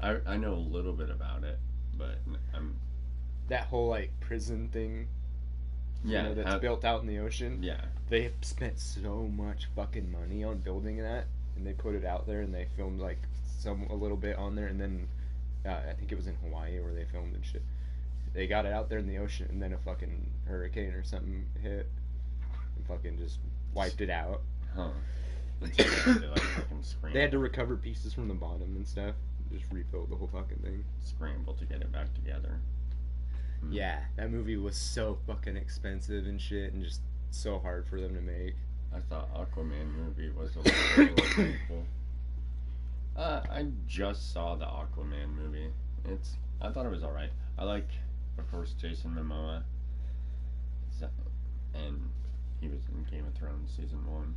B: I know a little bit about it, but I'm...
A: That whole, like, prison thing, that's built out in the ocean?
B: Yeah.
A: They spent so much fucking money on building that, and they put it out there, and they filmed, like, a little bit on there, and then, I think it was in Hawaii where they filmed and shit. They got it out there in the ocean, and then a fucking hurricane or something hit, and fucking just wiped it out.
B: Huh.
A: They had to recover pieces from the bottom and stuff. Just rebuild the whole fucking thing.
B: Scramble to get it back together.
A: Yeah, that movie was so fucking expensive and shit, and just so hard for them to make.
B: I thought Aquaman movie was a little painful. I just saw the Aquaman movie. I thought it was alright. I like, of course, Jason Momoa. And he was in Game of Thrones season 1.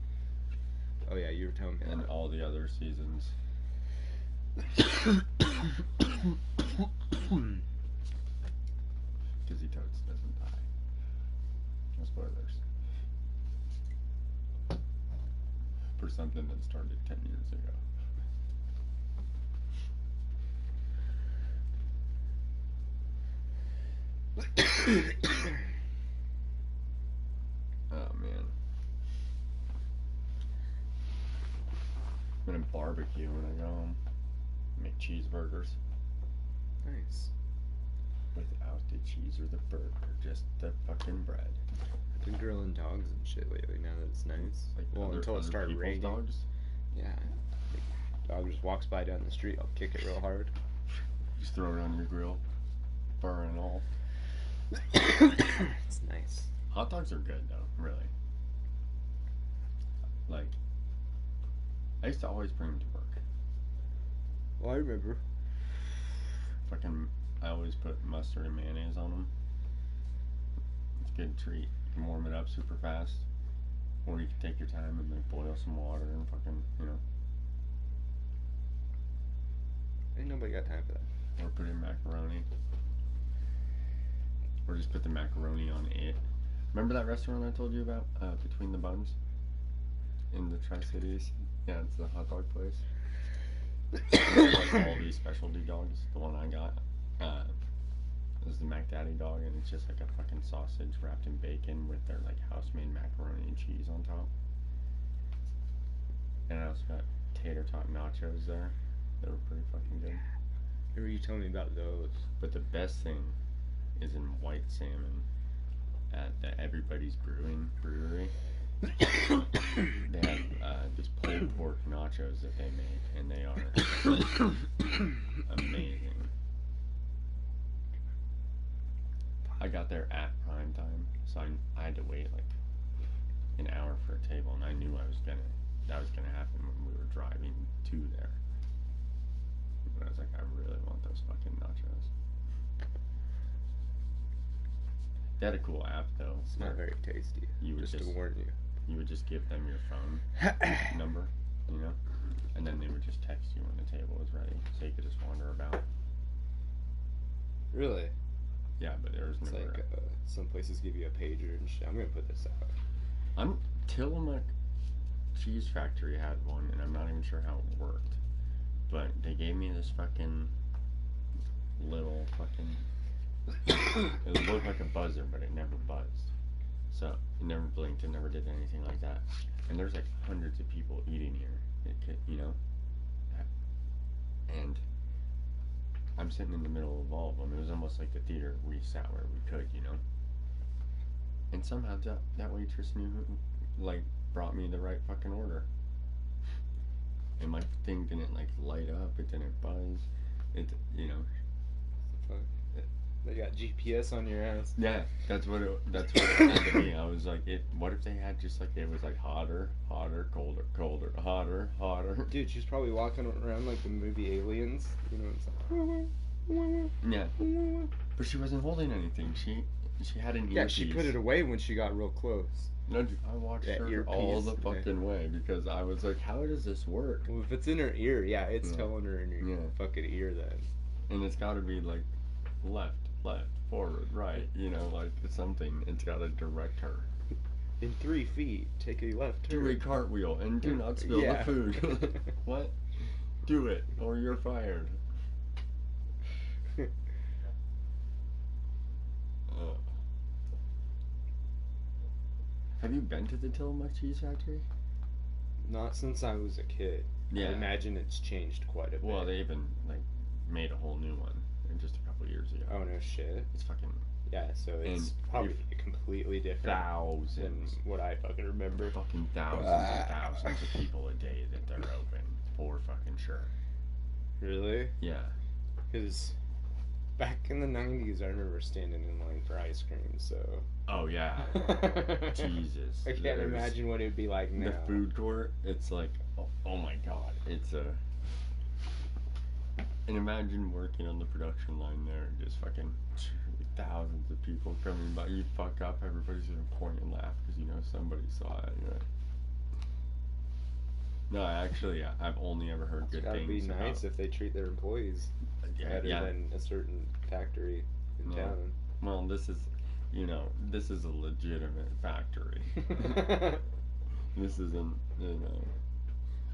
A: Oh yeah, you were telling me.
B: And all the other seasons. Dizzy Totes doesn't die. No spoilers. For something that started 10 years ago. Oh man. I'm gonna barbecue when I go home. Make cheeseburgers
A: Nice.
B: without the cheese or the burger, just the fucking bread.
A: I've been grilling dogs and shit lately now that it's nice.
B: Like
A: Well, until it started
B: people's
A: raining.
B: dogs.
A: Yeah. Like, dog just walks by down the street, I'll kick it real hard.
B: Just throw it on your grill, fur and all.
A: It's nice.
B: Hot dogs are good though, really. Like, I used to always bring them to work.
A: Well, I remember.
B: Fucking, I always put mustard and mayonnaise on them. It's a good treat. You can warm it up super fast, or you can take your time and like boil some water and fucking, you know,
A: Ain't nobody got time for that.
B: or put in macaroni, or just put the macaroni on it. Remember that restaurant I told you about, Between the Buns, in the Tri-Cities? Yeah, it's the hot dog place. It's like all these specialty dogs. The one I got is the Mac Daddy dog, and it's just like a fucking sausage wrapped in bacon with their like house-made macaroni and cheese on top. And I also got tater tot nachos there. They were pretty fucking good.
A: Remember you telling me about those?
B: But the best thing is in white salmon at the Everybody's Brewery. They have these pulled pork nachos that they make, and they are amazing. I got there at prime time, so I had to wait like an hour for a table, and I knew that was gonna happen when we were driving to there. But I was like, I really want those fucking nachos. They had a cool app though.
A: It's not very tasty.
B: You would
A: just to
B: just-
A: warn you.
B: You would just give them your phone number, you know, and then they would just text you when the table was ready, so you could just wander about.
A: Really?
B: Yeah, but there was
A: It's
B: never.
A: like some places give you a pager and shit. I'm gonna put this out.
B: Tillamook Cheese Factory had one, and I'm not even sure how it worked, but they gave me this fucking little fucking. It looked like a buzzer, but it never buzzed. So it never blinked, it never did anything like that. And there's like hundreds of people eating here, you know? And I'm sitting in the middle of all of them. It was almost like the theater we sat where we could, you know? And somehow that waitress knew who, like, brought me the right fucking order. And my thing didn't like light up, it didn't buzz. It, you know.
A: Fuck. They got GPS on your ass.
B: Yeah, that's what it had to be. I was like, what if they had just like, it was like hotter, colder, hotter.
A: Dude, she's probably walking around like the movie Aliens. You know, it's like.
B: Yeah. But she wasn't holding anything. She had an earpiece.
A: Yeah, she put it away when she got real close.
B: No, dude, I watched
A: That
B: her all the
A: earpiece,
B: fucking way because I was like, how does this work?
A: Well, if it's in her ear, yeah, it's
B: Yeah.
A: telling her in your fucking ear then.
B: And it's got to be like left, forward, right. You know, like something. It's got to direct her.
A: In 3 feet, take a left turn.
B: Do a cartwheel and do not spill
A: Yeah.
B: the food. What? Do it or you're fired. Have you been to the Tillamook Cheese Factory?
A: Not since I was a kid.
B: Yeah.
A: I imagine it's changed quite a bit.
B: Well, they even like made a whole new one just a couple years ago.
A: Oh no shit.
B: It's fucking
A: Yeah, so it's
B: And
A: probably completely different than
B: thousands,
A: what I fucking remember.
B: fucking thousands of people a day that they're open for fucking sure.
A: Really?
B: Yeah.
A: Because back in the 90s, I remember standing in line for ice cream, so.
B: Oh yeah. Jesus.
A: I can't
B: There's-
A: imagine what it'd be like now.
B: The food court, it's like, oh my god, it's a. And imagine working on the production line there, just fucking thousands of people coming by. You fuck up, everybody's gonna point and laugh because you know somebody saw it. You know? No, actually, I've only ever heard
A: It's
B: good
A: gotta
B: things
A: be nice
B: about.
A: if they treat their employees better than a certain factory in
B: Yeah.
A: town.
B: Well, this is a legitimate factory. This isn't,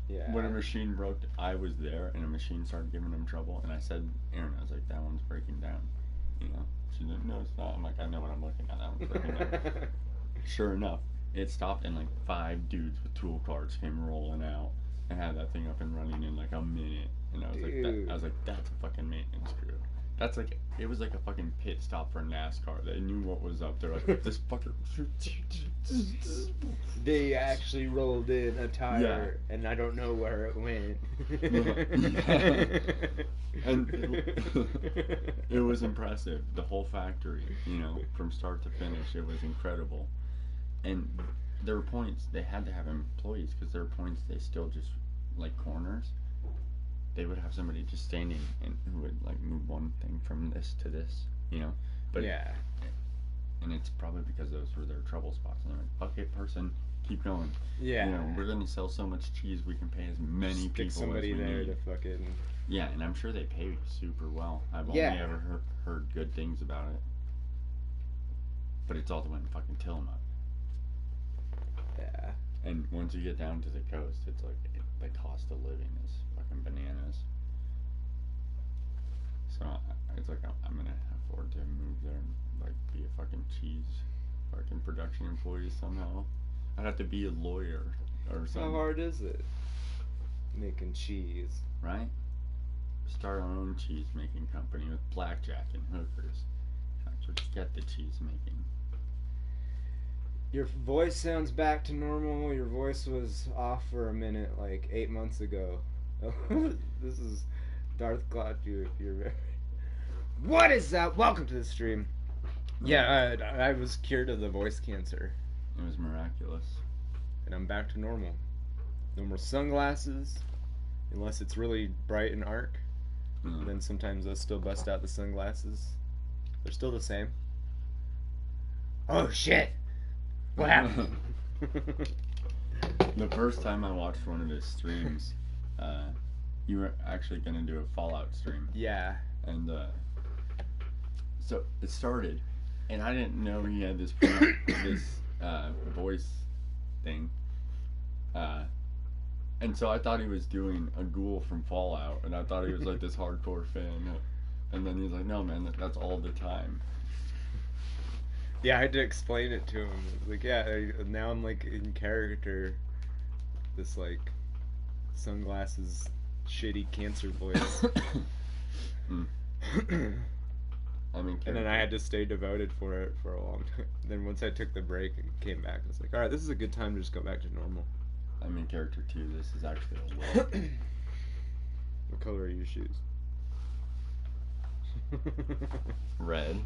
A: Yeah.
B: When a machine broke, I was there, and a machine started giving them trouble, and I said, Aaron, I was like, that one's breaking down. You know, she's like, no, it's not. I'm like, I know what I'm looking at. I'm looking at. Sure enough, it stopped and like 5 dudes with tool carts came rolling out and had that thing up and running in like a minute. And I was like,
A: Dude.
B: I was like, that's a fucking maintenance crew. That's like, it was like a fucking pit stop for NASCAR. They knew what was up. They're like, this fucker.
A: They actually rolled in a tire,
B: Yeah.
A: and I don't know where it went.
B: Yeah. And it was impressive. The whole factory, you know, from start to finish, it was incredible. And there were points they had to have employees because there were points they still just like corners. They would have somebody just standing and who would like move one thing from this to this, you know. But
A: yeah.
B: and it's probably because those were their trouble spots. And they're like, okay, person, keep going.
A: Yeah.
B: You know, we're gonna sell so much cheese we can pay as many
A: Stick
B: people
A: somebody
B: as we
A: there
B: need.
A: to fucking.
B: Yeah, and I'm sure they pay super well. I've
A: Yeah.
B: only ever heard good things about it. But it's all the way in fucking Tillamook.
A: Yeah.
B: And once you get down to the coast, it's like the cost of living is fucking bananas. So it's like I'm gonna afford to move there and like be a fucking cheese fucking production employee somehow. I'd have to be a lawyer or something.
A: How hard is it? Making cheese.
B: Right? Start our own cheese making company with blackjack and hookers. Actually get the cheese making.
A: Your voice sounds back to normal. Your voice was off for a minute, like 8 months ago. This is Darth Cloud. You're very. What is up? Welcome to the stream. Yeah, I was cured of the voice cancer,
B: It was miraculous.
A: and I'm back to normal. No more sunglasses, unless it's really bright and arc. And then sometimes those still bust out the sunglasses. They're still the same. Oh shit! What happened?
B: The first time I watched one of his streams, you were actually gonna do a Fallout stream,
A: Yeah.
B: and so it started, and I didn't know he had this this voice thing, and so I thought he was doing a ghoul from Fallout, and I thought he was like this hardcore fan, and then he's like, no man, that's all the time.
A: Yeah, I had to explain it to him. Like, yeah, now I'm like in character. This like sunglasses, shitty cancer voice.
B: Mm. I mean,
A: And then I had to stay devoted for it for a long time. Then once I took the break and came back, I was like, all right, this is a good time to just go back to normal.
B: I'm in character too. This is actually a look.
A: What color are your shoes?
B: Red.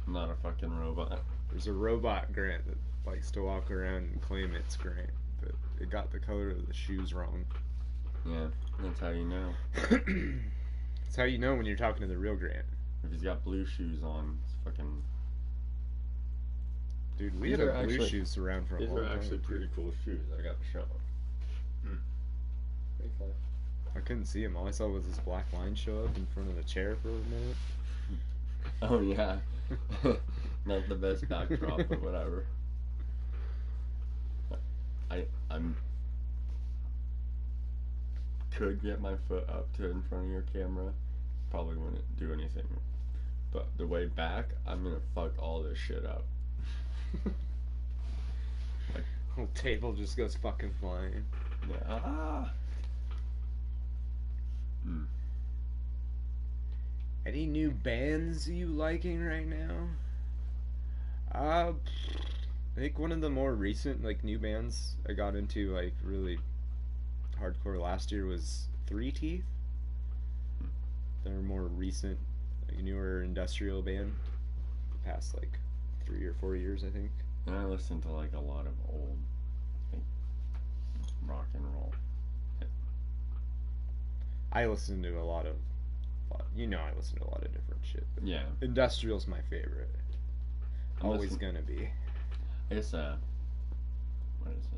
B: I'm not a fucking robot.
A: There's a robot Grant that likes to walk around and claim it's Grant, but it got the color of the shoes wrong.
B: Yeah, that's how you know.
A: That's how you know when you're talking to the real Grant.
B: If he's got blue shoes on, it's fucking.
A: Dude, we
B: These
A: had
B: are
A: a blue
B: actually-
A: shoes around for a
B: These
A: long
B: are
A: time.
B: actually pretty cool shoes. I got to show them.
A: I couldn't see him. All I saw was this black line show up in front of the chair for a minute.
B: Oh yeah, not the best backdrop, but whatever. I'm could get my foot up to in front of your camera, probably wouldn't do anything. But the way back, I'm gonna fuck all this shit up.
A: Whole table just goes fucking flying.
B: Yeah. Ah. Mm.
A: Any new bands you liking right now? I think one of the more recent like new bands I got into like really hardcore last year was Three Teeth. They're a more recent, like, newer industrial band. The past like 3 or 4 years, I think.
B: And I listen to like a lot of old, like, rock and roll.
A: I listen to a lot of, I listen to a lot of different shit. But
B: Yeah.
A: industrial's my favorite.
B: I'm
A: Always
B: listening-
A: gonna be.
B: I guess what is it?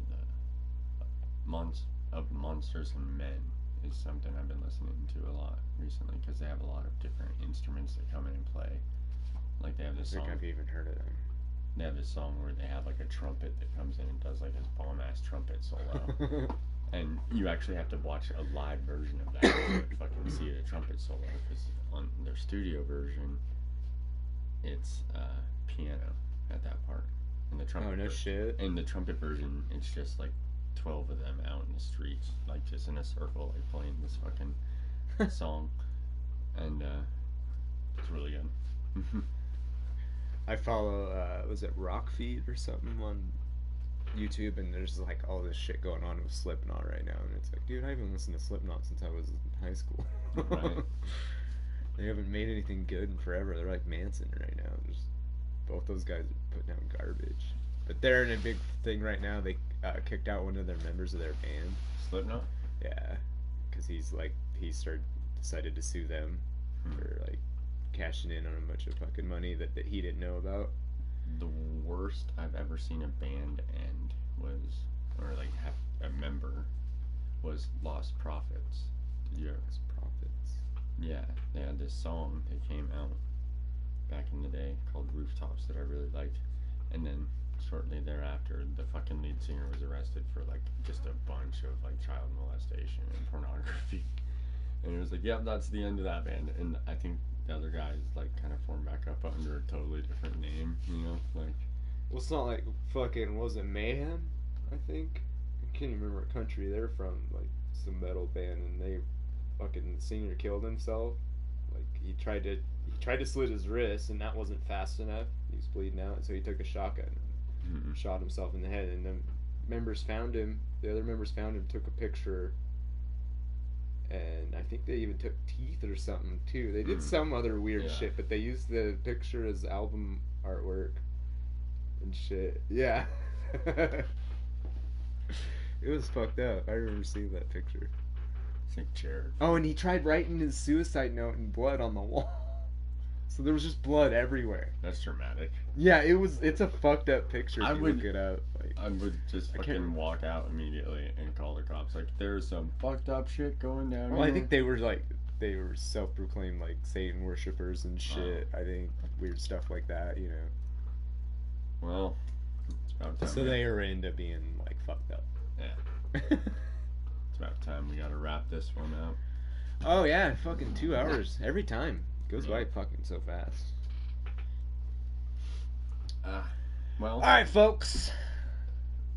B: Monsters and Men is something I've been listening to a lot recently because they have a lot of different instruments that come in and play. Like they have
A: I
B: this
A: think
B: song.
A: I've even heard of them.
B: They have this song where they have like a trumpet that comes in and does like this bomb ass trumpet solo. And you actually have to watch a live version of that to fucking see a trumpet solo, because on their studio version, it's piano at that part. In the trumpet
A: Oh, no shit.
B: In the trumpet version, it's just like 12 of them out in the streets, like just in a circle, like playing this fucking song. And it's really good.
A: I follow, was it Rockfeed or something on YouTube, and there's like all this shit going on with Slipknot right now, and it's like, dude, I haven't listened to Slipknot since I was in high school.
B: Right.
A: They haven't made anything good in forever. They're like Manson right now. Just both those guys are putting out garbage. But they're in a big thing right now. They kicked out one of their members of their band.
B: Slipknot?
A: Yeah, because decided to sue them for like cashing in on a bunch of fucking money that he didn't know about.
B: The worst I've ever seen a band end was, or like have a member, was Lost Prophets. Did you ever?
A: Lost Prophets.
B: Yeah, they had this song that came out back in the day called Rooftops that I really liked, and then shortly thereafter the fucking lead singer was arrested for like just a bunch of like child molestation and pornography, and it was like, yep, that's the end of that band. And I think the other guys like kind of formed back up under a totally different name, you know, like.
A: Well, it's not like fucking, what was it, Mayhem? I think. I can't even remember what country they're from. Like some metal band, and the singer killed himself. Like he tried to slit his wrist, and that wasn't fast enough. He was bleeding out, so he took a shotgun and shot himself in the head. And the members found him. The other members found him, took a picture, and I think they even took teeth or something too. They did some other weird shit, but they used the picture as album artwork and shit. Yeah. It was fucked up. I remember seeing that picture.
B: It's like Gert.
A: Oh, and he tried writing his suicide note in blood on the wall. So there was just blood everywhere.
B: That's dramatic.
A: Yeah, it's a fucked up picture if you look it up. Like,
B: I would just fucking walk out immediately and call the cops. Like, there's some fucked up shit going down here.
A: I think they were self-proclaimed like Satan worshippers and shit. I think weird stuff like that, you know.
B: Well, it's about time.
A: So they were into being like fucked up.
B: Yeah. It's about time we gotta wrap this one out.
A: Oh yeah, fucking 2 hours every time. Goes by fucking so fast.
B: Well.
A: All right, folks.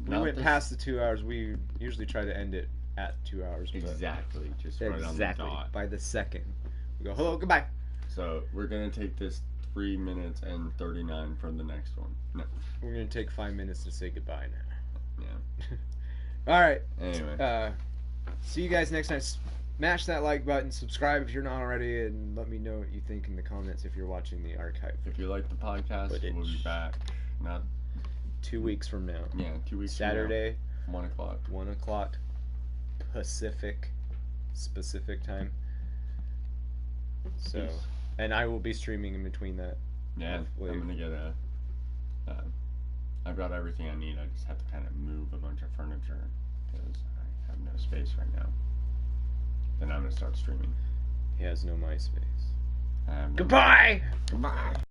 A: We
B: Not
A: went
B: this-
A: past the 2 hours. We usually try to end it at 2 hours. But
B: Exactly. Just right on the dot.
A: by the second. We go, hello, goodbye.
B: So we're gonna take this 3 minutes and 39 for the next one. No.
A: We're gonna take 5 minutes to say goodbye now.
B: Yeah.
A: All right.
B: Anyway.
A: See you guys next time. Smash that like button, subscribe if you're not already, and let me know what you think in the comments if you're watching the archive.
B: If you like the podcast, we'll be back. Not
A: 2 weeks from now.
B: Yeah, 2 weeks
A: Saturday.
B: From now. 1 o'clock.
A: 1 o'clock Pacific time. So, and I will be streaming in between that.
B: Yeah, hopefully. I'm gonna get a. I've got everything I need. I just have to kind of move a bunch of furniture because I have no space right now. Then I'm gonna start streaming.
A: He has no MySpace.
B: I have no
A: Goodbye!
B: Goodbye!